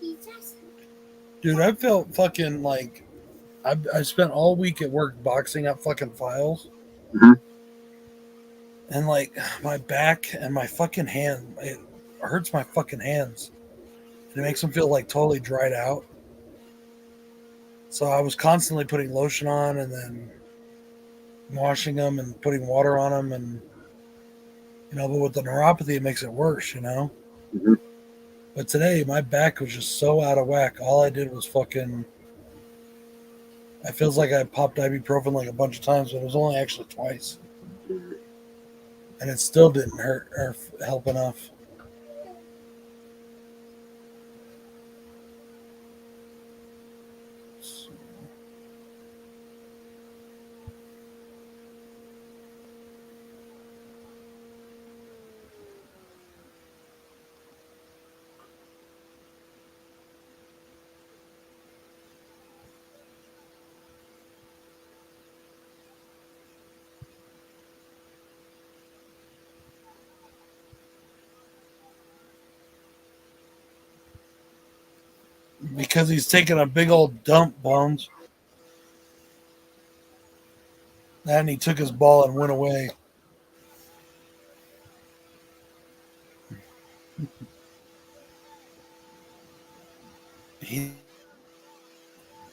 Jesus. Dude, I felt fucking like I spent all week at work boxing up fucking files. Mhm. And like my back and my fucking hand, it hurts my fucking hands. And it makes them feel like totally dried out. So I was constantly putting lotion on and then washing them and putting water on them. And, but with the neuropathy, it makes it worse, Mhm. But today, my back was just so out of whack. All I did was fucking. It feels like I popped ibuprofen like a bunch of times, but it was only actually twice. And it still didn't hurt or help enough. Because he's taking a big old dump, Bones. And he took his ball and went away. He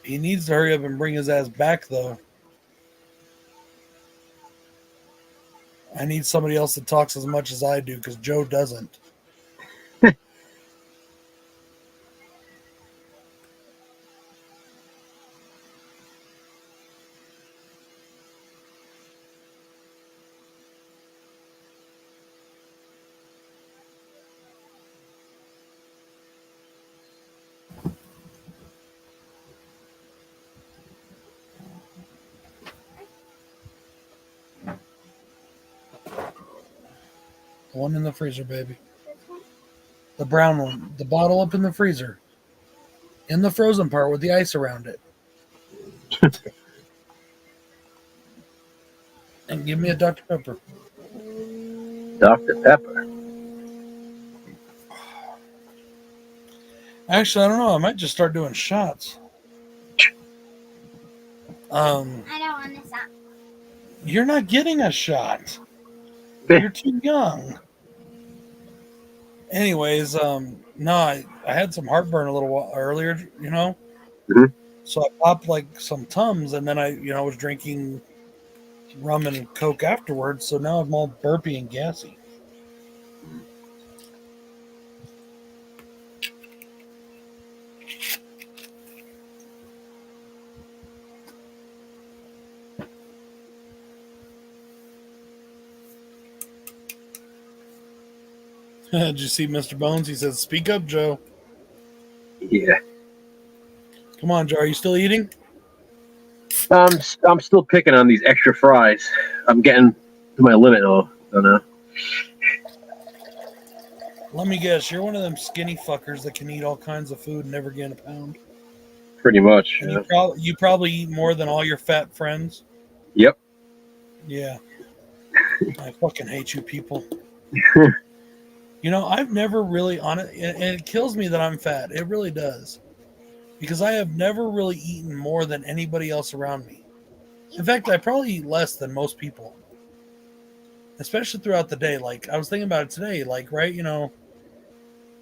needs to hurry up and bring his ass back, though. I need somebody else that talks as much as I do, because Joe doesn't. The one in the freezer, baby. The brown one. The bottle up in the freezer. In the frozen part with the ice around it. And give me a Dr. Pepper. Dr. Pepper. Actually, I don't know. I might just start doing shots. I don't want to stop. You're not getting a shot. You're too young. Anyways, no, I had some heartburn a little while earlier, Mhm. So I popped like some Tums, and then I was drinking rum and Coke afterwards. So now I'm all burpy and gassy. Did you see Mr. Bones? He says, "Speak up, Joe." Yeah. Come on, Joe. Are you still eating? I'm still picking on these extra fries. I'm getting to my limit, though. I don't know. Let me guess. You're one of them skinny fuckers that can eat all kinds of food and never gain a pound. Pretty much. And Yeah. you probably eat more than all your fat friends. Yep. Yeah. I fucking hate you people. I've never really on it, and it kills me that I'm fat. It really does. Because I have never really eaten more than anybody else around me. In fact, I probably eat less than most people. Especially throughout the day. Like, I was thinking about it today. Like, right,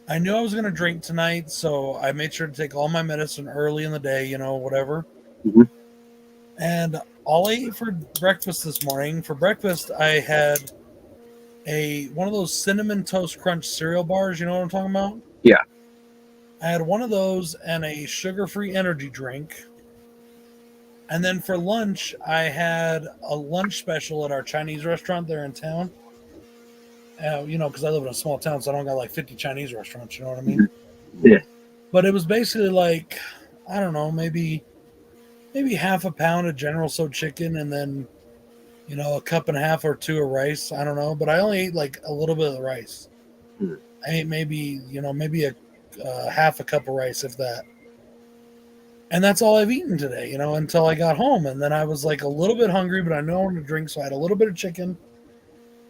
I knew I was going to drink tonight, so I made sure to take all my medicine early in the day, whatever. Mhm. And all I ate for breakfast this morning, for breakfast, I had one of those Cinnamon Toast Crunch cereal bars. You know what I'm talking about? Yeah. I had one of those and a sugar-free energy drink. And then for lunch, I had a lunch special at our Chinese restaurant there in town. Because I live in a small town, so I don't got like 50 Chinese restaurants. You know what I mean? Yeah. But it was basically like, I don't know, maybe half a pound of General Tso chicken, and then a cup and a half or two of rice. I don't know, but I only ate like a little bit of the rice. I ate maybe a half a cup of rice, if that. And that's all I've eaten today, until I got home. And then I was like a little bit hungry, but I know I wanted to drink, so I had a little bit of chicken,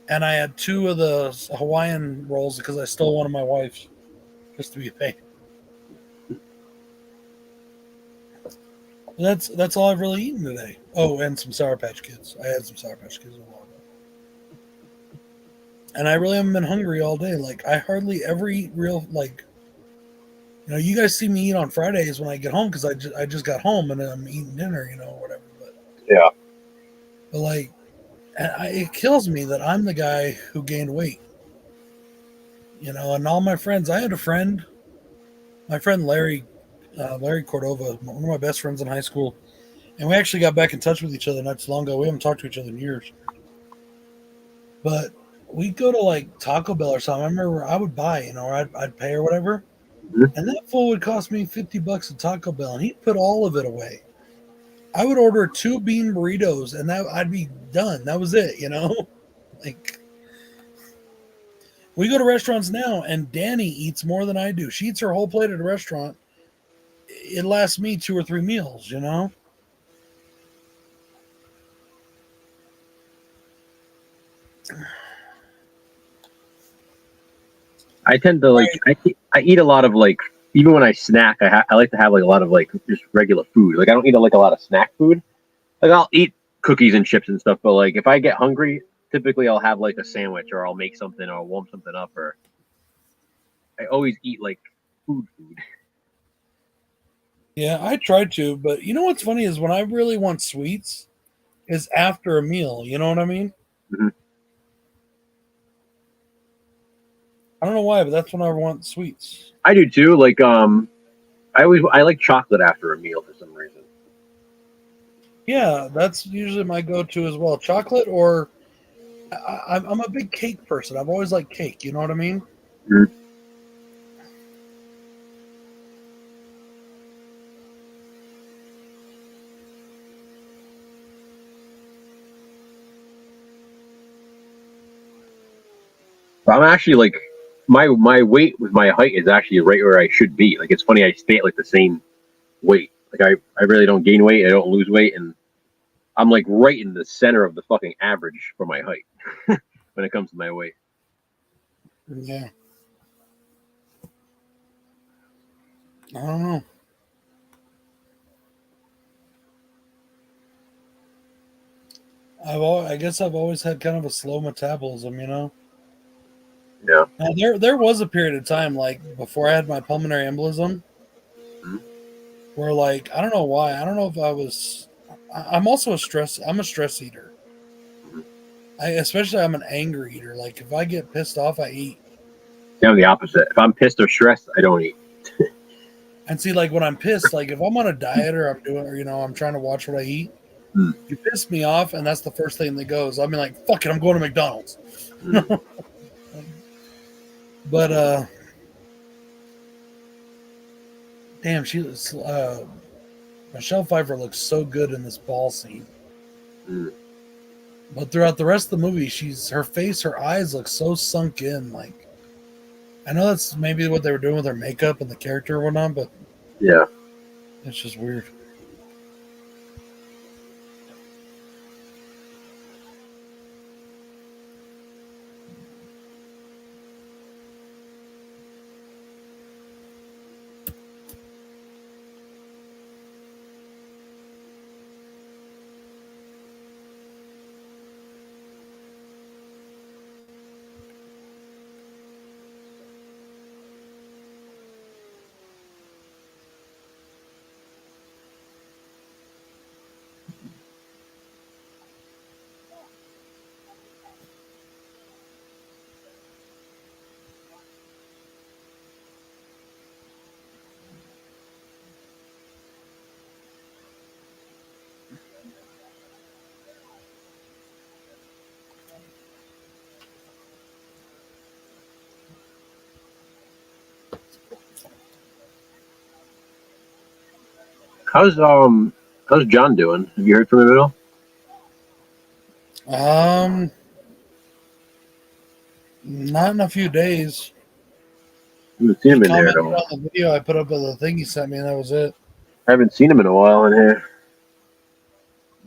and I had two of the Hawaiian rolls because I stole one of my wife's, just to be a pain. And that's all I've really eaten today. Oh, and some Sour Patch Kids. I had some Sour Patch Kids a while ago. And I really haven't been hungry all day. Like, I hardly ever eat real, like, you guys see me eat on Fridays when I get home because I just got home and I'm eating dinner, whatever. But Yeah. But like, it kills me that I'm the guy who gained weight. And all my friends. I had a friend, my friend Larry Cordova, one of my best friends in high school, and we actually got back in touch with each other not too long ago. We haven't talked to each other in years, but we'd go to like Taco Bell or something. I remember I would buy, or I'd pay or whatever. And that fool would cost me $50 at Taco Bell, and he'd put all of it away. I would order 2 bean burritos, and I'd be done. That was it, Like, we go to restaurants now, and Danny eats more than I do. She eats her whole plate at a restaurant. It lasts me 2 or 3 meals, I tend to like I eat a lot of like, even when I snack, I like to have like a lot of like just regular food. Like I don't eat like a lot of snack food. Like I'll eat cookies and chips and stuff, but like if I get hungry, typically I'll have like a sandwich or I'll make something or I'll warm something up, or I always eat like food. Yeah, I try to, but what's funny is when I really want sweets is after a meal. You know what I mean? Mm-hmm. I don't know why, but that's when I want sweets. I do too. Like I like chocolate after a meal for some reason. Yeah, that's usually my go-to as well. Chocolate, or I'm a big cake person. I've always liked cake. You know what I mean? Mm-hmm. I'm actually like my weight with my height is actually right where I should be. Like it's funny, I stay at like the same weight. Like I really don't gain weight, I don't lose weight, and I'm like right in the center of the fucking average for my height when it comes to my weight. Yeah. I don't know. I guess I've always had kind of a slow metabolism, Yeah. Now, there was a period of time, like before I had my pulmonary embolism, Mm-hmm. where like I don't know why. I don't know if I'm also I'm a stress eater. Especially I'm an angry eater. Like if I get pissed off, I eat. See, I'm the opposite. If I'm pissed or stressed, I don't eat. And see, like when I'm pissed, like if I'm on a diet or I'm doing, or I'm trying to watch what I eat, you piss me off, and that's the first thing that goes. I'll be like, "Fuck it, I'm going to McDonald's." But damn, Michelle Pfeiffer looks so good in this ball scene. But throughout the rest of the movie, her eyes look so sunk in. Like, I know that's maybe what they were doing with her makeup and the character or whatnot, but Yeah. it's just weird. How's John doing? Have you heard from him at all? Not in a few days. I haven't seen He him in there at commented all. on the video I put up of the thing he sent me, and that was it. I haven't seen him in a while in here.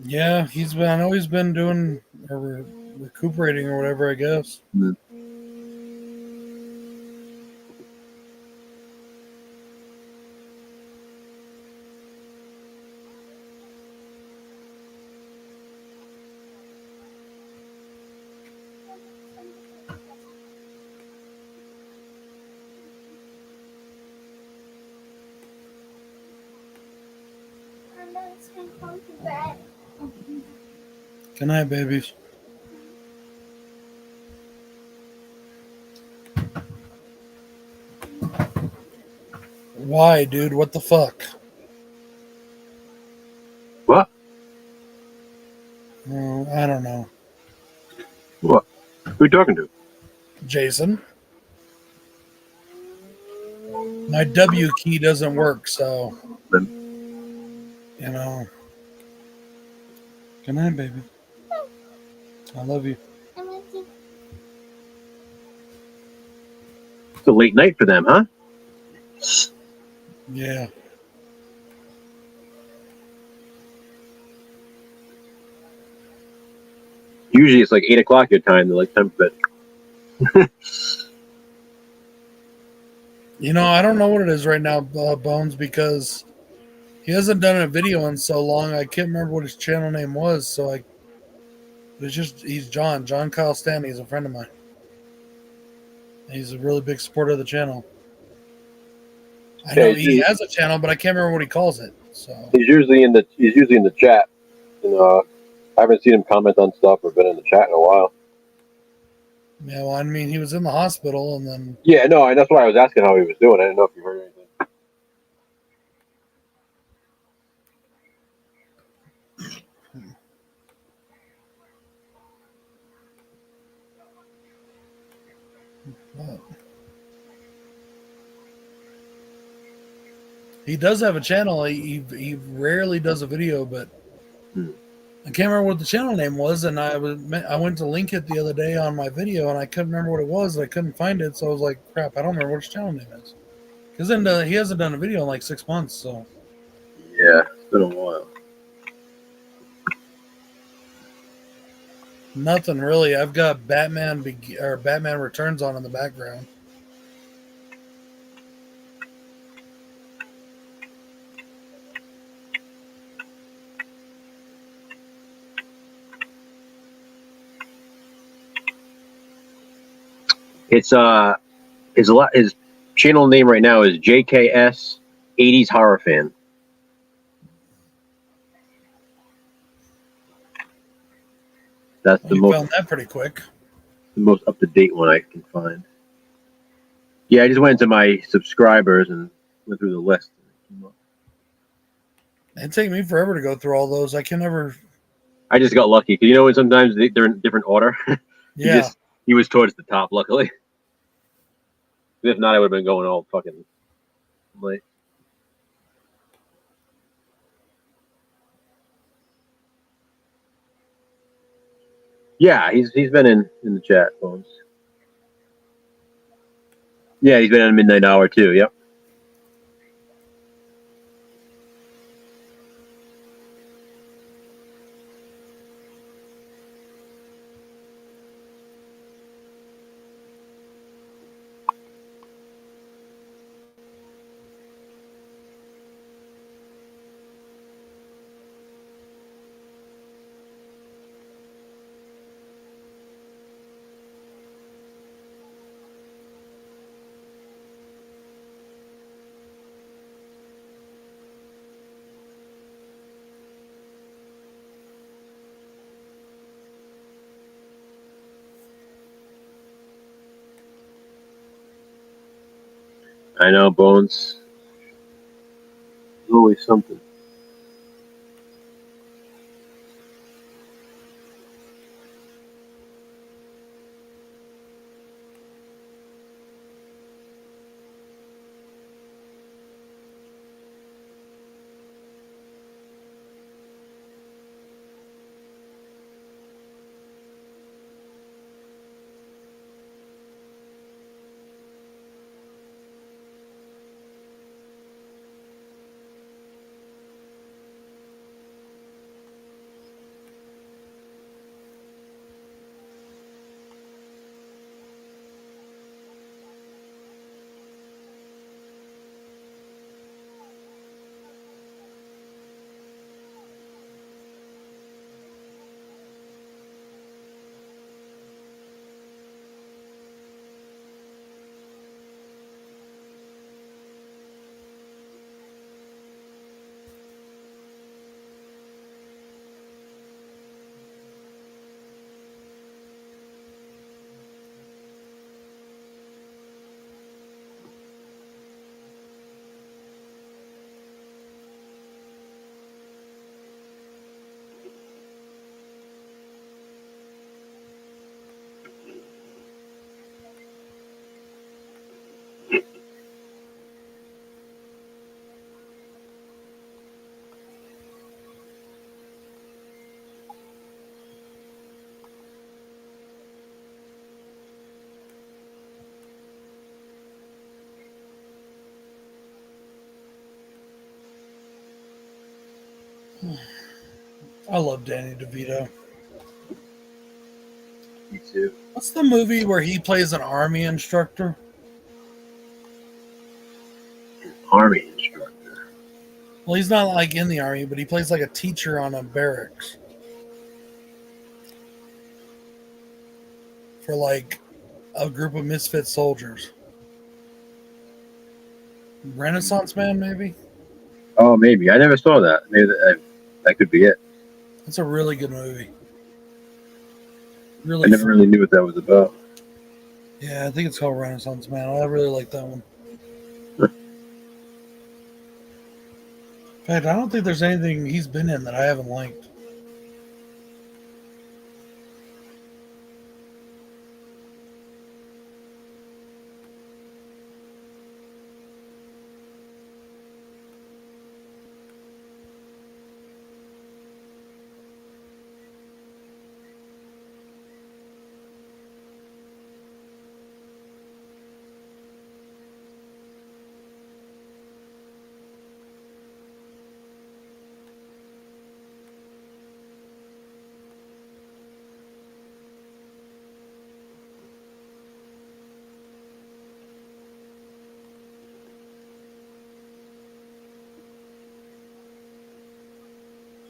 Yeah, he's been. I know he's been doing or recuperating or whatever. I guess. Hmm. I'm not going to go to bed. Good night, babies. Why, dude? What the fuck? What? I don't know. What? Who are you talking to? Jason. My W key doesn't work, so you know. Good night, baby. I love you. I'm going to It's a late night for them, huh? Yeah. Usually it's like 8 o'clock your time. They're like time for bed. You know, I don't know what it is right now, Bones, because he hasn't done a video in so long. I can't remember what his channel name was, so he's John Kyle Stanley. He's a friend of mine. He's a really big supporter of the channel. I know he has a channel, but I can't remember what he calls it. So he's usually in the chat. I haven't seen him comment on stuff or been in the chat in a while. yeah, well, I mean, he was in the hospital, and then Yeah, no, and that's why I was asking how he was doing. I didn't know if you heard anything. he does have a channel. He rarely does a video, but I can't remember what the channel name was, and I went to link it the other day on my video, and I couldn't remember what it was, and I couldn't find it, so I was like, crap, I don't remember what his channel name is. Because then he hasn't done a video in like 6 months, so. Yeah, it's been a while. Nothing really. I've got Batman Returns on in the background. It's his channel name right now is JKS 80s Horror Fan. That's Well, you found that pretty quick. The most up to date one I can find. Yeah, I just went into my subscribers and went through the list. It'd take me forever to go through all those. I can never. I just got lucky because when sometimes they're in different order. Yeah. He was towards the top, luckily. If not, I would have been going all fucking late. Yeah, he's been in the chat, Bones. Yeah, he's been on Midnight Hour too. Yep. I know, Bones. There's always something. I love Danny DeVito. Me too. What's the movie where he plays an army instructor? Army instructor. Well, he's not like in the army, but he plays like a teacher on a barracks for like a group of misfit soldiers. Renaissance Man, maybe? Oh, maybe. I never saw that. Maybe that could be it. That's a really good movie. I Really never fun. really knew what that was about. Yeah, I think it's called Renaissance Man. I really like that one. In fact, I don't think there's anything he's been in that I haven't liked.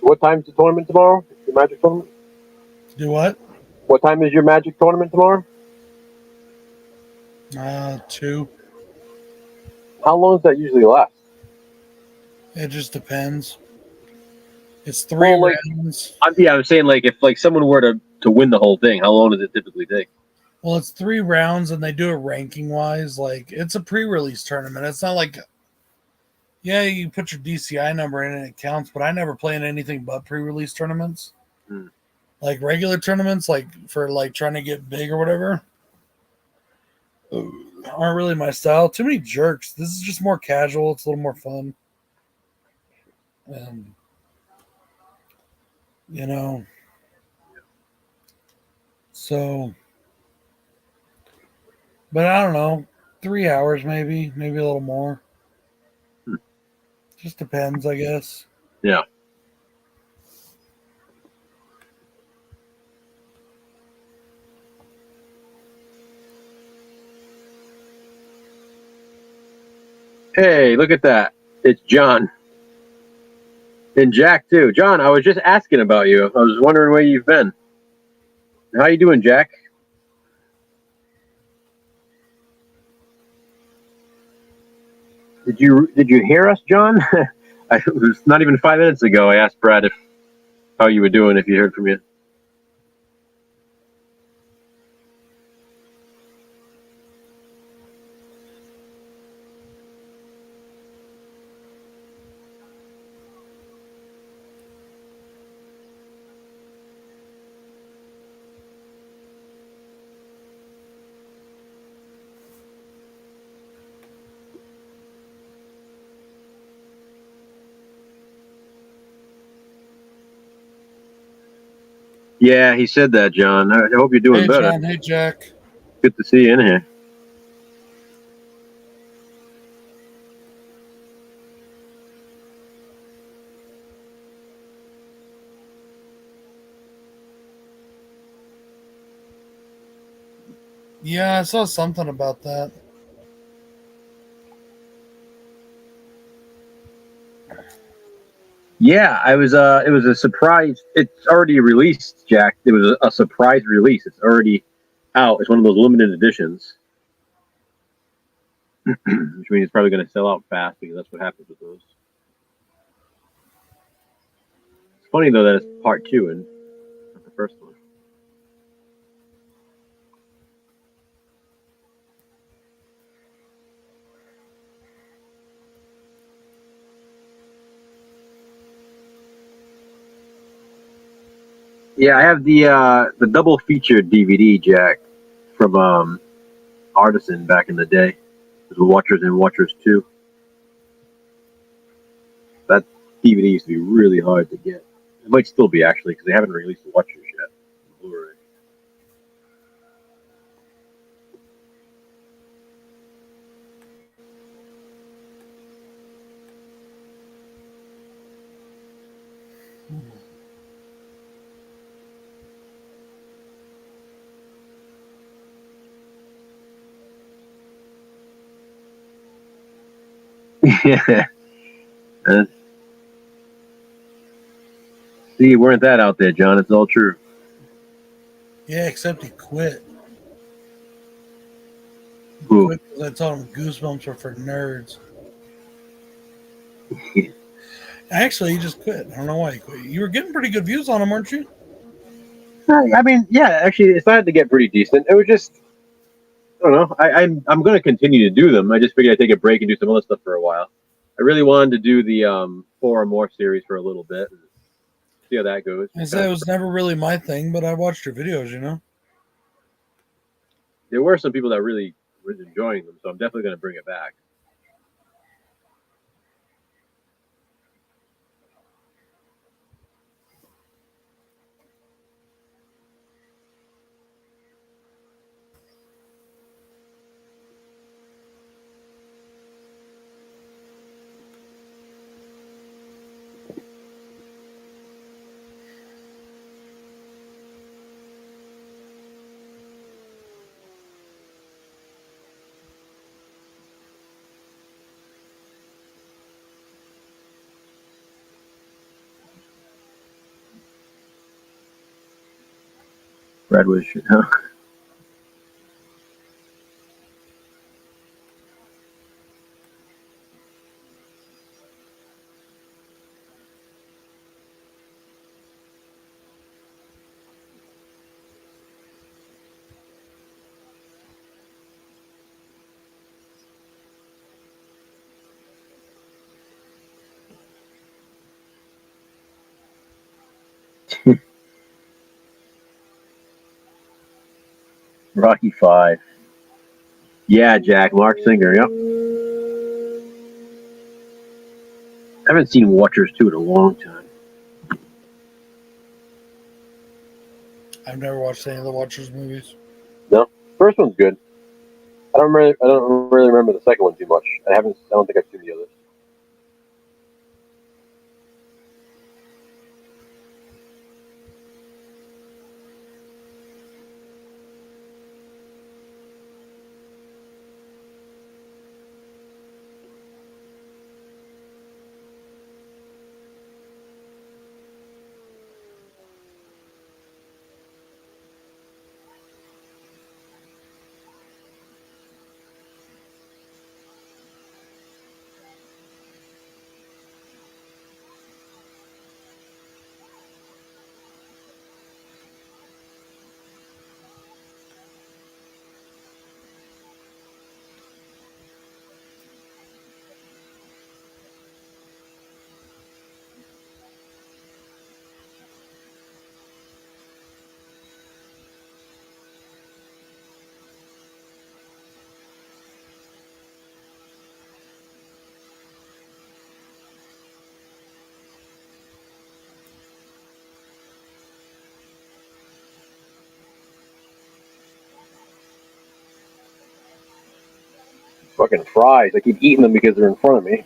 What time's the tournament tomorrow? Your Magic tournament? Do what? What time is your Magic tournament tomorrow? 2. How long does that usually last? It just depends. It's 3 Well, like, rounds. I'm saying, like, if like someone were to win the whole thing, how long does it typically take? Well, it's 3 rounds, and they do it ranking wise. Like, it's a pre-release tournament. It's not like, yeah, you put your DCI number in and it counts, but I never play in anything but pre-release tournaments. Hmm. Like regular tournaments, like for like trying to get big or whatever, aren't really my style. Too many jerks. This is just more casual. It's a little more fun. And you know, so, but I don't know, 3 hours maybe a little more. Just depends, I guess. Yeah. Hey, look at that. It's John. And Jack, too. John, I was just asking about you. I was wondering where you've been. How you doing, Jack? Did you hear us, John? It was not even 5 minutes ago. I asked Brad how you were doing, if you heard from you. Yeah, he said that, John. I hope you're doing Hey, better. John. Hey, Jack. Good to see you in here. Yeah, I saw something about that. Yeah, I was. It was a surprise. It's already released, Jack. It was a surprise release. It's already out. It's one of those limited editions, which means it's probably going to sell out fast because that's what happens with those. It's funny though that it's part 2 and not the first one. Yeah, I have the double feature DVD, Jack, from Artisan back in the day. It was Watchers and Watchers 2. That DVD used to be really hard to get. It might still be actually because they haven't released the Watchers yet. Blu-ray. Yeah. See, you weren't that out there, John. It's all true. Yeah, except he quit. He Who? quit because I told him Goosebumps were for nerds. Actually, he just quit. I don't know why he quit. You were getting pretty good views on him, weren't you? I mean, yeah, actually, it started to get pretty decent. It was just, I don't know. I'm going to continue to do them. I just figured I'd take a break and do some other stuff for a while. I really wanted to do the Four or More series for a little bit and see how that goes. I said it was never really my thing, but I watched your videos, you know? There were some people that really were enjoying them, so I'm definitely going to bring it back. Redwood shit, huh? Rocky Five. Yeah, Jack, Mark Singer, yep. I haven't seen Watchers 2 in a long time. I've never watched any of the Watchers movies. No, first one's good. I don't really remember the second one too much. I don't think I've seen the others. Fucking fries. I keep eating them because they're in front of me.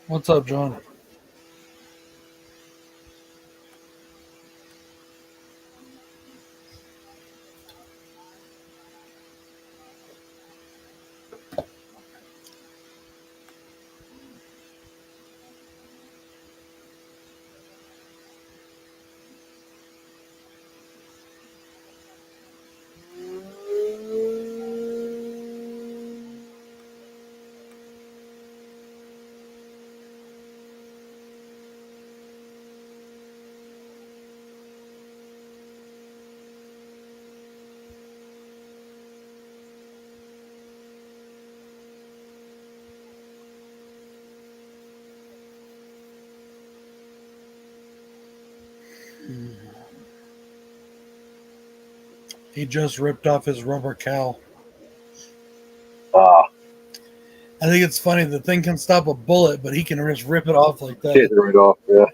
What's up, John? He just ripped off his rubber cow. Ah, I think it's funny. The thing can stop a bullet, but he can just rip it off like shit that. right off. Yeah.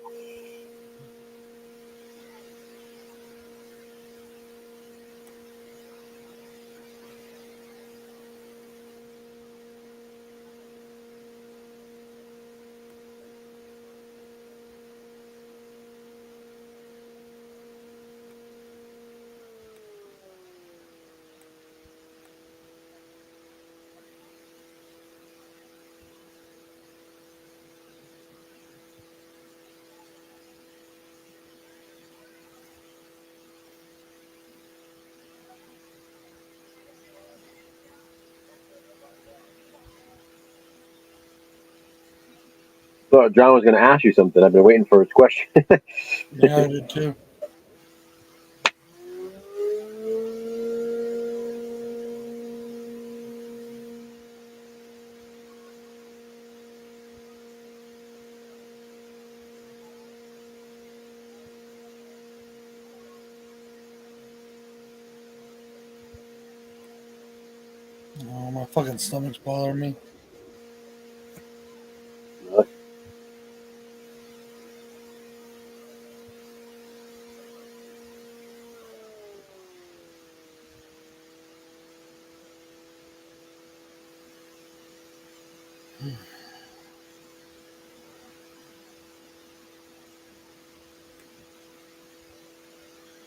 Thought John was going to ask you something. I've been waiting for his question. Yeah, I did too. Oh, my fucking stomach's bothering me.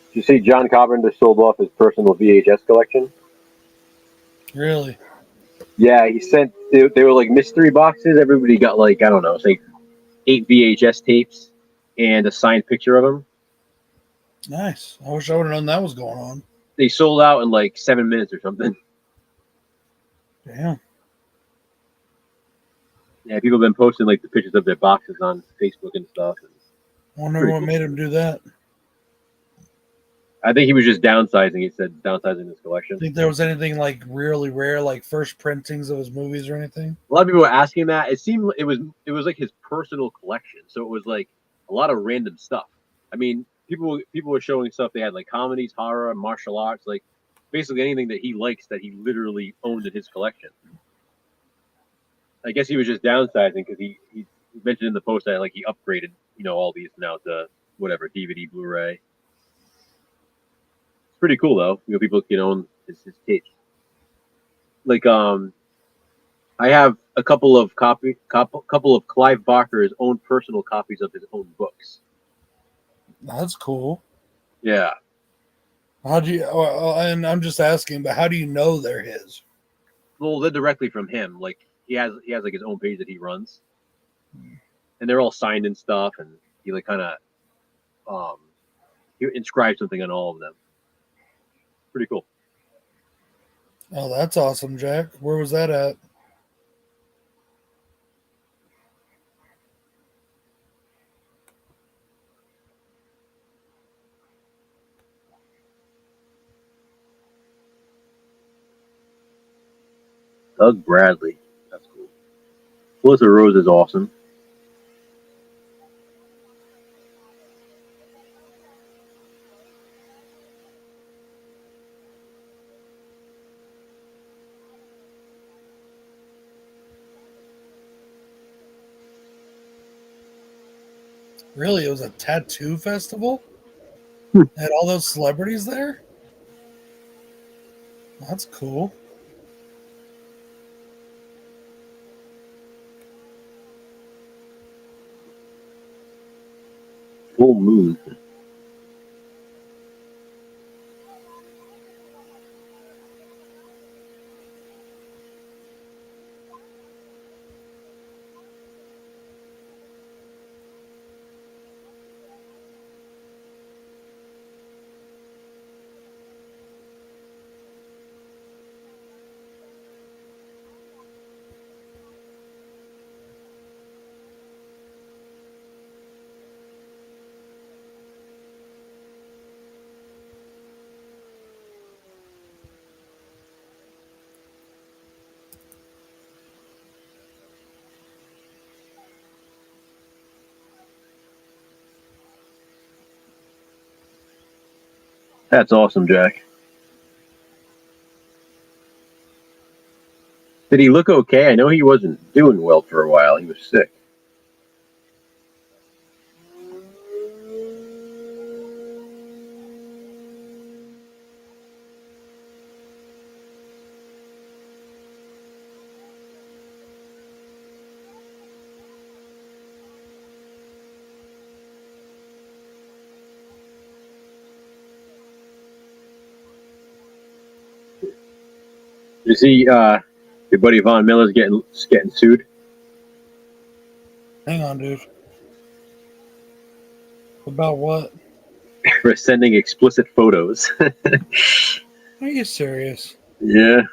Did you see John Carpenter sold off his personal VHS collection? Really? Yeah, he sent. They were like mystery boxes. Everybody got like, I don't know, say 8 VHS tapes and a signed picture of him. Nice. I wish I would have known that was going on. They sold out in like 7 minutes or something. Damn. Yeah, people have been posting like the pictures of their boxes on Facebook and stuff. Wonder Pretty what cool. made him do that. I think he was just downsizing. He said downsizing his collection. Think there was anything like really rare, like first printings of his movies or anything? A lot of people were asking that. It seemed it was like his personal collection, so it was like a lot of random stuff. I mean, people were showing stuff. They had like comedies, horror, martial arts, like basically anything that he likes that he literally owned in his collection. I guess he was just downsizing because he mentioned in the post that like he upgraded, all these now to whatever DVD, Blu-ray. It's pretty cool though. People can own his tapes. Like I have a couple of Clive Barker's own personal copies of his own books. That's cool. Yeah. How do you? And I'm just asking, but how do you know they're his? Well, they're directly from him. Like he has like his own page that he runs, and they're all signed and stuff. And he like kind of he inscribed something on all of them. Pretty cool. Oh, that's awesome, Jack. Where was that at? Doug Bradley. That's cool. Melissa Rose is awesome. Really? It was a tattoo festival? Had all those celebrities there? That's cool. Full Moon. That's awesome, Jack. Did he look okay? I know he wasn't doing well for a while. He was sick. You see, your buddy Von Miller's getting sued Hang on, dude. About what? for sending explicit photos. Are you serious? Yeah.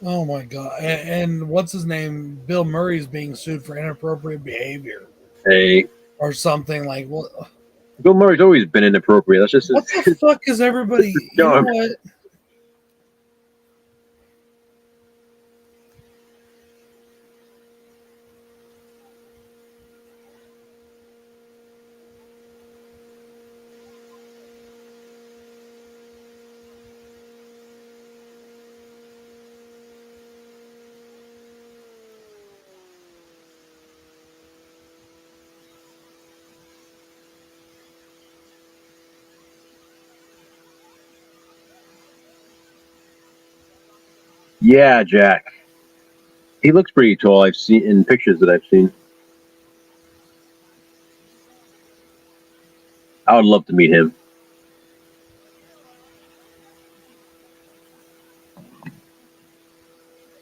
Oh my god! And what's his name? Bill Murray's being sued for inappropriate behavior Hey, or something like what? Bill Murray's always been inappropriate. That's just What the fuck is everybody? You know what? yeah, Jack. He looks pretty tall. I've seen in pictures that I've seen. I would love to meet him.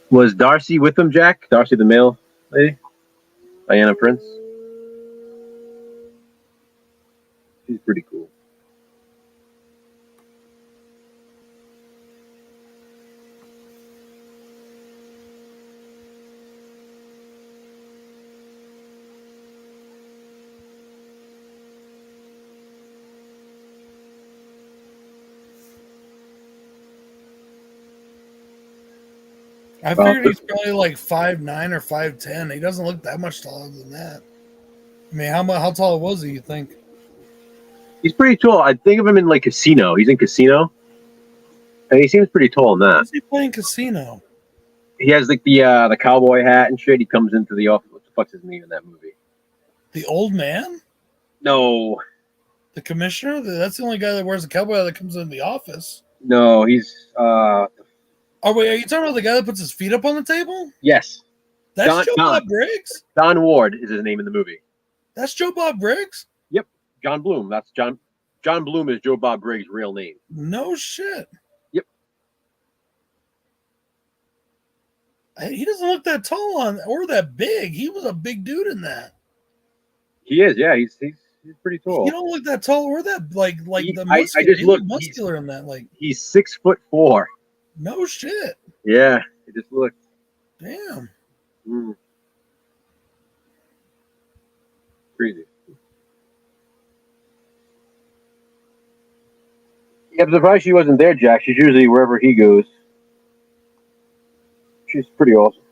Was Darcy with him, Jack? Darcy, the male lady? Diana Prince? She's pretty cool. I figured he's probably like 5'9" or 5'10". He doesn't look that much taller than that. I mean, how tall was he? You think? He's pretty tall. I think of him in like Casino. He's in Casino, and he seems pretty tall in that. Who's he playing Casino? He has like the cowboy hat and shit. He comes into the office. What the fuck's his name in that movie? The old man? No, The commissioner? That's the only guy that wears a cowboy hat that comes into the office. no, he's Oh wait, are you talking about the guy that puts his feet up on the table? yes, That's Joe Don. Bob Briggs? Don Ward is his name in the movie. That's Joe Bob Briggs? John Bloom. That's John. John Bloom is Joe Bob Briggs' real name. No shit. Yep. He doesn't look that tall or that big. He was a big dude in that. He is. Yeah, he's pretty tall. You don't look that tall or that like the I muscular. just he looked. muscular in that. Like He's 6'4". no shit. Yeah, he just looked. Damn. Crazy. Yeah, I'm surprised she wasn't there, Jack. She's usually wherever he goes. She's pretty awesome.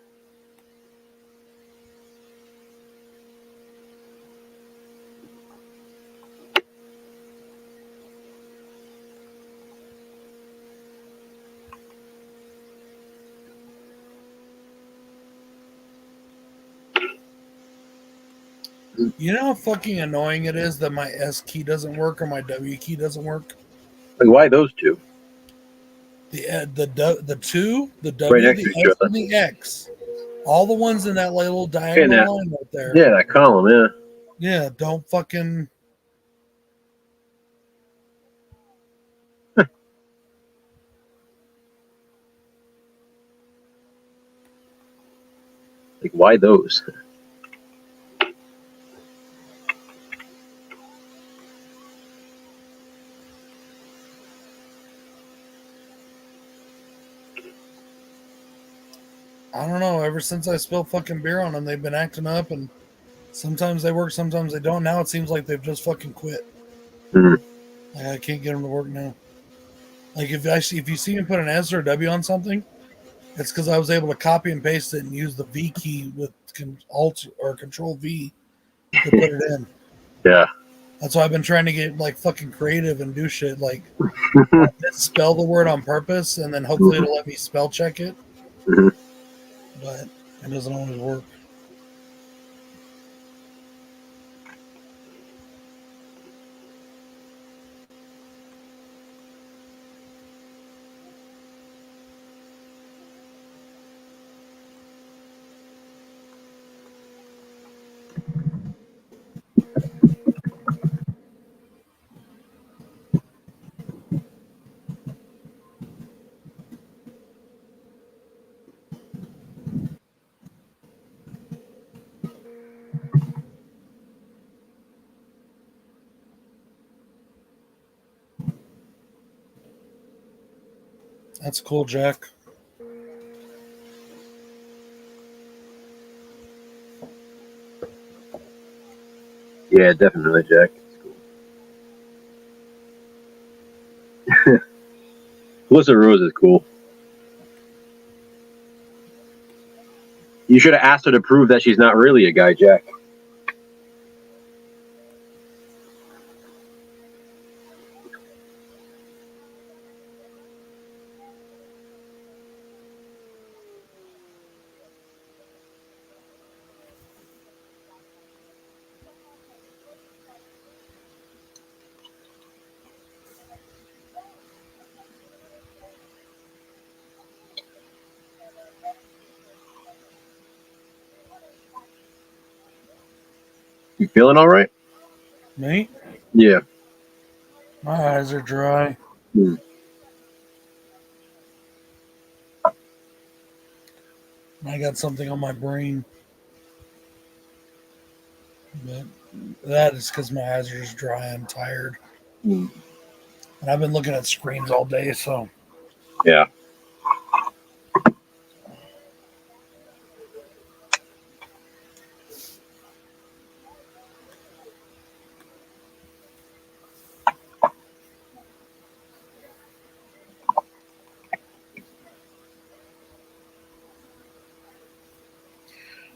You know how fucking annoying it is that my S key doesn't work or my W key doesn't work? Like, why those two? The two, the Right W, next to the each S, other. and the X. All the ones in that little diagonal line right there. Yeah, that column, yeah. Yeah, don't fucking. Like, why those? I don't know. Ever since I spilled fucking beer on them, they've been acting up, and sometimes they work, sometimes they don't. Now it seems like they've just fucking quit. Mhm. Like, I can't get them to work now. Like if you see me put an S or a W on something, it's because I was able to copy and paste it and use the V key with Alt or Control V to put it in. Yeah. That's why I've been trying to get like fucking creative and do shit like spell the word on purpose, and then hopefully it'll let me spell check it. Mhm. but it doesn't always work. That's cool, Jack. Yeah, definitely, Jack. It's cool. Melissa Rose is cool. You should have asked her to prove that she's not really a guy, Jack. You feeling all right? Me? Yeah. My eyes are dry. Hmm. I got something on my brain. But that is because my eyes are just dry. I'm tired. Hmm. And I've been looking at screens all day, so. Yeah.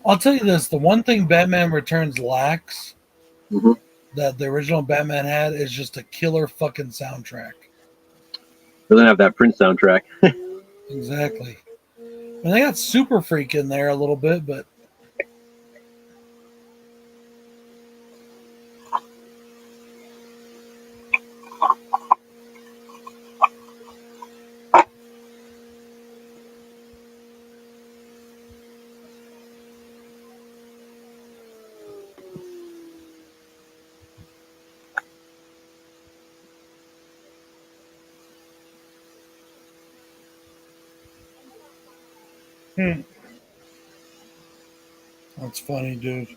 I'll tell you this, the one thing Batman Returns lacks Mm-hmm. that the original Batman had is just a killer fucking soundtrack. Doesn't have that Prince soundtrack. Exactly. And they got Super Freak in there a little bit, but that's funny, dude.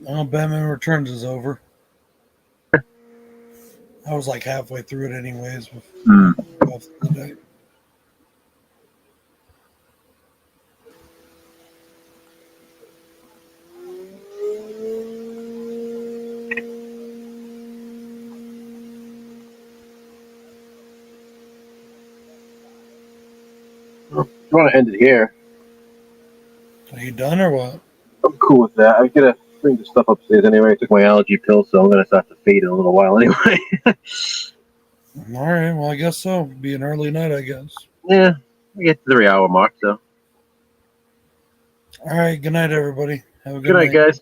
Oh, Batman Returns is over. I was like halfway through it anyways. Off the day. You want to end it here? Are you done or what? I'm cool with that. I gotta bring the stuff upstairs anyway. I took my allergy pill, so I'm gonna start to fade in a little while anyway. All right. Well, I guess so. Be an early night, I guess. Yeah, we get to the 3 hour mark, so. All right. Good night, everybody. Have a Good night, guys.